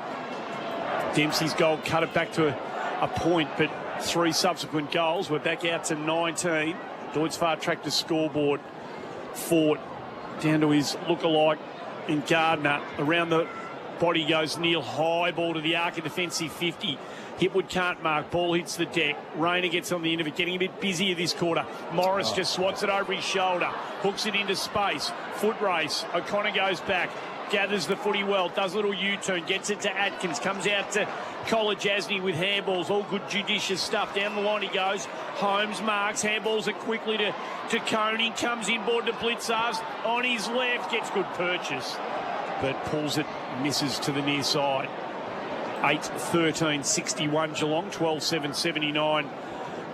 Dempsey's goal cut it back to a point, but 3 subsequent goals. We're back out to 19. Deutz Tractor scoreboard. Fort down to his lookalike in Gardner. Around the body goes Neil. High ball to the arc of defensive 50. Hipwood can't mark. Ball hits the deck. Rayner gets on the end of it, getting a bit busier this quarter. Morris just swats it over his shoulder. Hooks it into space. Foot race. O'Connor goes back. Gathers the footy well, does a little U-turn, gets it to Atkins, comes out to Kolajasny with handballs, all good judicious stuff. Down the line he goes. Holmes marks, handballs it quickly to Coney, comes inboard to Blitzarves on his left, gets good purchase, but pulls it, misses to the near side. 8-13-61 Geelong, 12-7-79.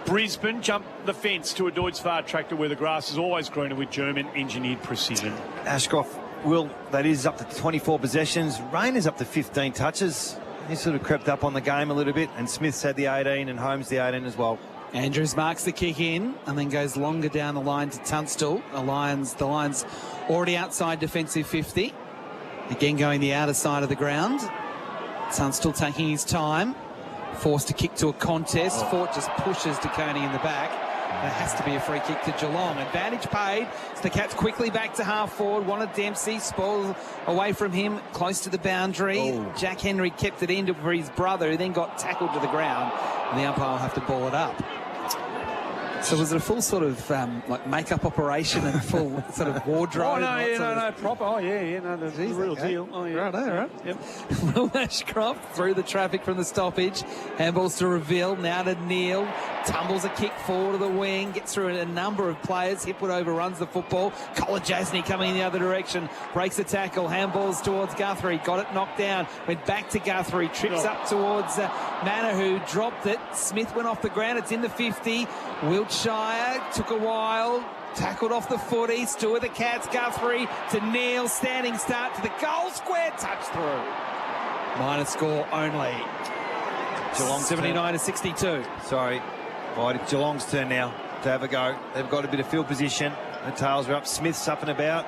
Brisbane jumped the fence to a Deutz Tractor where the grass is always greener with German engineered precision. Ashcroft, Will, that is up to 24 possessions. Rayner's up to 15 touches. He sort of crept up on the game a little bit, and Smith's had the 18 and Holmes the 18 as well. Andrews marks the kick in and then goes longer down the line to Tunstall. The Lions already outside defensive 50. Again going the outer side of the ground. Tunstall taking his time. Forced to kick to a contest. Fort just pushes to Coney in the back. There has to be a free kick to Geelong. Advantage paid. So the Cats quickly back to half forward. Wanted Dempsey. Spoil away from him. Close to the boundary. Jack Henry kept it in for his brother, who then got tackled to the ground. And the umpire will have to ball it up. So was it a full sort of like makeup operation and full sort of wardrobe? No, proper. Oh, yeah, no, the real deal. Oh, yeah. Right. Yep. Will Ashcroft through the traffic from the stoppage. Handballs to Reveal, now to Neil. Tumbles a kick forward to the wing, gets through a number of players. Hipwood overruns the football. Kolajasny coming in the other direction, breaks the tackle. Handballs towards Guthrie, got it knocked down. Went back to Guthrie, trips up towards Manor, who dropped it. Smith went off the ground, it's in the 50. Wiltshire took a while, tackled off the footy. Still with the Cats. Guthrie to Neil, standing start to the goal square, touch through. Minor score only. Geelong 79 to 62. Sorry, right, it's Geelong's turn now to have a go. They've got a bit of field position. The tails are up. Smith's up and about.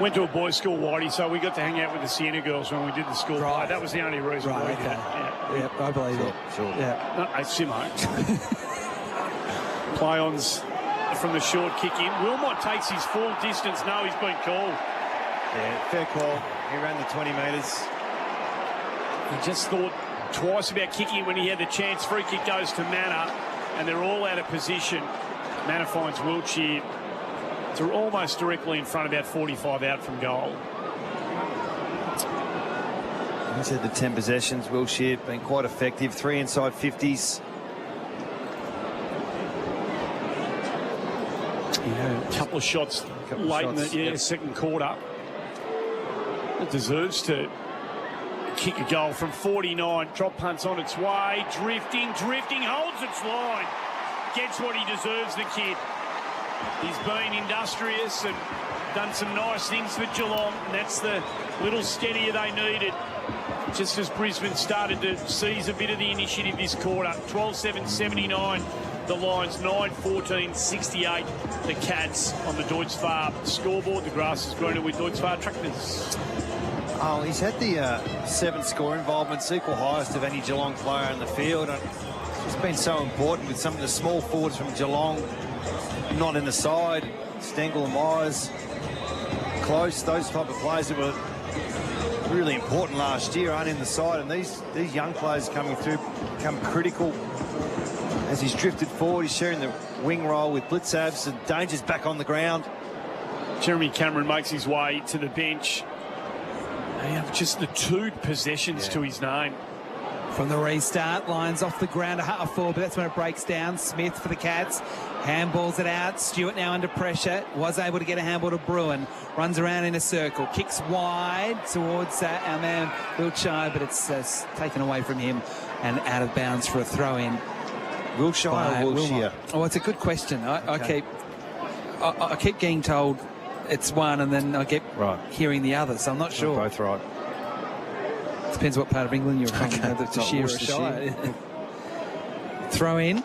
Went to a boys' school, Whitey, so we got to hang out with the Sienna girls when we did the school play. That was the only reason we did it. Yeah, I believe it. Sure. Yeah. No, Simo. Play-ons from the short kick in. Wilmot takes his full distance. No, he's been called. Yeah, fair call. He ran the 20 metres. He just thought twice about kicking when he had the chance. Free kick goes to Manor, and they're all out of position. Manor finds Wiltshire to almost directly in front, about 45 out from goal. He's had the 10 possessions. Wiltshire been quite effective. 3 inside 50s. Yeah, a couple of shots late in the second quarter. It deserves to kick a goal from 49. Drop punt's on its way. Drifting, holds its line. Gets what he deserves, the kid. He's been industrious and done some nice things for Geelong, and that's the little steadier they needed. Just as Brisbane started to seize a bit of the initiative this quarter. 12-7-79. The Lions 9-14-68. The Cats on the Deutz Fahr scoreboard. The grass is greener with Deutz Fahr tractors. Oh, he's had the 7 score involvements, equal highest of any Geelong player in the field. And it's been so important with some of the small forwards from Geelong not in the side. Stengel and Myers, Close, those type of players that were really important last year aren't in the side, and these young players coming through become critical. As he's drifted forward, he's sharing the wing role with Blitzabs, and Danger's back on the ground. Jeremy Cameron makes his way to the bench. They have just the 2 possessions to his name. From the restart, Lions off the ground a half forward, but that's when it breaks down. Smith for the Cats. Handballs it out. Stewart now under pressure. Was able to get a handball to Bruin. Runs around in a circle. Kicks wide towards our man Wiltshire, but it's taken away from him and out of bounds for a throw-in. Wiltshire or Wiltshire? Oh, it's a good question. I keep getting told it's one, and then I get hearing the other, so I'm not sure. Both right. Depends what part of England you're from. To Shear or Shire. Throw in.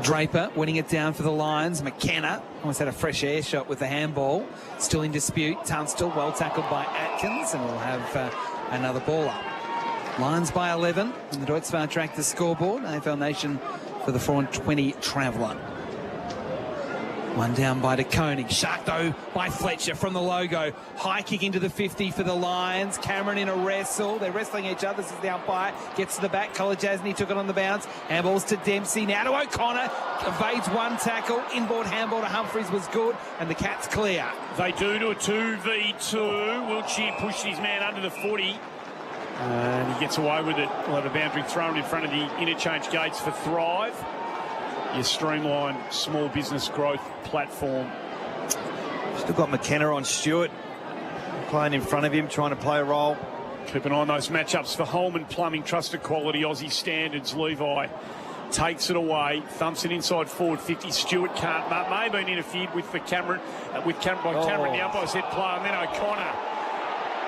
Draper winning it down for the Lions. McKenna almost had a fresh air shot with the handball. Still in dispute. Tunstall well tackled by Atkins, and we'll have another ball up. Lions by 11 on the Deutz Fahr Tractors scoreboard. AFL Nation for the 4-20 Traveller. One down by De Koning. Shark though by Fletcher from the logo. High kick into the 50 for the Lions. Cameron in a wrestle. They're wrestling each other. This is the umpire. Gets to the back. Kolajasny took it on the bounce. Handballs to Dempsey. Now to O'Connor. Evades one tackle. Inboard handball to Humphries was good. And the Cats clear. They do to a 2v2. Wiltshire pushed his man under the footy. And he gets away with it. We'll have a boundary thrown in front of the interchange gates for Thrive. Your streamlined small business growth platform. Still got McKenna on Stewart, playing in front of him, trying to play a role. Keep an eye on those matchups for Holman Plumbing, trusted quality, Aussie standards. Levi takes it away, thumps it inside forward 50. Stewart can't. May have been interfered with for Cameron, by Cameron. The umpire said play, and then O'Connor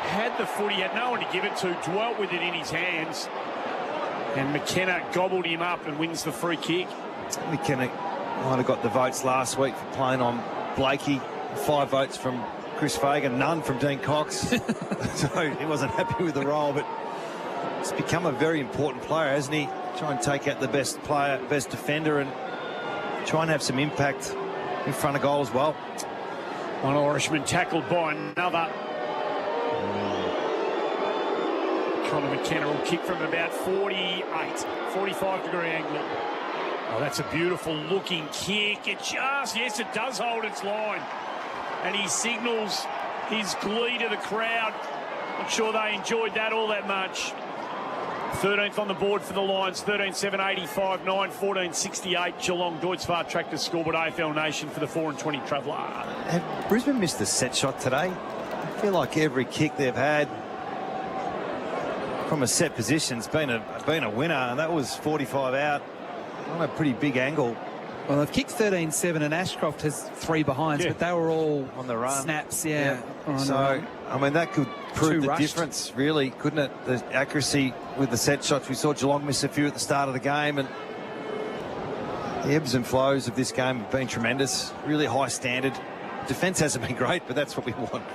had the footy, had no one to give it to, dwelt with it in his hands, and McKenna gobbled him up and wins the free kick. McKenna might have got the votes last week for playing on Blakey. 5 votes from Chris Fagan, none from Dean Cox. So he wasn't happy with the role, but he's become a very important player, hasn't he? Try and take out the best player, best defender, and try and have some impact in front of goal as well. One Irishman tackled by another. Connor McKenna will kick from about 45 degree angle. Oh, that's a beautiful looking kick. Yes, it does hold its line. And he signals his glee to the crowd. I'm sure they enjoyed that all that much. 13th on the board for the Lions, 13-7, 85-9, 14-68. Geelong, Deutz Tractor scoreboard, AFL Nation for the 4-20 Traveller. Have Brisbane missed the set shot today? I feel like every kick they've had from a set position's been a winner, and that was 45 out on a pretty big angle. Well, they've kicked 13-7 and Ashcroft has 3 behinds, but they were all on the run. Snaps, So, I mean, that could prove the difference, really, couldn't it? The accuracy with the set shots. We saw Geelong miss a few at the start of the game, and the ebbs and flows of this game have been tremendous. Really high standard. Defence hasn't been great, but that's what we want.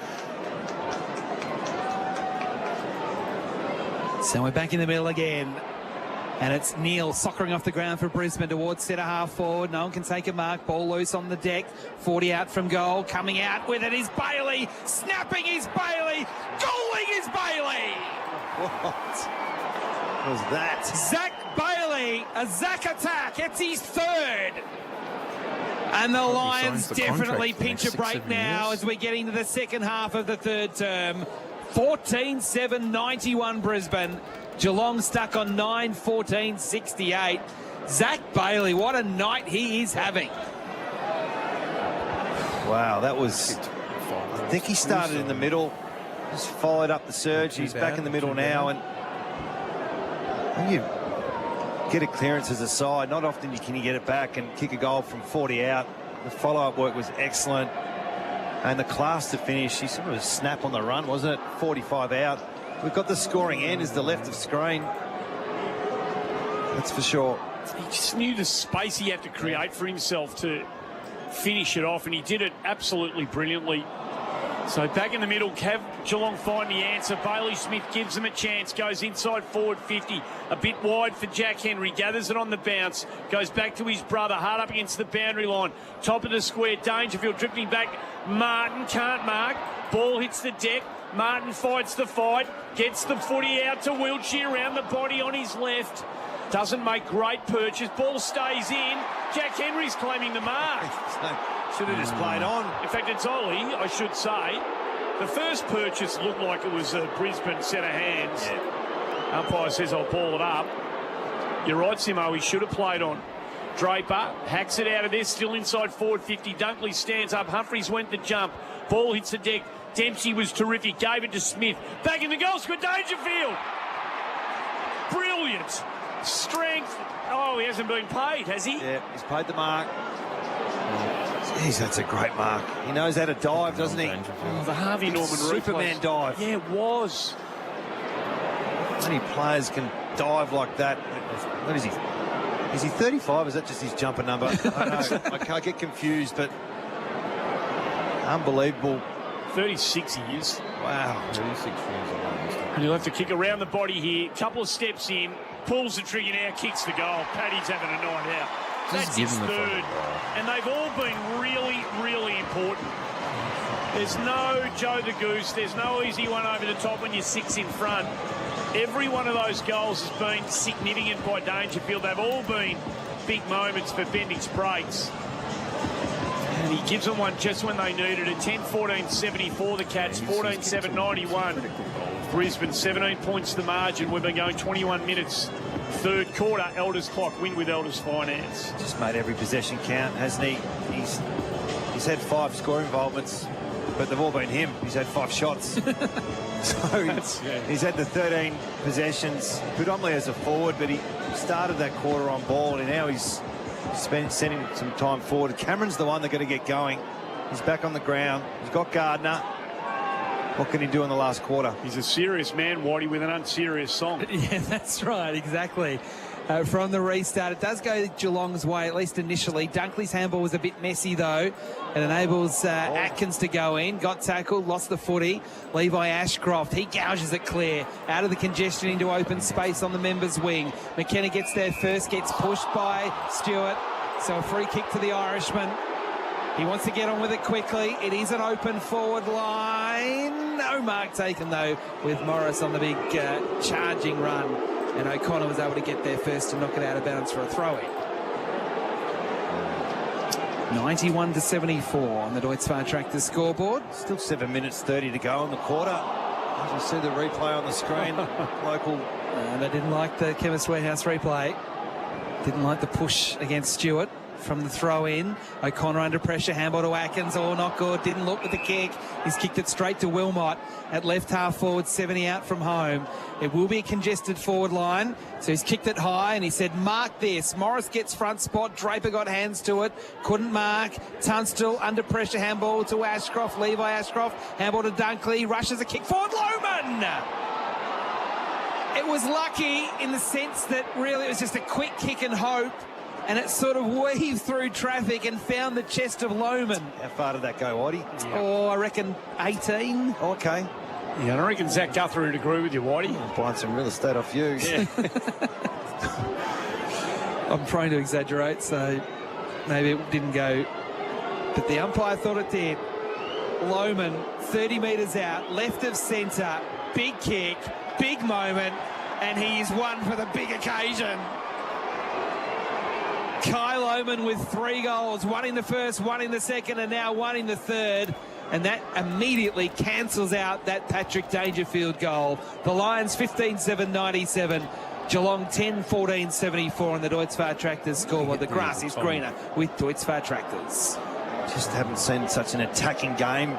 So we're back in the middle again. And it's Neil soccering off the ground for Brisbane towards centre half forward. No one can take a mark. Ball loose on the deck. 40 out from goal. Coming out with it is Bailey. Snapping is Bailey. Goaling is Bailey. What was that? Zach Bailey. A Zach attack. It's his 3rd. And the Lions definitely pinch a break now as we get into the second half of the 3rd term. 14-7, 91 Brisbane. Geelong stuck on 9-14-68. Zach Bailey, what a night he is having. Wow, that was... I think he started in the middle, just followed up the surge. He's back in the middle now, and when you get a clearance as a side, not often can you get it back and kick a goal from 40 out. The follow-up work was excellent, and the class to finish. He sort of a snap on the run, wasn't it? 45 out. We've got the scoring end is the left of screen. That's for sure. He just knew the space he had to create for himself to finish it off, and he did it absolutely brilliantly. So back in the middle, Geelong find the answer. Bailey Smith gives them a chance, goes inside forward 50, a bit wide for Jack Henry, gathers it on the bounce, goes back to his brother, hard up against the boundary line, top of the square, Dangerfield drifting back, Martin can't mark, ball hits the deck, Martin fights the fight, gets the footy out to Wiltshire, around the body on his left. Doesn't make great purchase. Ball stays in. Jack Henry's claiming the mark. Should have just played on. In fact, it's Ollie, I should say. The first purchase looked like it was a Brisbane set of hands. Yeah. Umpire says, I'll ball it up. You're right, Simo, he should have played on. Draper hacks it out of there, still inside forward 50. Dunkley stands up. Humphreys went the jump. Ball hits the deck. Dempsey was terrific. Gave it to Smith. Back in the goal square, Dangerfield. Brilliant. Strength. Oh, he hasn't been paid, has he? Yeah, he's paid the mark. Jeez, that's a great mark. He knows how to dive, doesn't he? Oh, the Harvey Norman Superman dive. Yeah, it was. How many players can dive like that? What is he? Is he 35? Is that just his jumper number? I don't know. I can't get confused, but unbelievable. 36 he is. Wow. 36 years old. And he'll have to kick around the body here. Couple of steps in. Pulls the trigger now, kicks the goal. Paddy's having a night out. That's his 3rd. And they've all been really, really important. There's no Joe the Goose. There's no easy one over the top when you're 6 in front. Every one of those goals has been significant by Dangerfield. They've all been big moments for Bendix Breaks. And he gives them one just when they needed it. 10-14-74 the Cats, 14-7-91. Brisbane, 17 points the margin. We've been going 21 minutes. 3rd quarter, Elders clock, win with Elders Finance. Just made every possession count, hasn't he? He's had 5 score involvements, but they've all been him. He's had 5 shots. So he's had the 13 possessions, predominantly as a forward, but he started that quarter on ball, and now he's sending some time forward. Cameron's the one they're going to get going. He's back on the ground. He's got Gardner. What can he do in the last quarter? He's a serious man, Whitey, with an unserious song. Yeah, that's right, exactly. From the restart, it does go Geelong's way, at least initially. Dunkley's handball was a bit messy, though. It enables Atkins to go in. Got tackled, lost the footy. Levi Ashcroft, he gouges it clear. Out of the congestion into open space on the members' wing. McKenna gets there first, gets pushed by Stewart. So a free kick to the Irishman. He wants to get on with it quickly. It is an open forward line. No mark taken, though, with Morris on the big charging run. And O'Connor was able to get there first to knock it out of bounds for a throw-in. 91-74 on the Deutz Tractors scoreboard. Still 7 minutes 30 to go in the quarter. As you see the replay on the screen, local. They didn't like the Chemist Warehouse replay. Didn't like the push against Stewart from the throw in. O'Connor under pressure, handball to Atkins. Oh, not good. Didn't look with the kick. He's kicked it straight to Wilmot at left half forward, 70 out from home. It will be a congested forward line. So he's kicked it high and he said, mark this. Morris gets front spot. Draper got hands to it. Couldn't mark. Tunstall under pressure, handball to Ashcroft. Levi Ashcroft. Handball to Dunkley. Rushes a kick forward. Lohman! It was lucky in the sense that really it was just a quick kick and hope. And it sort of weaved through traffic and found the chest of Lohman. How far did that go, Whitey? Yeah. Oh, I reckon 18. Okay. Yeah, I reckon Zach Guthrie would agree with you, Whitey. I'm buying some real estate off you. Yeah. I'm prone to exaggerate, so maybe it didn't go. But the umpire thought it did. Lohman, 30 metres out, left of centre, big kick, big moment, and he's won for the big occasion. Kai Lohman with 3 goals, 1 in the first, 1 in the second, and now 1 in the third. And that immediately cancels out that Patrick Dangerfield goal. The Lions 15-7-97. Geelong 10-14-74 on the Deutz Tractors scoreboard. The grass is greener with Deutz Tractors. Just haven't seen such an attacking game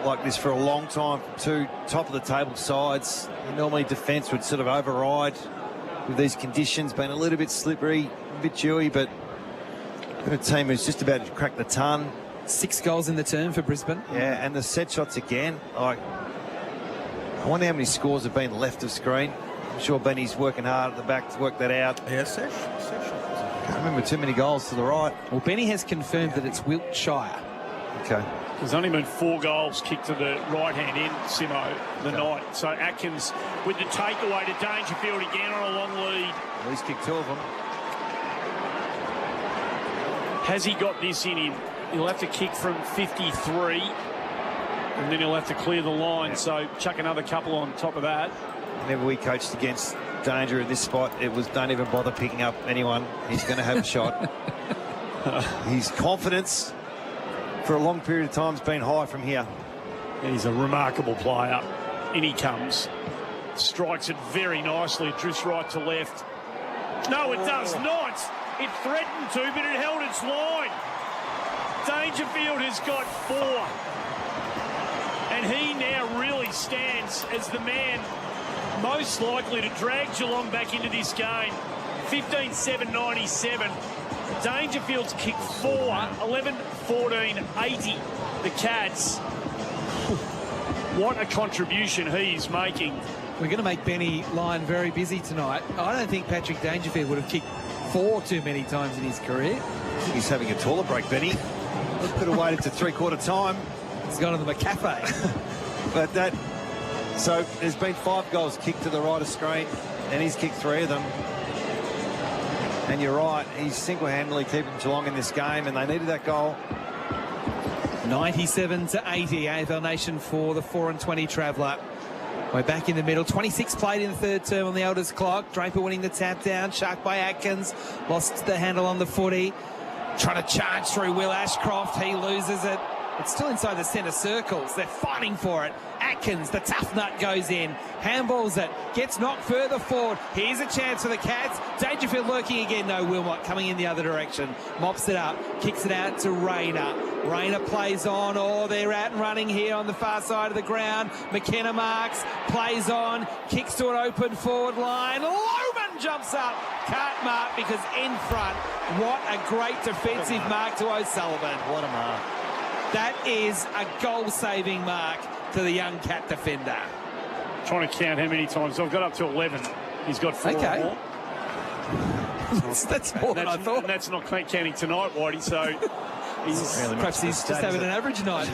like this for a long time from two top-of-the-table sides. Normally defence would sort of override with these conditions, being a little bit slippery, a bit dewy, but a team who's just about to crack the ton. 6 goals in the term for Brisbane. Yeah, and the set shots again. I wonder how many scores have been left of screen. I'm sure Benny's working hard at the back to work that out. Yeah, set can't remember too many goals to the right. Well, Benny has confirmed that it's Wiltshire. Okay. There's only been 4 goals kicked to the right-hand end, Simo, the night. So Atkins with the takeaway to Dangerfield again on a long lead. At least kicked 2 of them. Has he got this in him? He'll have to kick from 53, and then he'll have to clear the line. So chuck another couple on top of that. Whenever we coached against Danger in this spot, it was don't even bother picking up anyone. He's going to have a shot. His confidence for a long period of time has been high from here. He's a remarkable player. In he comes. Strikes it very nicely. It drifts right to left. No, it does not. It threatened to, but it held its line. Dangerfield has got 4. And he now really stands as the man most likely to drag Geelong back into this game. 15-7-97. Dangerfield's kicked 4, 11-14-80. The Cats. What a contribution he's making. We're going to make Benny Lyon very busy tonight. I don't think Patrick Dangerfield would have kicked 4 too many times in his career. I think he's having a toilet break, Benny. Could have waited to 3/4 time. He's gone to the McCafe. But that... So there's been 5 goals kicked to the right of screen, and he's kicked 3 of them. And you're right, he's single-handedly keeping Geelong in this game, and they needed that goal. 97-80, AFL Nation for the 4-20 Traveller. We're back in the middle. 26 played in the third term on the elders clock. Draper winning the tap down. Shark by Atkins. Lost the handle on the footy. Trying to charge through Will Ashcroft. He loses it. It's still inside the centre circles. They're fighting for it. Atkins, the tough nut, goes in. Handballs it. Gets knocked further forward. Here's a chance for the Cats. Dangerfield lurking again. No, Wilmot coming in the other direction. Mops it up. Kicks it out to Rayner. Rayner plays on. Oh, they're out and running here on the far side of the ground. McKenna marks. Plays on. Kicks to an open forward line. Lohman jumps up. Can't mark because in front. What a great defensive mark to O'Sullivan. What a mark. That is a goal-saving mark to the young Cat defender. Trying to count how many times. I've got up to 11. He's got 4 okay. more. That's more than I thought. And that's not counting tonight, Whitey, so... Perhaps he's just having an average night.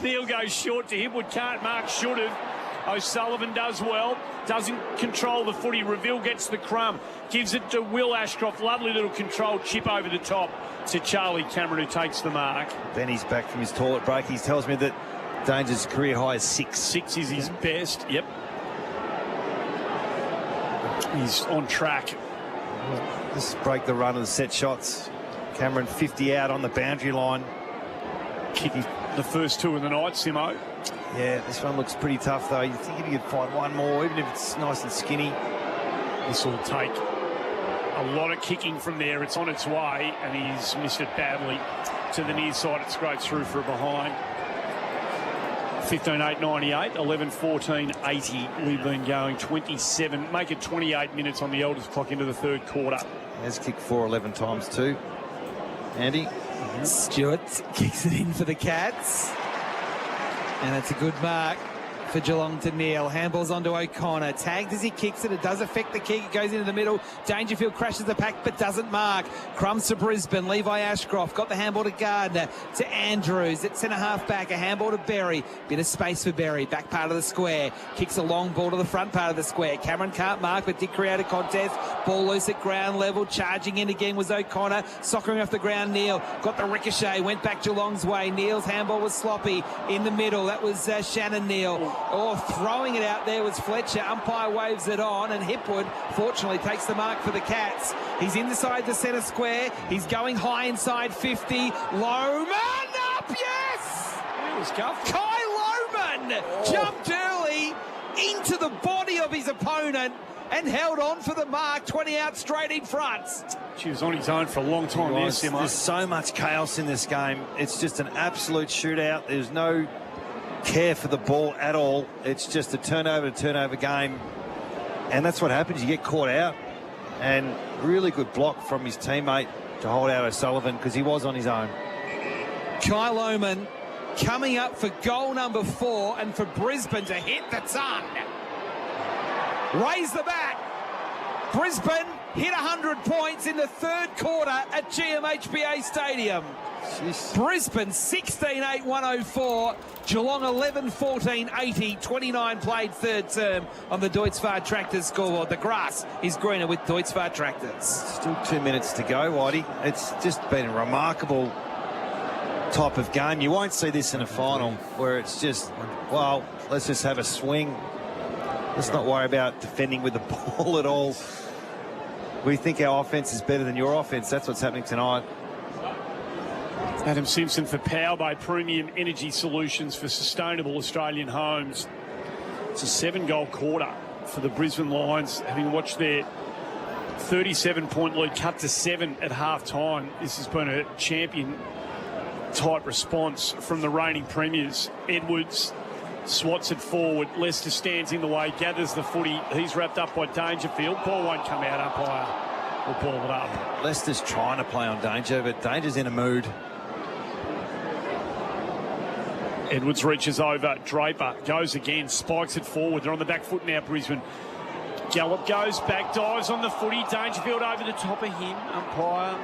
Neil goes short to Hipwood. Can't mark, should have. O'Sullivan does well. Doesn't control the footy. Reveal gets the crumb. Gives it to Will Ashcroft. Lovely little controlled chip over the top to Charlie Cameron, who takes the mark. Benny's back from his toilet break. He tells me that Danger's career high is 6. 6 is his best. Yep. He's on track. Let's break the run of the set shots. Cameron 50 out on the boundary line. Kicking the first two of the night, Simo. Yeah, this one looks pretty tough, though. You think if you could find one more, even if it's nice and skinny. This will take a lot of kicking from there. It's on its way, and he's missed it badly to the near side. It scrapes through for a behind. 15-8-98, 11-14-80. We've been going 27, make it 28 minutes on the elders clock into the third quarter. Has kicked 4-11 times too. Andy? Stewart kicks it in for the Cats. And it's a good mark for Geelong to Neil. Handballs onto O'Connor. Tagged as he kicks it. It does affect the kick. It goes into the middle. Dangerfield crashes the pack but doesn't mark. Crumbs to Brisbane. Levi Ashcroft got the handball to Gardner. To Andrews at centre-half back. A handball to Berry. Bit of space for Berry. Back part of the square. Kicks a long ball to the front part of the square. Cameron can't mark but did create a contest. Ball loose at ground level. Charging in again was O'Connor. Soccering off the ground. Neil got the ricochet. Went back Geelong's way. Neil's handball was sloppy in the middle. That was Shannon Neil. Oh, throwing it out there was Fletcher. Umpire waves it on, and Hipwood, fortunately, takes the mark for the Cats. He's inside the centre square. He's going high inside 50. Lohman up, yes! It was Guff. Kai Lohman jumped early into the body of his opponent and held on for the mark. 20 out straight in front. She was on his own for a long time there, Simo. There's so much chaos in this game. It's just an absolute shootout. There's no care for the ball at all. It's just a turnover game, and that's what happens. You get caught out, and really good block from his teammate to hold out O'Sullivan because he was on his own. Kai Lohman coming up for goal number 4 and for Brisbane to hit the ton. Raise the bat. Brisbane hit 100 points in the third quarter at GMHBA Stadium. Jeez. Brisbane 16-8-104. Geelong 11-14-80. 29 played third term on the Deutz-Fahr Tractors scoreboard. The grass is greener with Deutz-Fahr Tractors. Still 2 minutes to go, Whitey. It's just been a remarkable type of game. You won't see this in a final where it's just, well, let's just have a swing. Let's not worry about defending with the ball at all. We think our offense is better than your offense. That's what's happening tonight. Adam Simpson for Powerbay Premium Energy Solutions for Sustainable Australian Homes. It's a 7-goal quarter for the Brisbane Lions, having watched their 37-point lead cut to 7 at half-time. This has been a champion-type response from the reigning premiers. Edwards swats it forward. Lester stands in the way, gathers the footy. He's wrapped up by Dangerfield. Ball won't come out. Umpire will ball it up. Lester's trying to play on Danger, but Danger's in a mood. Edwards reaches over. Draper goes again, spikes it forward. They're on the back foot now, Brisbane. Gallop goes back, dives on the footy. Dangerfield over the top of him. Umpire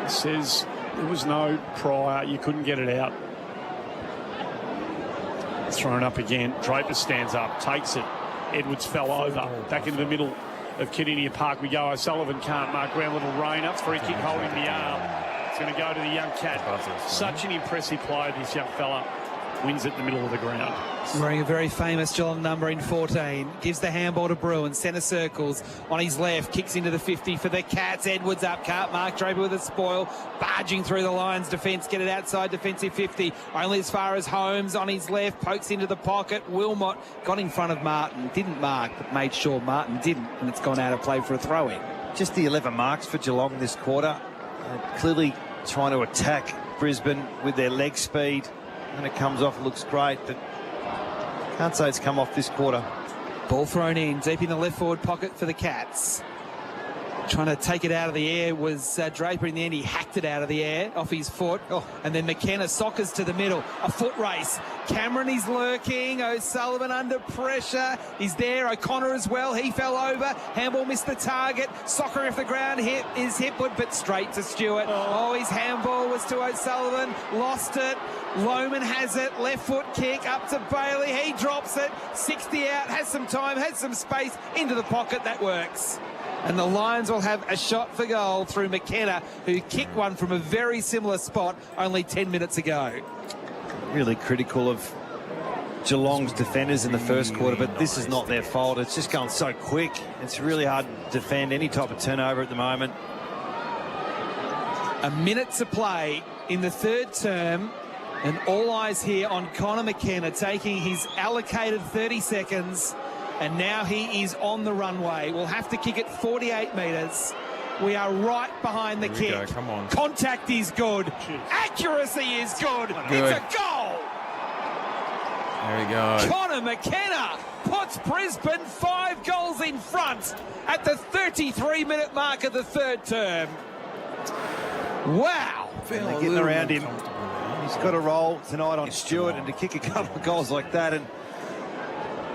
says there was no prior. You couldn't get it out. Thrown up again. Draper stands up, takes it. Edwards fell over. Back into the middle of Kidinia Park we go. O'Sullivan can't mark. Ground level Rayner. Free kick holding the arm. It's going to go to the young cat. Such an impressive player, this young fella. Wins it in the middle of the ground. Wearing a very famous Geelong number in 14. Gives the handball to Bruin. Centre circles on his left. Kicks into the 50 for the Cats. Edwards up. Can't mark. Draper with a spoil. Barging through the Lions' defence. Get it outside defensive 50. Only as far as Holmes on his left. Pokes into the pocket. Wilmot got in front of Martin. Didn't mark, but made sure Martin didn't. And it's gone out of play for a throw-in. Just the 11 marks for Geelong this quarter. Clearly trying to attack Brisbane with their leg speed. And it comes off, it looks great, but can't say it's come off this quarter. Ball thrown in, deep in the left forward pocket for the Cats. Trying to take it out of the air was Draper. In the end, he hacked it out of the air off his foot. And then McKenna soccers to the middle. A foot race. Cameron is lurking. O'Sullivan under pressure. He's there. O'Connor as well. He fell over. Handball missed the target. Soccer off the ground. Hit is Hipwood, but straight to Stewart. Oh, his handball was to O'Sullivan. Lost it. Lohman has it. Left foot kick up to Bailey. He drops it. 60 out. Has some time. Has some space. Into the pocket. That works. And the Lions will have a shot for goal through McKenna, who kicked one from a very similar spot only 10 minutes ago. Really critical of Geelong's defenders in the first quarter, but this is not their fault. It's just going so quick. It's really hard to defend any type of turnover at the moment. A minute to play in the third term, and all eyes here on Connor McKenna taking his allocated 30 seconds, and now he is on the runway. We'll have to kick it 48 metres. We are right behind the kick. Go. Come on. Contact is good. Accuracy is good. It's a goal. There we go. Connor McKenna puts Brisbane 5 goals in front at the 33-minute mark of the third term. Wow. And they're getting around him. He's got a roll tonight on Stewart, and to kick a couple of goals like that. And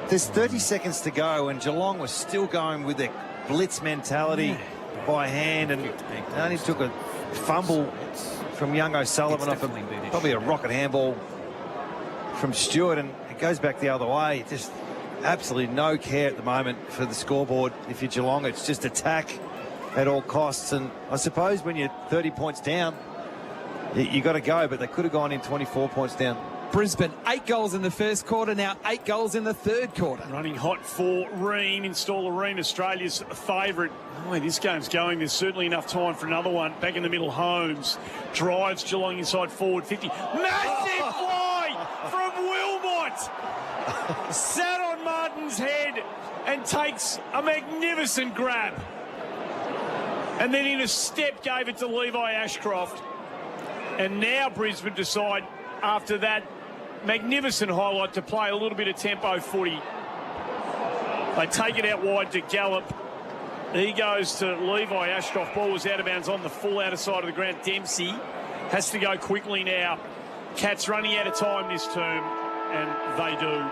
there's 30 seconds to go, and Geelong was still going with their blitz mentality by hand, and only took a fumble from young O'Sullivan off probably a rocket handball from Stewart, and it goes back the other way. Just absolutely no care at the moment for the scoreboard. If you're Geelong, it's just attack at all costs. And I suppose when you're 30 points down, you got to go, but they could have gone in 24 points down. Brisbane, 8 goals in the first quarter, now 8 goals in the third quarter. Running hot for Ream, installer Ream, Australia's favourite. The way this game's going, there's certainly enough time for another one. Back in the middle, Holmes drives Geelong inside forward 50. Massive fly from Wilmot. Sat on Martin's head and takes a magnificent grab. And then in a step gave it to Levi Ashcroft. And now Brisbane decide, after that magnificent highlight, to play a little bit of tempo footy. They take it out wide to Gallup. He goes to Levi Ashcroft. Ball was out of bounds on the full outer side of the ground. Dempsey has to go quickly now. Cats running out of time this term, and they do.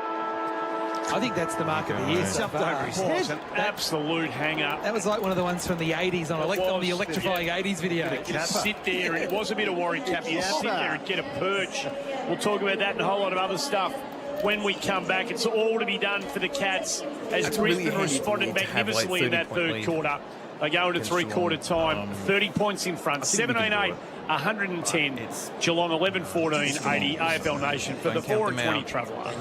I think that's the mark of the year. Jumped over his head. An absolute hanger. That was like one of the ones from the 80s on the electrifying 80s video. Sit there, and it was a bit of worry, Cap. You sit there and get a perch. We'll talk about that and a whole lot of other stuff when we come back. It's all to be done for the Cats as Brisbane responded magnificently in that third quarter. They go into three-quarter time. 30 points in front. 17-8, 110. Geelong 11-14, 80. AFL Nation for the 4 and 20 traveller.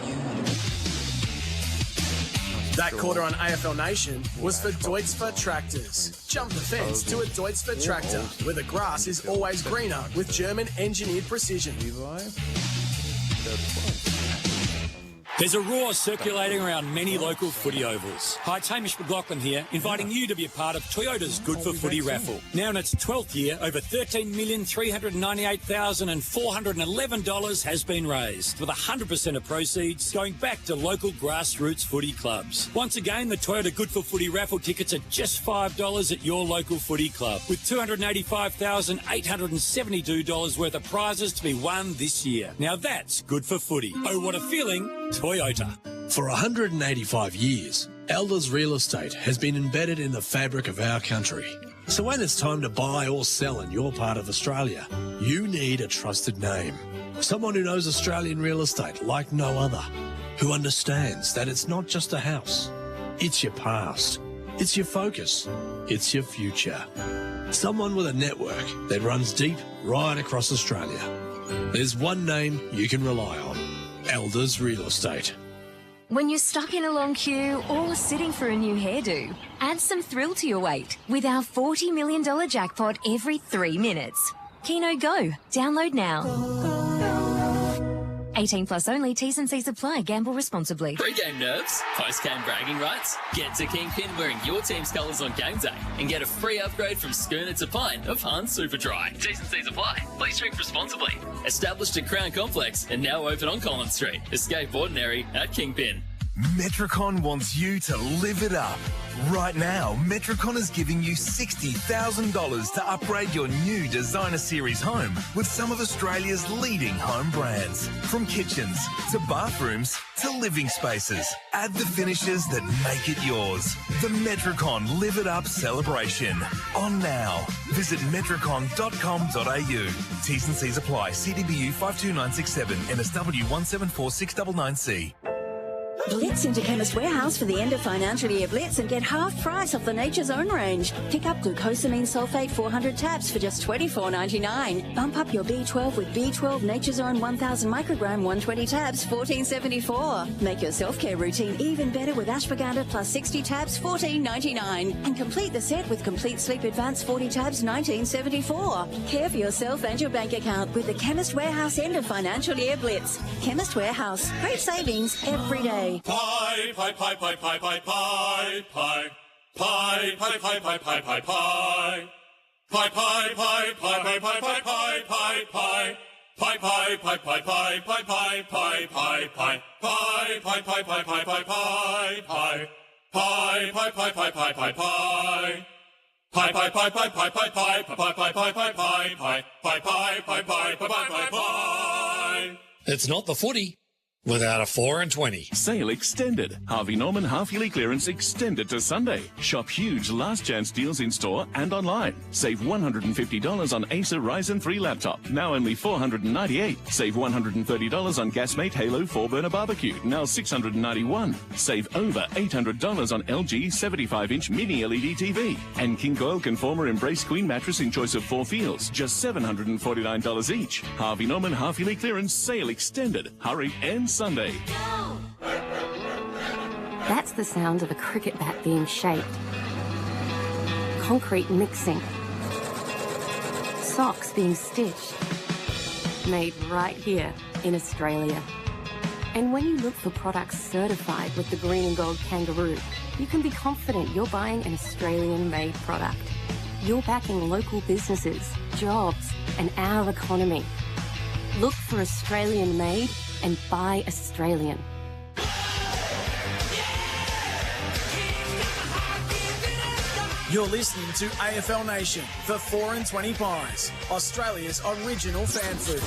That quarter on AFL Nation was for Deutscher Tractors. Jump the fence to a Deutscher tractor, where the grass is always greener with German-engineered precision. There's a roar circulating around many local footy ovals. Hi, it's Hamish McLaughlin here, inviting you to be a part of Toyota's Good for Footy raffle. Now in its 12th year, over $13,398,411 has been raised, with 100% of proceeds going back to local grassroots footy clubs. Once again, the Toyota Good for Footy raffle tickets are just $5 at your local footy club, with $285,872 worth of prizes to be won this year. Now that's good for footy. Oh, what a feeling. Toyota. For 185 years, Elders Real Estate has been embedded in the fabric of our country. So when it's time to buy or sell in your part of Australia, you need a trusted name. Someone who knows Australian real estate like no other, who understands that it's not just a house, it's your past, it's your focus, it's your future. Someone with a network that runs deep right across Australia. There's one name you can rely on. Elders Real Estate. When you're stuck in a long queue or sitting for a new hairdo, add some thrill to your wait with our $40 million jackpot every 3 minutes. Keno Go. Download now. 18 plus only. T's and C's apply. Gamble responsibly. Pre-game nerves? Post-game bragging rights? Get to Kingpin wearing your team's colours on game day and get a free upgrade from schooner to pint of Hans Superdry. T's and C's apply. Please drink responsibly. Established at Crown Complex and now open on Collins Street. Escape ordinary at Kingpin. Metricon wants you to live it up. Right now, Metricon is giving you $60,000 to upgrade your new designer series home with some of Australia's leading home brands. From kitchens to bathrooms to living spaces. Add the finishes that make it yours. The Metricon Live It Up celebration. On now. Visit metricon.com.au. T's and C's apply. CDBU 52967 NSW 174699C. Blitz into Chemist Warehouse for the end of financial year blitz and get half price off the Nature's Own range. Pick up glucosamine sulfate 400 tabs for just $24.99. Bump up your B12 with B12 Nature's Own 1000 microgram 120 tabs, $14.74. Make your self-care routine even better with ashwagandha plus 60 tabs, $14.99. And complete the set with Complete Sleep Advanced 40 tabs, $19.74. Care for yourself and your bank account with the Chemist Warehouse end of financial year blitz. Chemist Warehouse. Great savings every day. Pie, pie, pie, pie, pie, pie, pie, pie. Pie, pie, pie, pie, pie, pie, pie. Pie, pie, pie, pie, pie, pie, pie, pie, pie, pie. Pie, pie, pie, pie, pie, pie, pie, pie, pie, pie. Pie, pie, pie, pie, pie, pie, pie, pie. Pie, pie, pie, pie, pie, pie, pie. Pie, pie, pie, pie, pie, pie, pie, pie, pie, pie, pie, pie, pie, pie, pie, pie, pie, pie, pie, pie. It's not the footy without a 4 and 20. Sale extended. Harvey Norman half-yearly clearance extended to Sunday. Shop huge last chance deals in store and online. Save $150 on Acer Ryzen 3 laptop, now only $498. Save $130 on Gasmate Halo 4-burner barbecue, now $691. Save over $800 on LG 75-inch mini LED TV. And King Coil Conformer Embrace Queen mattress in choice of 4 feels, just $749 each. Harvey Norman half-yearly clearance sale extended. Hurry and Sunday. That's the sound of a cricket bat being shaped. Concrete mixing. Socks being stitched. Made right here in Australia. And when you look for products certified with the green and gold kangaroo, you can be confident you're buying an Australian-made product. You're backing local businesses, jobs, and our economy. Look for Australian-made and buy Australian. You're listening to AFL Nation for 4 and 20 Pies, Australia's original fan food.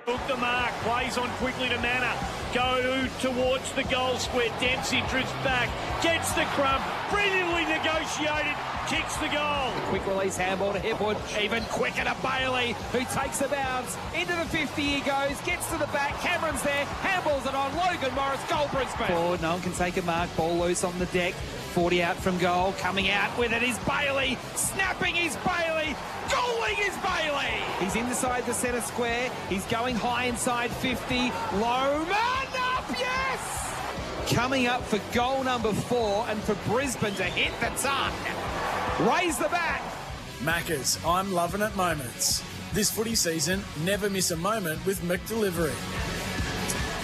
Book the mark, plays on quickly to Manor. Go towards the goal square. Dempsey drifts back, gets the crump, brilliantly negotiated, kicks the goal. Quick release handball to Hipwood, even quicker to Bailey, who takes the bounce. Into the 50 he goes, gets to the back, Cameron's there, handballs it on, Logan Morris, goal Brisbane. Forward, no one can take a mark, ball loose on the deck, 40 out from goal, coming out with it is Bailey, snapping is Bailey, goaling is Bailey. He's inside the centre square, he's going high inside 50, Loman up, yes! Coming up for goal number 4 and for Brisbane to hit the tongue. Raise the bat. Maccas, I'm loving it moments. This footy season, never miss a moment with McDelivery.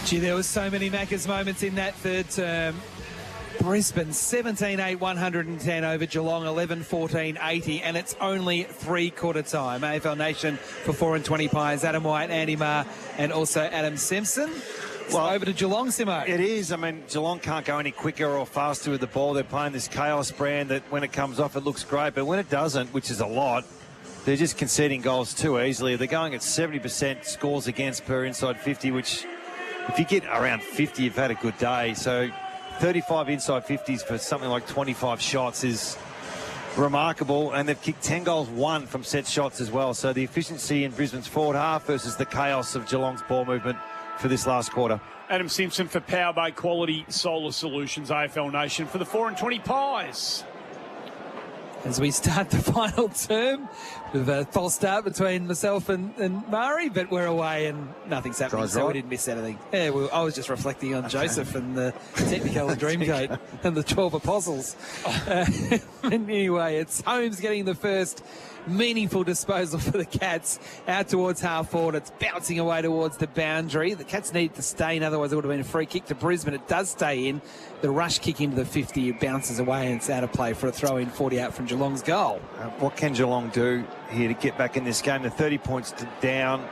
Gee, there was so many Maccas moments in that third term. Brisbane 17-8, 110 over Geelong 11-14, 80, and it's only 3-quarter time. AFL Nation for 4 and 20 Pies, Adam White, Andy Marr, and also Adam Simpson. Well, over to Geelong, Simo. It is. I mean, Geelong can't go any quicker or faster with the ball. They're playing this chaos brand that when it comes off, it looks great. But when it doesn't, which is a lot, they're just conceding goals too easily. They're going at 70% scores against per inside 50, which if you get around 50, you've had a good day. So 35 inside 50s for something like 25 shots is remarkable. And they've kicked 10 goals, 1 from set shots as well. So the efficiency in Brisbane's forward half versus the chaos of Geelong's ball movement for this last quarter. Adam Simpson for Power Bay Quality Solar Solutions, AFL Nation for the 4 and 20 Pies. As we start the final term, with a false start between myself and Murray, but we're away and nothing's happening, so we didn't miss anything. Yeah, I was just reflecting on Joseph and the Technicolor Dreamcoat and the 12 Apostles. Anyway, it's Holmes getting the first meaningful disposal for the Cats out towards half forward. It's bouncing away towards the boundary. The Cats need to stay in, otherwise it would have been a free kick to Brisbane. It does stay in. The rush kick into the 50, it bounces away and it's out of play for a throw in, 40 out from Geelong's goal. What can Geelong do here to get back in this game? They're 30 points down.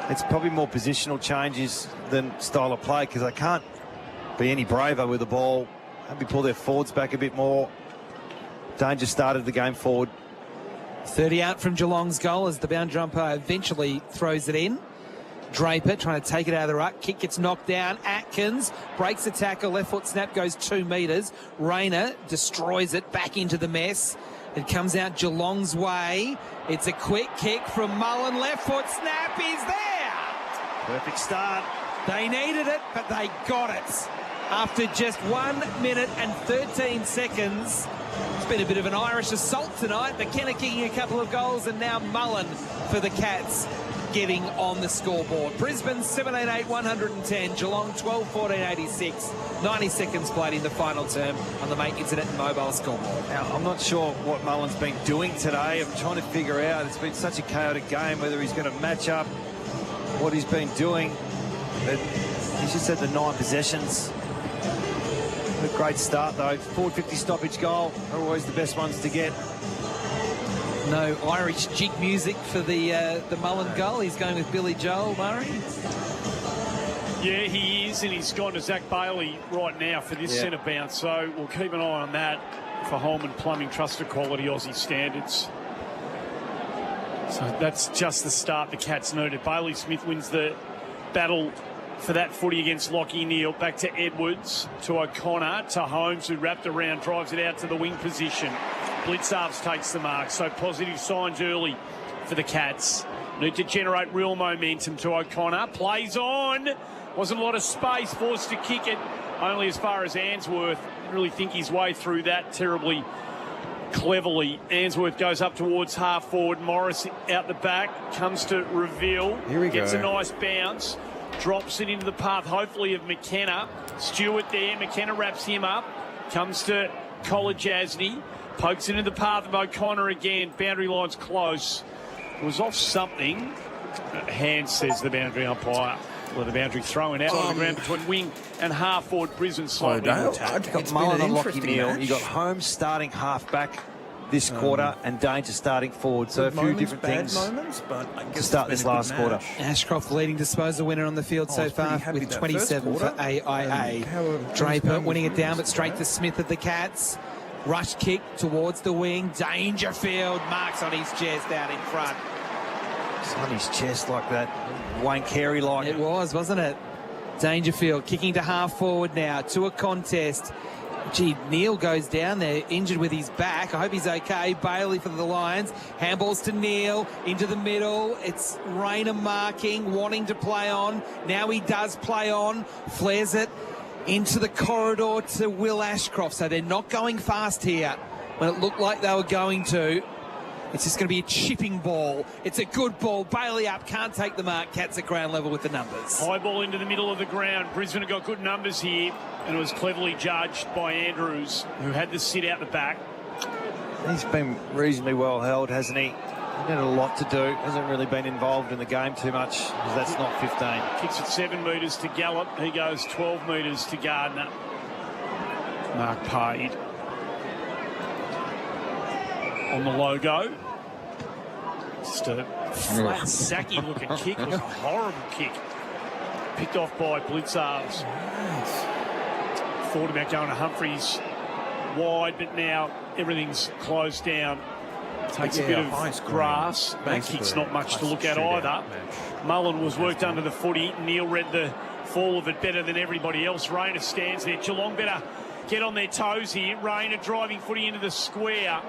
It's probably more positional changes than style of play because they can't be any braver with the ball. Maybe pull their forwards back a bit more. Danger started the game forward. 30 out from Geelong's goal as the boundary umpire eventually throws it in. Draper trying to take it out of the ruck. Kick gets knocked down. Atkins breaks the tackle. Left foot snap goes 2 metres. Rayner destroys it back into the mess. It comes out Geelong's way. It's a quick kick from Mullen. Left foot snap is there. Perfect start. They needed it, but they got it. After just 1 minute and 13 seconds. It's been a bit of an Irish assault tonight. McKenna kicking a couple of goals, and now Mullen for the Cats getting on the scoreboard. Brisbane 17-8, 110. Geelong 12-14, 86. 90 seconds played in the final term on the Mate Internet and Mobile scoreboard. Now, I'm not sure what Mullen's been doing today. I'm trying to figure out. It's been such a chaotic game, whether he's going to match up what he's been doing. But he's just had the 9 possessions. A great start, though. Forward 50 stoppage goal are always the best ones to get. No Irish jig music for the Mullen goal. He's going with Billy Joel, Murray. Yeah, he is, and he's gone to Zach Bailey right now for this centre bounce. So we'll keep an eye on that for Holman Plumbing, trusted quality Aussie standards. So that's just the start the Cats needed. Bailey Smith wins the battle for that footy against Lockie Neal. Back to Edwards, to O'Connor, to Holmes, who wrapped around, drives it out to the wing position. Blitzarves takes the mark, so positive signs early for the Cats. Need to generate real momentum to O'Connor. Plays on. Wasn't a lot of space, forced to kick it only as far as Ainsworth. Didn't really think his way through that terribly cleverly. Ainsworth goes up towards half forward. Morris out the back, comes to reveal. Here we Gets go. a nice bounce. Drops it into the path, hopefully, of McKenna. Stewart there. McKenna wraps him up. Comes to Kolajasny. Pokes it into the path of O'Connor again. Boundary line's close. It was off something. Hand says the boundary umpire. Well, the boundary thrown out on the ground between wing and half forward. Brisbane slightly more tacked. You've got Mullen and Lockie Neal. You've got Holmes starting half back this quarter and Danger starting forward. So a few different things to start this last quarter. Ashcroft leading disposal winner on the field so far with 27 for AIA. Draper winning it down, but straight to Smith of the Cats. Rush kick towards the wing. Dangerfield marks on his chest out in front. It's on his chest like that. Wayne Carey-like. It was, wasn't it? Dangerfield kicking to half forward now to a contest. Gee, Neal goes down there, injured with his back. I hope he's okay. Bailey for the Lions. Handballs to Neal, into the middle. It's Rayner marking, wanting to play on. Now he does play on. Flares it into the corridor to Will Ashcroft. So they're not going fast here when it looked like they were going to. It's just going to be a chipping ball. It's a good ball. Bailey up, can't take the mark. Cats at ground level with the numbers. High ball into the middle of the ground. Brisbane have got good numbers here, and it was cleverly judged by Andrews, who had to sit out the back. He's been reasonably well held, hasn't he? He's had a lot to do. Hasn't really been involved in the game too much, because that's not 15. Kicks it 7 metres to Gallup. He goes 12 metres to Gardner. Mark paid. On the logo. Just a flat, sacky looking kick. It was a horrible kick. Picked off by Blitzarves. Thought about going to Humphreys wide, but now everything's closed down. Takes a bit of grass. That kick's not much to look at either. Mullen was worked under the footy. Neal read the fall of it better than everybody else. Rayner stands there. Geelong better get on their toes here. Rayner driving footy into the square.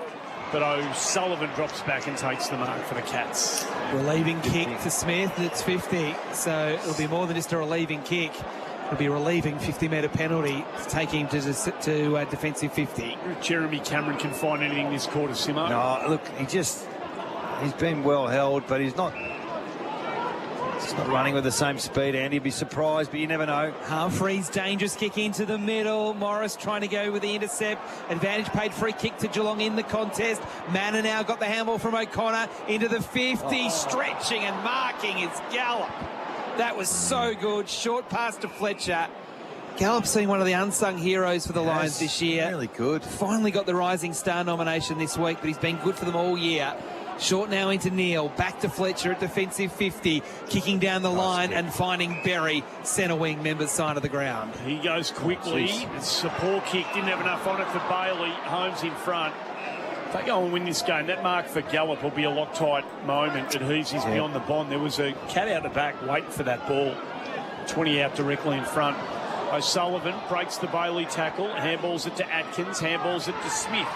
But O'Sullivan drops back and takes the mark for the Cats. Relieving kick to Smith. It's 50. So it'll be more than just a relieving kick. It'll be a relieving 50-metre penalty to take him to defensive 50. Jeremy Cameron can find anything this quarter, Simo. No, look, he's been well held, but he's not running with the same speed, Andy. You'd be surprised, but you never know. Humphreys, dangerous kick into the middle. Morris trying to go with the intercept. Advantage paid free kick to Geelong in the contest. Manor now got the handball from O'Connor into the 50. Stretching and marking is Gallup. That was so good. Short pass to Fletcher. Gallup's been one of the unsung heroes for the Lions this year. Really good. Finally got the Rising Star nomination this week, but he's been good for them all year. Short now into Neal, back to Fletcher at defensive 50, kicking down the line and finding Berry, centre wing, members side of the ground. He goes quickly. It's a poor kick, didn't have enough on it for Bailey. Holmes in front. If they go and win this game, that mark for Gallup will be a Loctite moment. It heaves his beyond the bond. There was a cat out the back waiting for that ball. 20 out directly in front. O'Sullivan breaks the Bailey tackle, handballs it to Atkins, handballs it to Smith.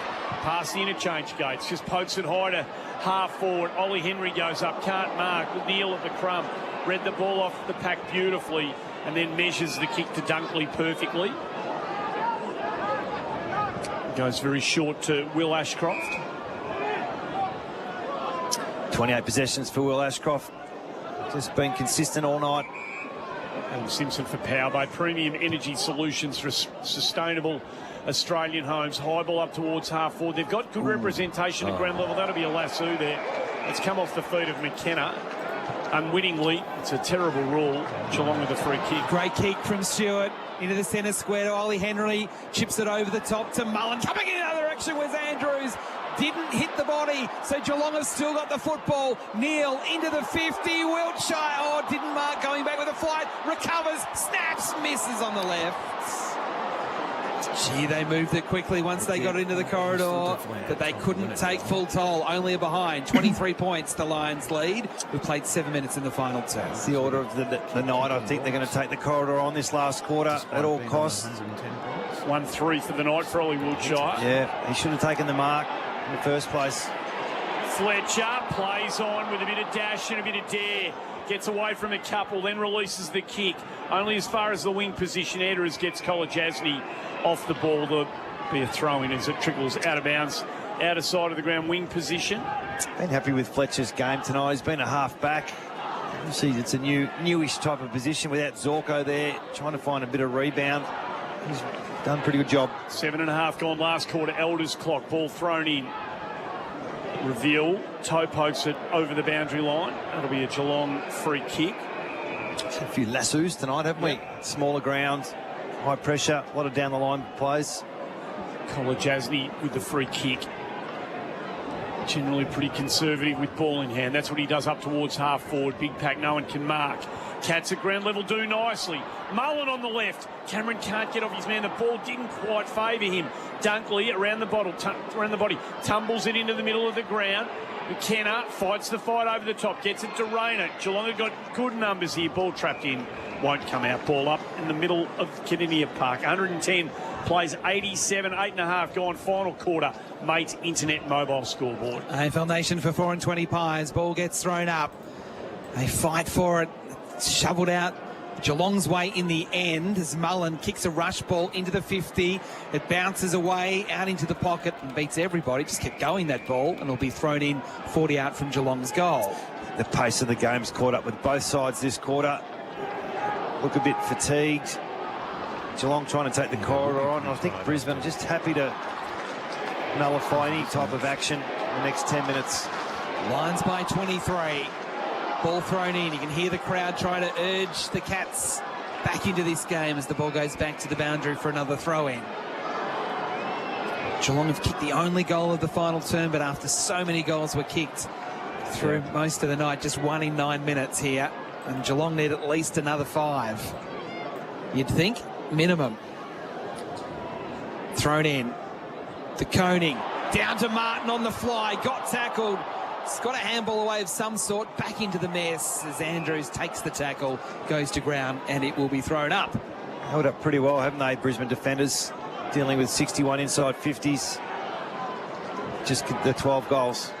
Past the interchange gates, just pokes it high to half forward. Ollie Henry goes up, can't mark. Neil at the crumb. Read the ball off the pack beautifully and then measures the kick to Dunkley perfectly. Goes very short to Will Ashcroft. 28 possessions for Will Ashcroft. Just been consistent all night. And Simpson for power by Premium Energy Solutions for sustainable Australian homes. High ball up towards half forward. They've got good representation at ground level. That'll be a lasso there. It's come off the feet of McKenna. Unwittingly, it's a terrible rule. Geelong with a free kick. Great kick from Stewart into the centre square to Ollie Henry. Chips it over the top to Mullen. Coming in the other direction was Andrews. Didn't hit the body, so Geelong have still got the football. Neil into the 50. Wiltshire, didn't mark, going back with a flight. Recovers, snaps, misses on the left. Gee, they moved it quickly once they got into the corridor, but they couldn't take full toll. Only a behind. 23 points, the Lions lead. We played 7 minutes in the final term. It's the order of the night. I think they're going to take the corridor on this last quarter at all costs. 1-3 for the night for Ollie Wiltshire. Yeah, he should have taken the mark in the first place. Fletcher plays on with a bit of dash and a bit of dare. Gets away from a couple, then releases the kick. Only as far as the wing position. Andrews gets Kolajasny off the ball. There'll be a throw-in as it trickles out of bounds, outer side of the ground, wing position. Been happy with Fletcher's game tonight. He's been a half-back. See, it's a newish type of position without Zorko there, trying to find a bit of rebound. He's done a pretty good job. 7.5 gone last quarter. Elders clock. Ball thrown in. Reveal. Toe pokes it over the boundary line. That'll be a Geelong free kick. A few lassos tonight, haven't we? Smaller ground, high pressure, a lot of down the line plays. Kolajasny with the free kick. Generally pretty conservative with ball in hand. That's what he does up towards half forward. Big pack, no one can mark. Cats at ground level do nicely. Mullen on the left. Cameron can't get off his man. The ball didn't quite favour him. Dunkley around the body, tumbles it into the middle of the ground. McKenna fights the fight over the top, gets it to Rayner. Geelong have got good numbers here. Ball trapped in, won't come out. Ball up in the middle of Kardinia Park. 110 plays 87, 8.5 gone final quarter. Mate Internet mobile scoreboard. AFL Nation for 4-20 Pies. Ball gets thrown up. They fight for it. It's shoveled out Geelong's way in the end as Mullen kicks a rush ball into the 50. It bounces away out into the pocket and beats everybody. Just kept going, that ball, and it'll be thrown in 40 out from Geelong's goal. The pace of the game's caught up with both sides this quarter. Look a bit fatigued. Geelong trying to take the corridor on. I think Brisbane just happy to nullify any type of action in the next 10 minutes. Lions by 23. Ball thrown in. You can hear the crowd trying to urge the Cats back into this game as the ball goes back to the boundary for another throw-in. Geelong have kicked the only goal of the final term, but after so many goals were kicked through most of the night, just 1 in 9 minutes here, and Geelong need at least another 5. You'd think, minimum. Thrown in. The Koning. Down to Martin on the fly. Got tackled. He's got a handball away of some sort, back into the mess as Andrews takes the tackle, goes to ground, and it will be thrown up. Held up pretty well, haven't they, Brisbane defenders? Dealing with 61 inside 50s. Just the 12 goals.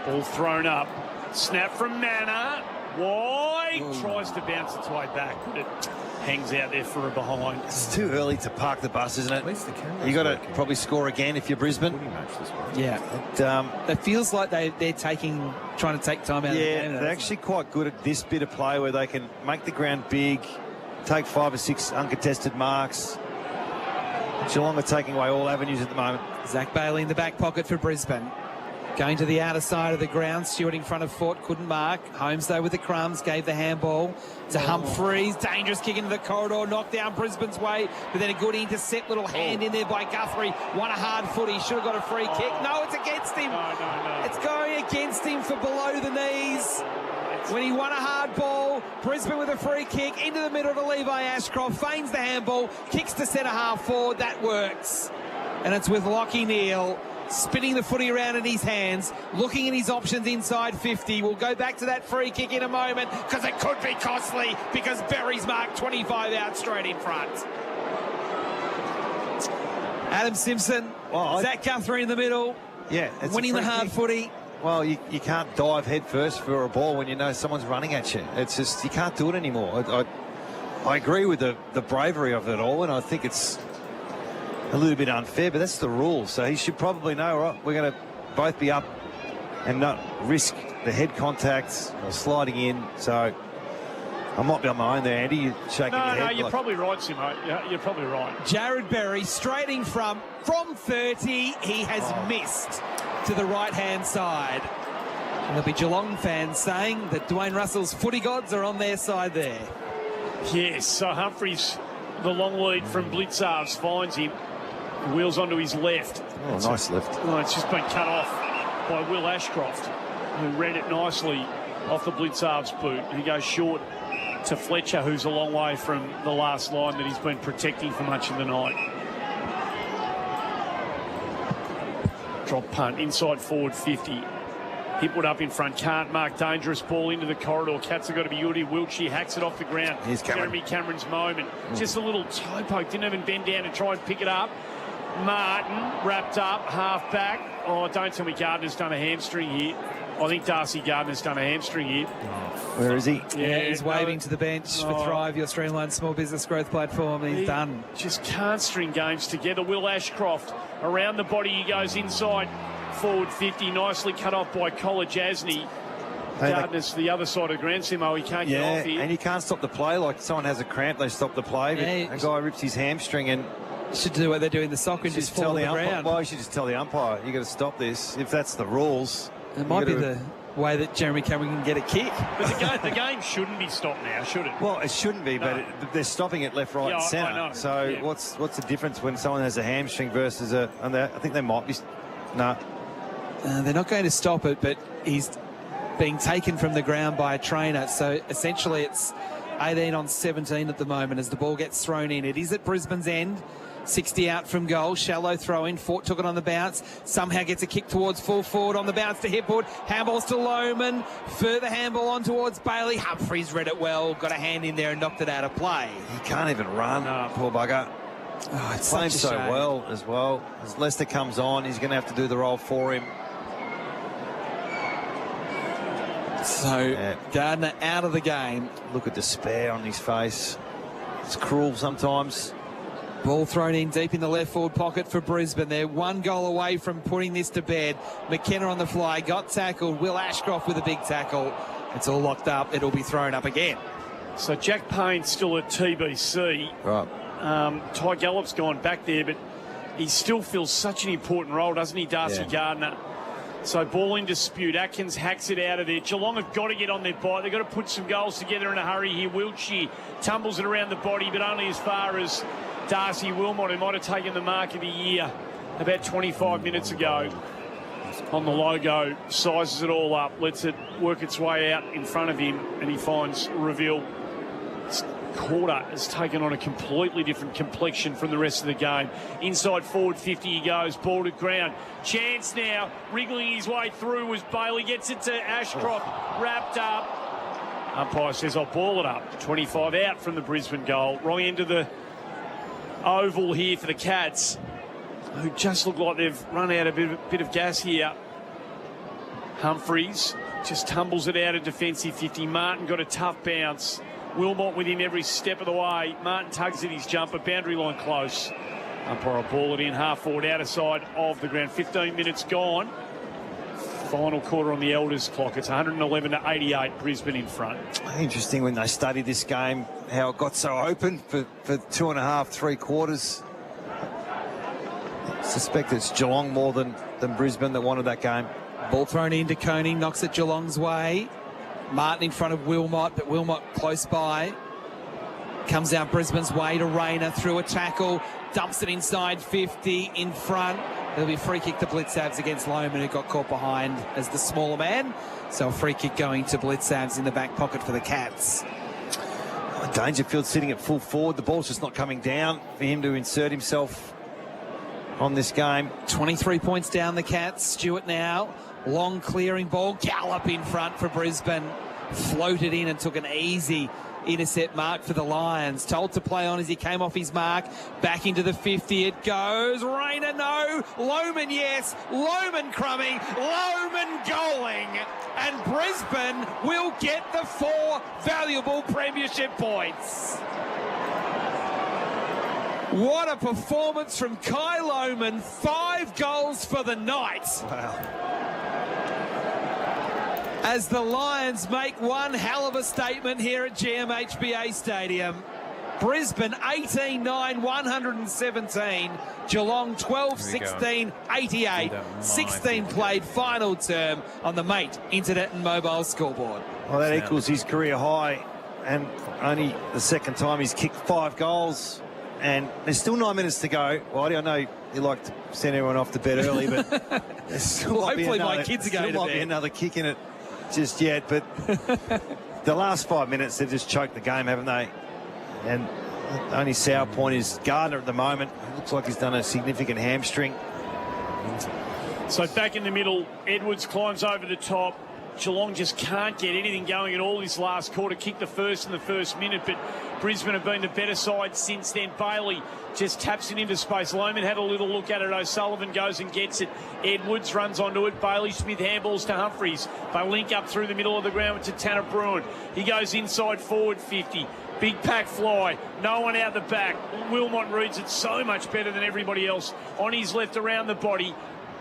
Ball thrown up. Snap from Nana. Wide. Tries to bounce its way back, but it hangs out there for a behind. It's too early to park the bus, isn't it? At least the camera's you got to working. probably score again if you're Brisbane. Yeah. It feels like they're trying to take time out of the game. Yeah, they're actually quite good at this bit of play where they can make the ground big, take 5 or 6 uncontested marks. Geelong are taking away all avenues at the moment. Zach Bailey in the back pocket for Brisbane. Going to the outer side of the ground. Stewart in front of Fort, couldn't mark. Holmes, though, with the crumbs, gave the handball to Humphreys. Dangerous kick into the corridor, knocked down Brisbane's way, but then a good intercept, little hand in there by Guthrie. Won a hard footy, should have got a free kick. No, it's against him. No. It's going against him for below the knees. When he won a hard ball, Brisbane with a free kick into the middle to Levi Ashcroft, feigns the handball, kicks to centre half forward. That works. And it's with Lachie Neale spinning the footy around in his hands, looking at his options inside 50. We'll go back to that free kick in a moment because it could be costly because Berry's marked 25 out straight in front. Adam Simpson, Zach Guthrie in the middle. Yeah, it's winning the hard footy. Well, you can't dive head first for a ball when you know someone's running at you. It's just, you can't do it anymore. I agree with the bravery of it all, and I think it's a little bit unfair, but that's the rules. So he should probably know, right, we're going to both be up and not risk the head contacts or sliding in. So I might be on my own there, Andy. You're shaking your head. No, you're probably right, Simo. You're probably right. Jared Berry straight in from 30. He has missed to the right-hand side. And there'll be Geelong fans saying that Dwayne Russell's footy gods are on their side there. Yes, so Humphries, the long lead from Blitzarves, finds him. Wheels onto his left. Oh, nice lift. Oh, it's just been cut off by Will Ashcroft, who read it nicely off the Blitzarves boot. He goes short to Fletcher, who's a long way from the last line that he's been protecting for much of the night. Drop punt, inside forward 50. Hipwood up in front, can't mark, dangerous ball into the corridor. Cats have got to be Yuri. Wiltshire hacks it off the ground. Here's Cameron. Jeremy Cameron's moment. Just a little toe poke, didn't even bend down to try and pick it up. Martin wrapped up, half back. Oh, don't tell me Gardner's done a hamstring here. I think Darcy Gardner's done a hamstring here. Where is he? Yeah, he's waving to the bench for Thrive, your streamlined small business growth platform. He's done. Just can't string games together. Will Ashcroft around the body. He goes inside forward 50. Nicely cut off by Collar Jasny. Gardner's the other side of the ground, Simo. He can't get off here. And you can't stop the play. Like someone has a cramp, they stop the play. But a guy rips his hamstring and should do what they do in the soccer and just fall on the ground. Well, you should just tell the umpire, you got to stop this. If that's the rules. It might be the way that Jeremy Cameron can get a kick. But the game shouldn't be stopped now, should it? Well, it shouldn't be, but they're stopping it left, right, and centre. I know. So what's the difference when someone has a hamstring versus a? And I think they might be. No, they're not going to stop it, but he's being taken from the ground by a trainer. So essentially, it's 18 on 17 at the moment as the ball gets thrown in. It is at Brisbane's end. 60 out from goal, shallow throw in. Fort took it on the bounce, somehow gets a kick towards full forward on the bounce to Hipwood. Handballs to Lohman, further handball on towards Bailey. Humphries read it well, got a hand in there and knocked it out of play. He can't even run, poor bugger. Oh, it's playing so well as well. As Lester comes on, he's going to have to do the role for him. So Gardner out of the game. Look at despair on his face. It's cruel sometimes. Ball thrown in deep in the left forward pocket for Brisbane. They're one goal away from putting this to bed. McKenna on the fly, got tackled. Will Ashcroft with a big tackle. It's all locked up. It'll be thrown up again. So Jack Payne's still at TBC. Right. Ty Gallop's gone back there, but he still fills such an important role, doesn't he, Darcy Gardner? So ball in dispute. Atkins hacks it out of there. Geelong have got to get on their bite. They've got to put some goals together in a hurry here. Wiltshire tumbles it around the body, but only as far as Darcy Wilmot, who might have taken the mark of the year about 25 minutes ago on the logo, sizes it all up, lets it work its way out in front of him, and he finds Reveal. Quarter has taken on a completely different complexion from the rest of the game. Inside forward 50 he goes, ball to ground. Chance now, wriggling his way through was Bailey, gets it to Ashcroft, wrapped up. Umpire says, I'll ball it up. 25 out from the Brisbane goal. Wrong end of the oval here for the Cats, who just look like they've run out a bit of gas here. Humphries just tumbles it out of defensive 50. Martin got a tough bounce. Wilmot with him every step of the way. Martin tugs at his jumper, boundary line close. Umpire will ball it in, half forward, outer side of the ground. 15 minutes gone. Final quarter on the Elders clock. It's 111 to 88, Brisbane in front. Interesting when they studied this game, how it got so open for 2.5, 3 quarters. I suspect it's Geelong more than Brisbane that wanted that game. Ball thrown into Coney, knocks it Geelong's way. Martin in front of Wilmot, but Wilmot close by. Comes out Brisbane's way to Rayner through a tackle, dumps it inside 50 in front. There'll be a free kick to Blitzarves against Lohman, who got caught behind as the smaller man. So a free kick going to Blitzarves in the back pocket for the Cats. Dangerfield sitting at full forward. The ball's just not coming down for him to insert himself on this game. 23 points down the Cats. Stewart now. Long clearing ball. Gallop in front for Brisbane. Floated in and took an easy intercept mark for the Lions. Told to play on as he came off his mark. Back into the 50 it goes. Rayner, no. Lohmann, yes. Lohmann crumbing. Lohmann goaling. And Brisbane will get the 4 valuable premiership points. What a performance from Kai Lohmann. 5 goals for the night. Wow. As the Lions make one hell of a statement here at GMHBA Stadium. Brisbane 18-9, 117. Geelong 12-16, 88. 16 played final term on the Mate Internet and Mobile scoreboard. Well, that equals his career high, and only the second time he's kicked 5 goals. And there's still 9 minutes to go. Well, I know you like to send everyone off to bed early, but there's still well, hopefully my kids are going to bed. Be another kick in it just yet. But the last 5 minutes, they've just choked the game, haven't they? And the only sour point is Gardner at the moment. It looks like he's done a significant hamstring. So back in the middle, Edwards climbs over the top. Geelong just can't get anything going at all this last quarter. Kicked the first in the first minute, but Brisbane have been the better side since then. Bailey just taps it into space. Lohmann had a little look at it. O'Sullivan goes and gets it. Edwards runs onto it. Bailey Smith handballs to Humphries. They link up through the middle of the ground to Tanner Bruin. He goes inside forward 50. Big pack fly. No one out the back. Wilmot reads it so much better than everybody else. On his left around the body.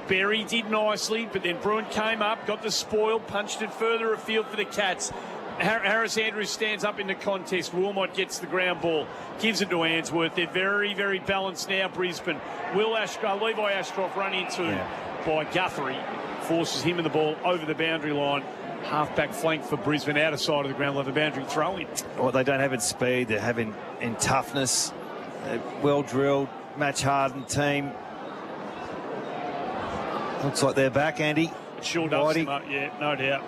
Berry did nicely, but then Bruin came up, got the spoil, punched it further afield for the Cats. Harris Andrews stands up in the contest. Wilmot gets the ground ball, gives it to Ainsworth. They're very, very balanced now, Brisbane. Levi Ashcroft run into by Guthrie, forces him and the ball over the boundary line. Half-back flank for Brisbane, out of sight of the ground, level boundary throw-in. What they don't have in speed, they have in toughness. Well-drilled, match-hardened team. Looks like they're back, Andy. It sure does, yeah, no doubt.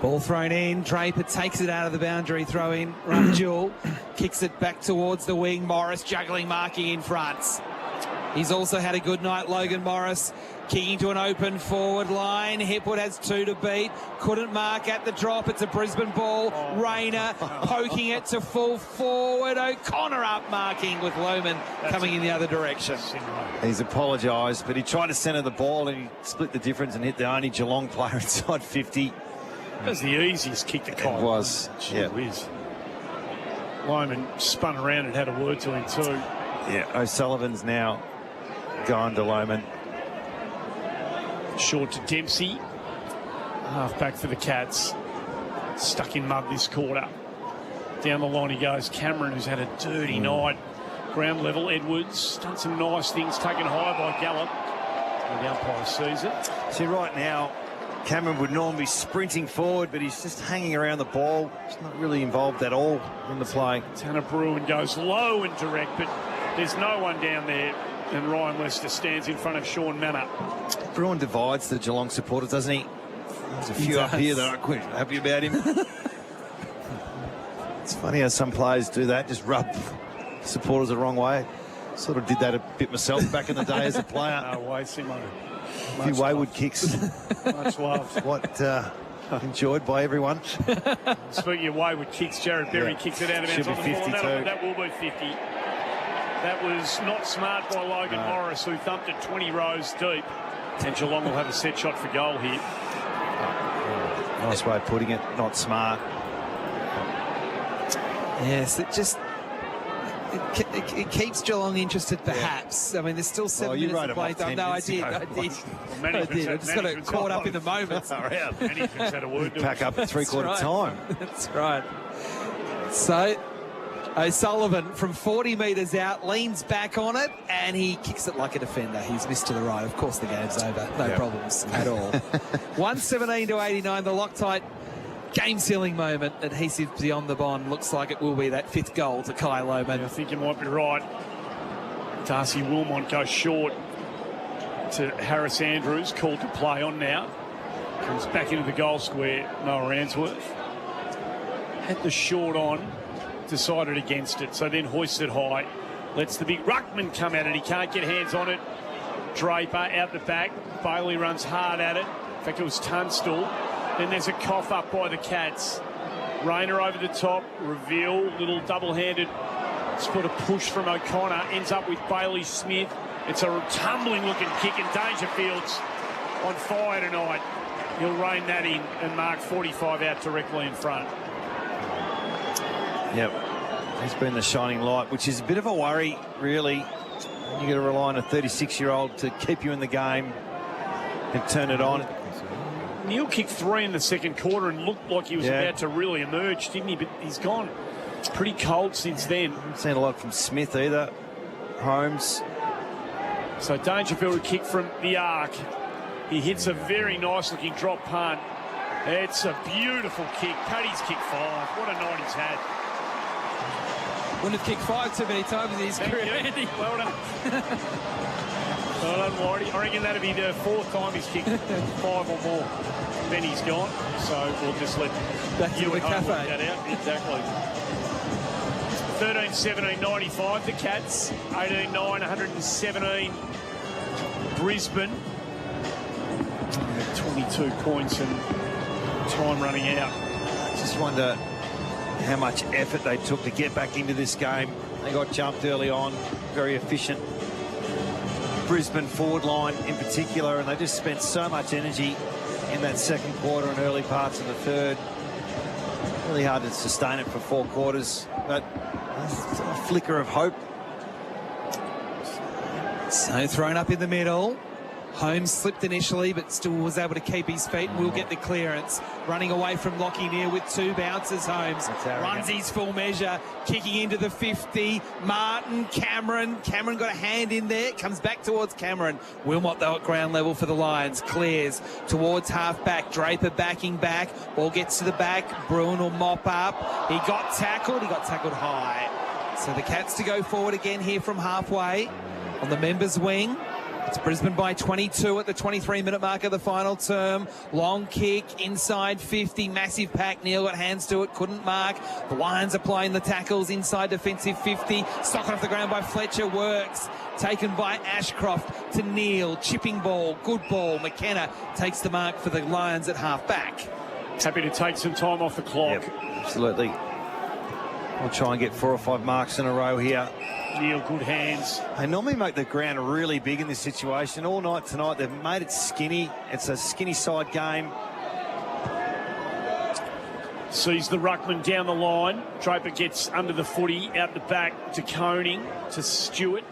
Ball thrown in. Draper takes it out of the boundary. Throw in. Rundjul kicks it back towards the wing. Morris juggling, marking in front. He's also had a good night, Logan Morris. Kicking to an open forward line. Hipwood has 2 to beat. Couldn't mark at the drop. It's a Brisbane ball. Rayner poking it to full forward. O'Connor up marking with Lohmann coming in the other direction. He's apologised, but he tried to centre the ball and he split the difference and hit the only Geelong player inside 50. That was the easiest kick to call. It was, yeah. Lohmann spun around and had a word to him too. Yeah, O'Sullivan's now gone to Lohmann. Short to Dempsey. Half back for the Cats. Stuck in mud this quarter. Down the line he goes. Cameron, who's had a dirty night. Ground level, Edwards. Done some nice things, taken high by Gallup. The umpire sees it. See, right now, Cameron would normally be sprinting forward, but he's just hanging around the ball. He's not really involved at all in the play. Tanner Bruin goes low and direct, but there's no one down there. And Ryan Lester stands in front of Sean Manor. Bruin divides the Geelong supporters, doesn't he? There's a few up here that aren't quite happy about him. It's funny how some players do that, just rub supporters the wrong way. Sort of did that a bit myself back in the day as a player. No way, Simo. A few wayward kicks. Much loved. What enjoyed by everyone. Speaking of wayward kicks, Jared Berry kicks it out of bounds on the 52. ball. That will be 50. That was not smart by Logan Morris, who thumped it 20 rows deep. And Geelong will have a set shot for goal here. Nice way of putting it. Not smart. Yes, it keeps Geelong interested, perhaps. Yeah. I mean, there's still 7 minutes to play. No, I did. I just got it caught up in the moment. Management's had a word. Pack up at three-quarter time. That's right. So O'Sullivan from 40 metres out leans back on it and he kicks it like a defender. He's missed to the right. Of course, the game's over. No problems at all. 117 to 89, the Loctite game-sealing moment. Adhesive beyond the bond. Looks like it will be that 5th goal to Kai Lohmann. I think you might be right. Darcy Wilmot goes short to Harris Andrews, called to play on now. Comes back into the goal square, Noah Ainsworth. Had the short on, decided against it, so then hoisted high. Lets the big ruckman come at it. He can't get hands on it. Draper out the back. Bailey runs hard at it. In fact, it was Tunstall. Then there's a cough up by the Cats. Rayner over the top, reveal, little double-handed sort of push from O'Connor, ends up with Bailey Smith. It's a tumbling-looking kick, and Dangerfield's on fire tonight. He'll rein that in and mark 45 out directly in front. Yep, he's been the shining light, which is a bit of a worry, really. You've got to rely on a 36-year-old to keep you in the game and turn it on. Neil kicked 3 in the second quarter and looked like he was about to really emerge, didn't he? But he's gone pretty cold since then. Haven't seen a lot from Smith either. Holmes. So Dangerfield a kick from the arc. He hits a very nice-looking drop punt. It's a beautiful kick. Paddy's kicked 5. What a night he's had. Wouldn't have kicked 5 too many times in his career, Andy. Well done. Well done, Whitey. I reckon that'll be the 4th time he's kicked 5 or more. Then he's gone. So we'll just let you at home work that out. Exactly. 13-17-95, the Cats. 18-9, 117. Brisbane. 22 points and time running out. I just wonder how much effort they took to get back into this game. They got jumped early on, very efficient. Brisbane forward line in particular, and they just spent so much energy in that second quarter and early parts of the third. Really hard to sustain it for 4 quarters, but a flicker of hope. So thrown up in the middle. Holmes slipped initially, but still was able to keep his feet and will get the clearance. Running away from Lockie Neal with 2 bounces. Holmes runs his full measure, kicking into the 50. Martin, Cameron got a hand in there, comes back towards Cameron. Wilmot, though, at ground level for the Lions, clears towards half-back. Draper backing back, ball gets to the back. Bruin will mop up. He got tackled high. So the Cats to go forward again here from halfway on the members' wing. It's Brisbane by 22 at the 23-minute mark of the final term. Long kick, inside 50, massive pack. Neal got hands to it, couldn't mark. The Lions applying the tackles inside defensive 50. Stock off the ground by Fletcher, works. Taken by Ashcroft to Neal. Chipping ball, good ball. McKenna takes the mark for the Lions at half-back. Happy to take some time off the clock. Yep, absolutely. We'll try and get 4 or 5 marks in a row here. Neal, good hands. They normally make the ground really big in this situation. All night tonight, they've made it skinny. It's a skinny side game. Sees the ruckman down the line. Draper gets under the footy, out the back to Koning, to Stewart.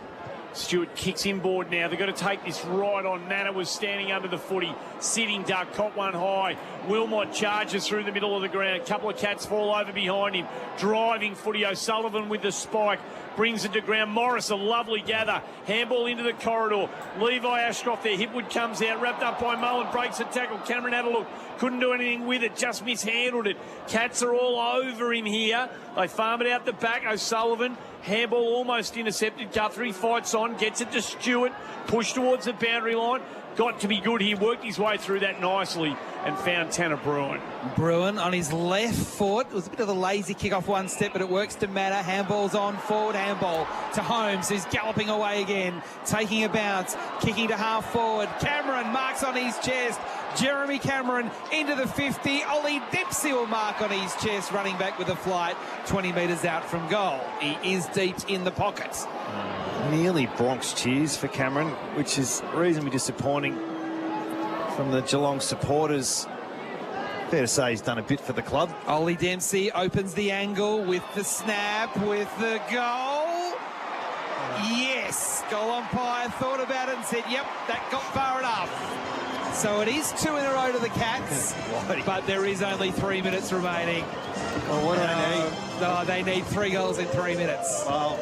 Stewart kicks inboard now. They've got to take this right on. Nana was standing under the footy, sitting duck, caught one high. Wilmot charges through the middle of the ground. A couple of Cats fall over behind him. Driving footy. O'Sullivan with the spike. Brings it to ground. Morris, a lovely gather. Handball into the corridor. Levi Ashcroft there. Hipwood comes out. Wrapped up by Mullen. Breaks the tackle. Cameron had a look. Couldn't do anything with it. Just mishandled it. Cats are all over him here. They farm it out the back. O'Sullivan. Handball almost intercepted. Guthrie fights on. Gets it to Stewart. Pushed towards the boundary line. Got to be good. He worked his way through that nicely and found Tanner Bruin. Bruin on his left foot. It was a bit of a lazy kick off one step, but it works to matter. Handball's on, forward handball to Holmes, who's galloping away again, taking a bounce, kicking to half forward. Cameron marks on his chest. Jeremy Cameron into the 50. Ollie Dempsey will mark on his chest, running back with a flight 20 metres out from goal. He is deep in the pocket. Nearly Bronx cheers for Cameron, which is reasonably disappointing from the Geelong supporters. Fair to say he's done a bit for the club. Ollie Dempsey opens the angle with the snap, with the goal. Yes, goal umpire thought about it and said, yep, that got far enough. So it is 2 in a row to the Cats, but there is only 3 minutes remaining. Well, what do they need? No, they need 3 goals in 3 minutes. Well,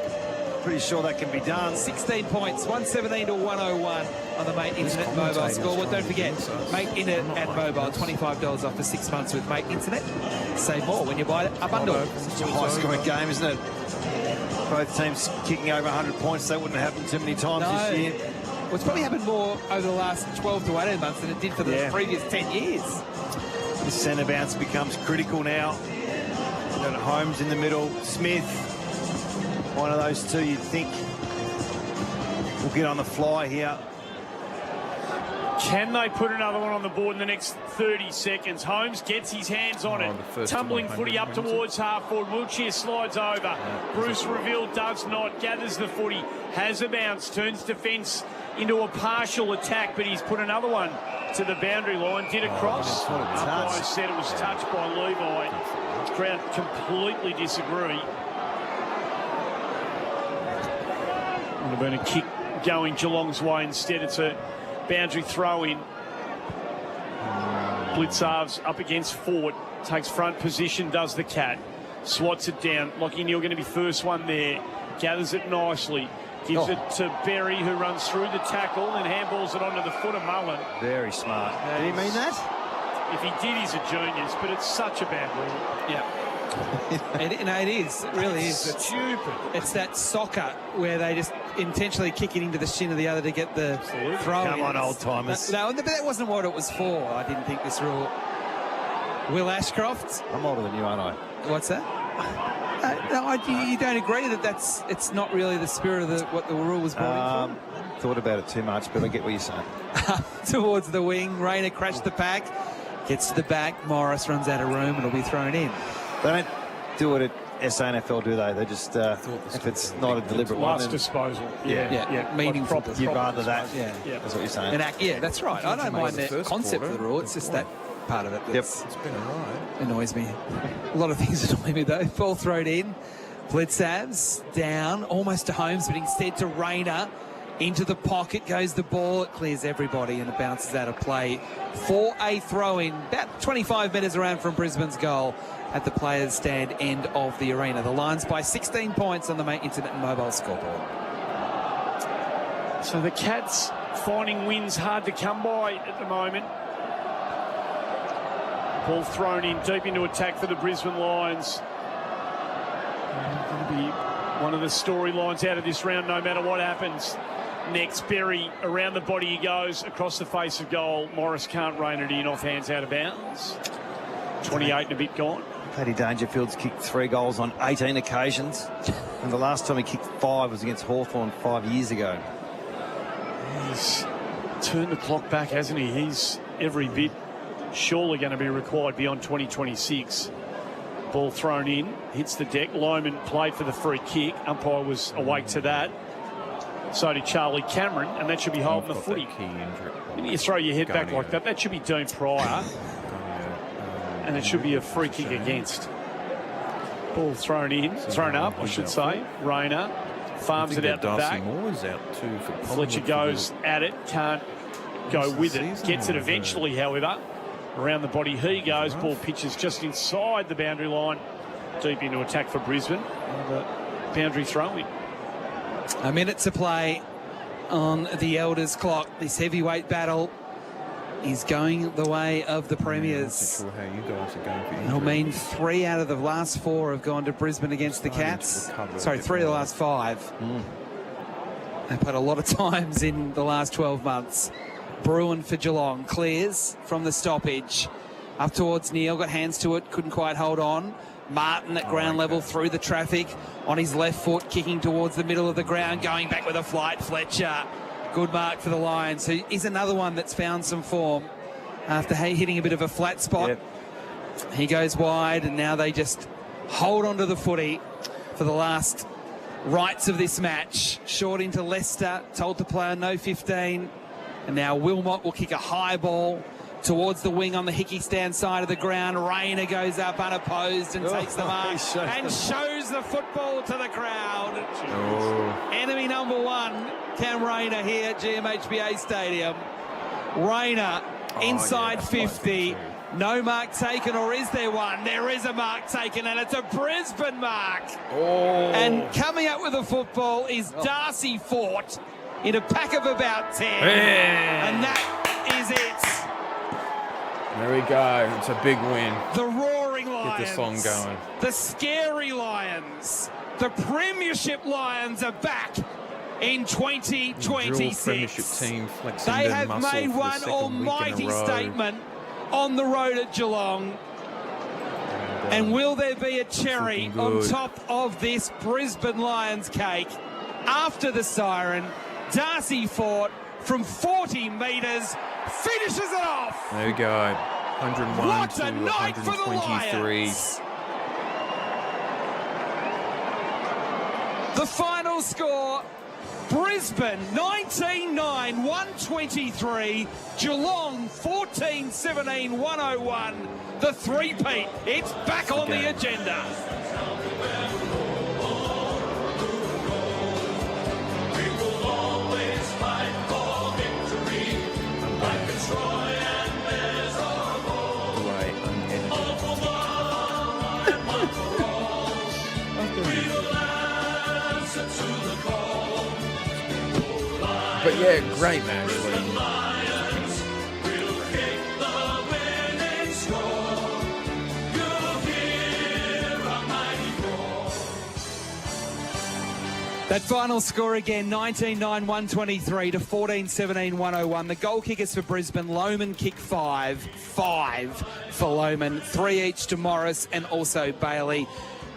pretty sure that can be done. 16 points, 117 to 101 on the Mate Internet mobile scoreboard. Don't forget, Mate Internet and mobile, $25 off for 6 months with Mate Internet. Save more when you buy a bundle. It's a high-scoring game, isn't it? Both teams kicking over 100 points. That wouldn't happen too many times this year. Well, it's probably happened more over the last 12 to 18 months than it did for the previous 10 years. The centre bounce becomes critical now. You've got Holmes in the middle. Smith, one of those two you'd think will get on the fly here. Can they put another one on the board in the next 30 seconds? Holmes gets his hands on it. Tumbling footy up towards half forward. Wiltshire slides over. Bruce Reveal does not. Gathers the footy. Has a bounce. Turns defence into a partial attack, but he's put another one to the boundary line. Did a cross. Umpires said it was touched by Levi. Crowd completely disagree. Would have been a kick going Geelong's way. Instead, it's a boundary throw-in. Blitzarves up against Ford. Takes front position, does the cat. Swats it down. Lockie Neal going to be first one there. Gathers it nicely. Gives it to Berry, who runs through the tackle and handballs it onto the foot of Mullen. Very smart. Did he mean that? If he did, he's a genius, but it's such a bad rule. Yeah. it is. It really is. It's stupid. It's that soccer where they just intentionally kick it into the shin of the other to get the throw. Come on, old-timers. No, but that wasn't what it was for. I didn't think this rule. Will Ashcroft. I'm older than you, aren't I? What's that? No, you don't agree that it's not really the spirit of what the rule was brought in for? Thought about it too much, but I get what you're saying. Towards the wing, Rayner crashed the pack, gets to the back, Morris runs out of room, it'll be thrown in. They don't do it at SANFL, do they? They just, if it's not a deliberate one. Last disposal. Yeah. Meaningful. You'd rather that. Yeah. That's what you're saying. That's right. I don't mind the concept of the rule. It's just that part of it that's It's been a ride. annoys me. A lot of things annoy me, though. Ball thrown in. Blitzabs down, almost to Holmes, but instead to Rayner. Into the pocket goes the ball. It clears everybody and it bounces out of play for a throw-in. About 25 metres around from Brisbane's goal at the players' stand end of the arena. The Lions by 16 points on the main internet and mobile scoreboard. So the Cats finding wins hard to come by at the moment. Ball thrown in deep into attack for the Brisbane Lions. Going to be one of the storylines out of this round, no matter what happens. Next, Berry around the body he goes, across the face of goal. Morris can't rein it in, off hands out of bounds. 28 and a bit gone. Paddy Dangerfield's kicked 3 goals on 18 occasions. And the last time he kicked 5 was against Hawthorn 5 years ago. He's turned the clock back, hasn't he? He's every bit surely going to be required beyond 2026. Ball thrown in, hits the deck. Lyman played for the free kick. Umpire was awake to that. So did Charlie Cameron, and that should be holding the footy. When you throw your head back like that, that should be Dean Pryor. And it should be a free kick against. Ball thrown in, thrown up, I should say. Rayner farms it out the back. Fletcher goes at it, can't go with it. Gets it eventually, however. Around the body he goes. Ball pitches just inside the boundary line. Deep into attack for Brisbane. Boundary throw-in. A minute to play on the Elders clock. This heavyweight battle is going the way of the Premiers. I'm not sure how you guys are going for injury. It'll mean 3 out of the last 4 have gone to Brisbane against the Cats. Sorry, 3 of the last 5. They've played a lot of times in the last 12 months. Bruin for Geelong. Clears from the stoppage. Up towards Neal. Got hands to it. Couldn't quite hold on. Martin at ground level through the traffic. On his left foot. Kicking towards the middle of the ground. Going back with a flight. Fletcher. Good mark for the Lions. So he's another one that's found some form after hitting a bit of a flat spot. He goes wide and now they just hold on to the footy for the last rights of this match. Short into Leicester. Told to play on no 15. And now Wilmot will kick a high ball towards the wing on the Hickey stand side of the ground. Rayner goes up unopposed and takes the mark and shows the football to the crowd. Enemy number 1, Cam Rayner here at GMHBA Stadium. Rayner inside 50. No mark taken, or is there one? There is a mark taken, and it's a Brisbane mark. And coming up with the football is Darcy Fort in a pack of about 10. And that is it. There we go. It's a big win. The Roaring Lions. Get the song going. The Scary Lions. The Premiership Lions are back in 2026. Premiership team flexing they their have muscle made for the one second week in a almighty row. statement on the road at Geelong. And will there be a cherry on top of this Brisbane Lions cake? After the siren, Darcy Fort from 40 metres finishes it off. There we go. 101 What to a night for the 123. Lions. The final score, Brisbane 19-9, 123. Geelong 14-17, 101. The three-peat, it's back on the agenda. But yeah, great match. That final score again, 19-9, 123 to 14-17, 101. The goal kickers for Brisbane, Lohman kicked 5 for Lohman, 3 each to Morris and also Bailey,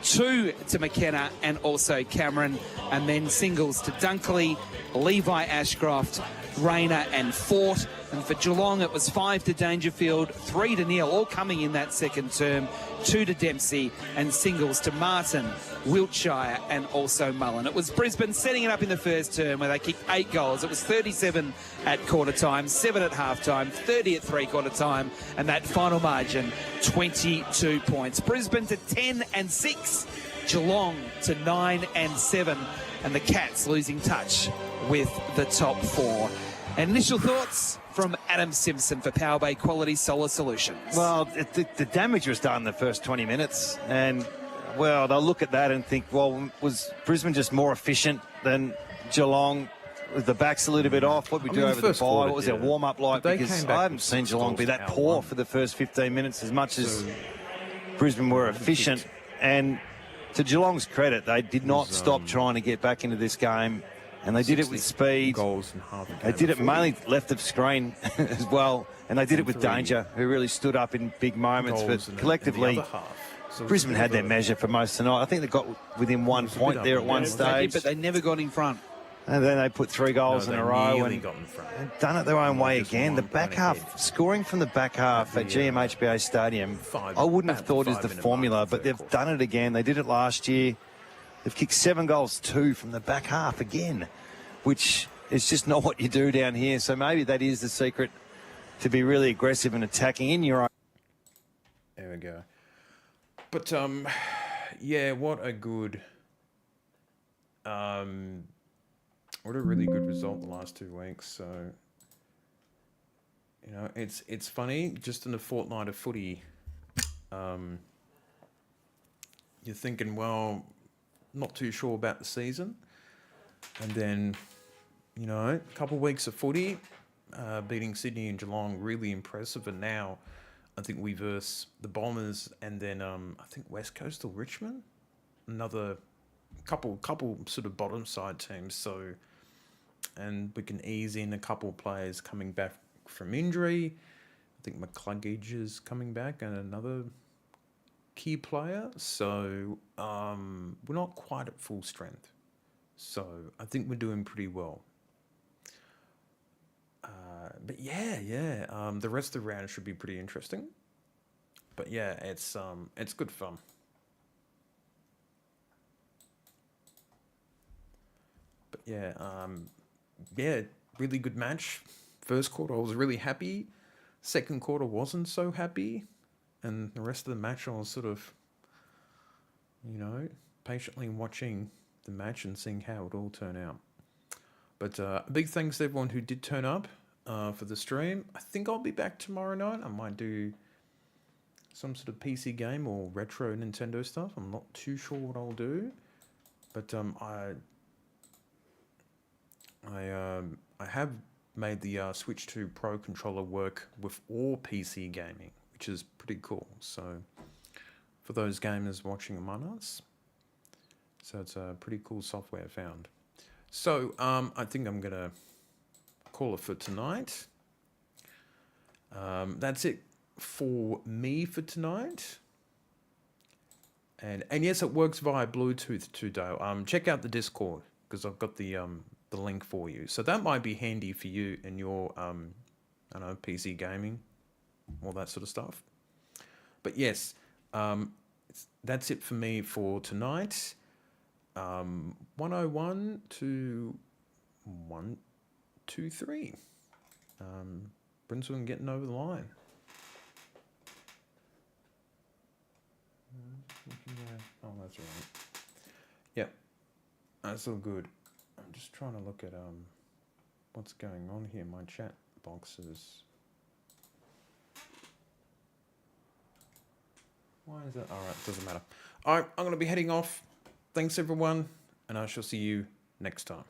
2 to McKenna and also Cameron, and then singles to Dunkley, Levi Ashcroft, Rayner and Fort. And for Geelong, it was 5 to Dangerfield, 3 to Neil, all coming in that second term, 2 to Dempsey, and singles to Martin, Wiltshire, and also Mullen. It was Brisbane setting it up in the first term where they kicked 8 goals. It was 37 at quarter time, 7 at half time, 30 at three-quarter time, and that final margin, 22 points. Brisbane to 10-6, Geelong to 9-7, and the Cats losing touch with the top 4. And initial thoughts from Adam Simpson for Power Bay Quality Solar Solutions. Well, the damage was done in the first 20 minutes. And, well, they'll look at that and think, well, was Brisbane just more efficient than Geelong? Was the backs a little bit off? What we do over the bye? What was their warm-up like? Because I haven't seen Geelong be that poor for the first 15 minutes as much as Brisbane were efficient. And to Geelong's credit, they did not stop trying to get back into this game. And they did it with speed. Goals in half a game. They did it mainly left of screen as well. And they did it with Danger, who really stood up in big moments. But collectively, Brisbane had their measure for most tonight. I think they got within 1 point there at one stage. But they never got in front. And then they put 3 goals in a row and done it their own way again. The back half, scoring from the back half at GMHBA Stadium, I wouldn't have thought is the formula, but they've done it again. They did it last year. They've kicked 7 goals, 2 from the back half again, which is just not what you do down here. So maybe that is the secret to be really aggressive and attacking in your own. There we go. But, yeah, what a good, what a really good result the last 2 weeks. So, you know, it's funny, just in a fortnight of footy, you're thinking, well, not too sure about the season. And then, you know, a couple of weeks of footy, beating Sydney and Geelong, really impressive. And now I think we verse the Bombers and then I think West Coast or Richmond, another couple sort of bottom side teams. So, and we can ease in a couple of players coming back from injury. I think McCluggage is coming back and another key player. So we're not quite at full strength. So I think we're doing pretty well. But yeah, the rest of the round should be pretty interesting. But yeah, it's good fun. But yeah, really good match. First quarter I was really happy. Second quarter wasn't so happy. And the rest of the match I was sort of, you know, patiently watching the match and seeing how it all turned out. But big thanks to everyone who did turn up for the stream. I think I'll be back tomorrow night. I might do some sort of PC game or retro Nintendo stuff. I'm not too sure what I'll do. But I have made the Switch 2 Pro controller work with all PC gaming, which is pretty cool. So for those gamers watching Among Us, so it's a pretty cool software found. So I think I'm gonna call it for tonight. That's it for me for tonight. And yes, it works via Bluetooth too, Dale. Check out the Discord because I've got the link for you. So that might be handy for you and your I know, PC gaming, all that sort of stuff. But yes, that's it for me for tonight. 101 to 123. Brisbane getting over the line. Oh, that's all right. Yep, that's all good. I'm just trying to look at what's going on here. My chat boxes. Why is that? All right, doesn't matter. All right, I'm going to be heading off. Thanks, everyone, and I shall see you next time.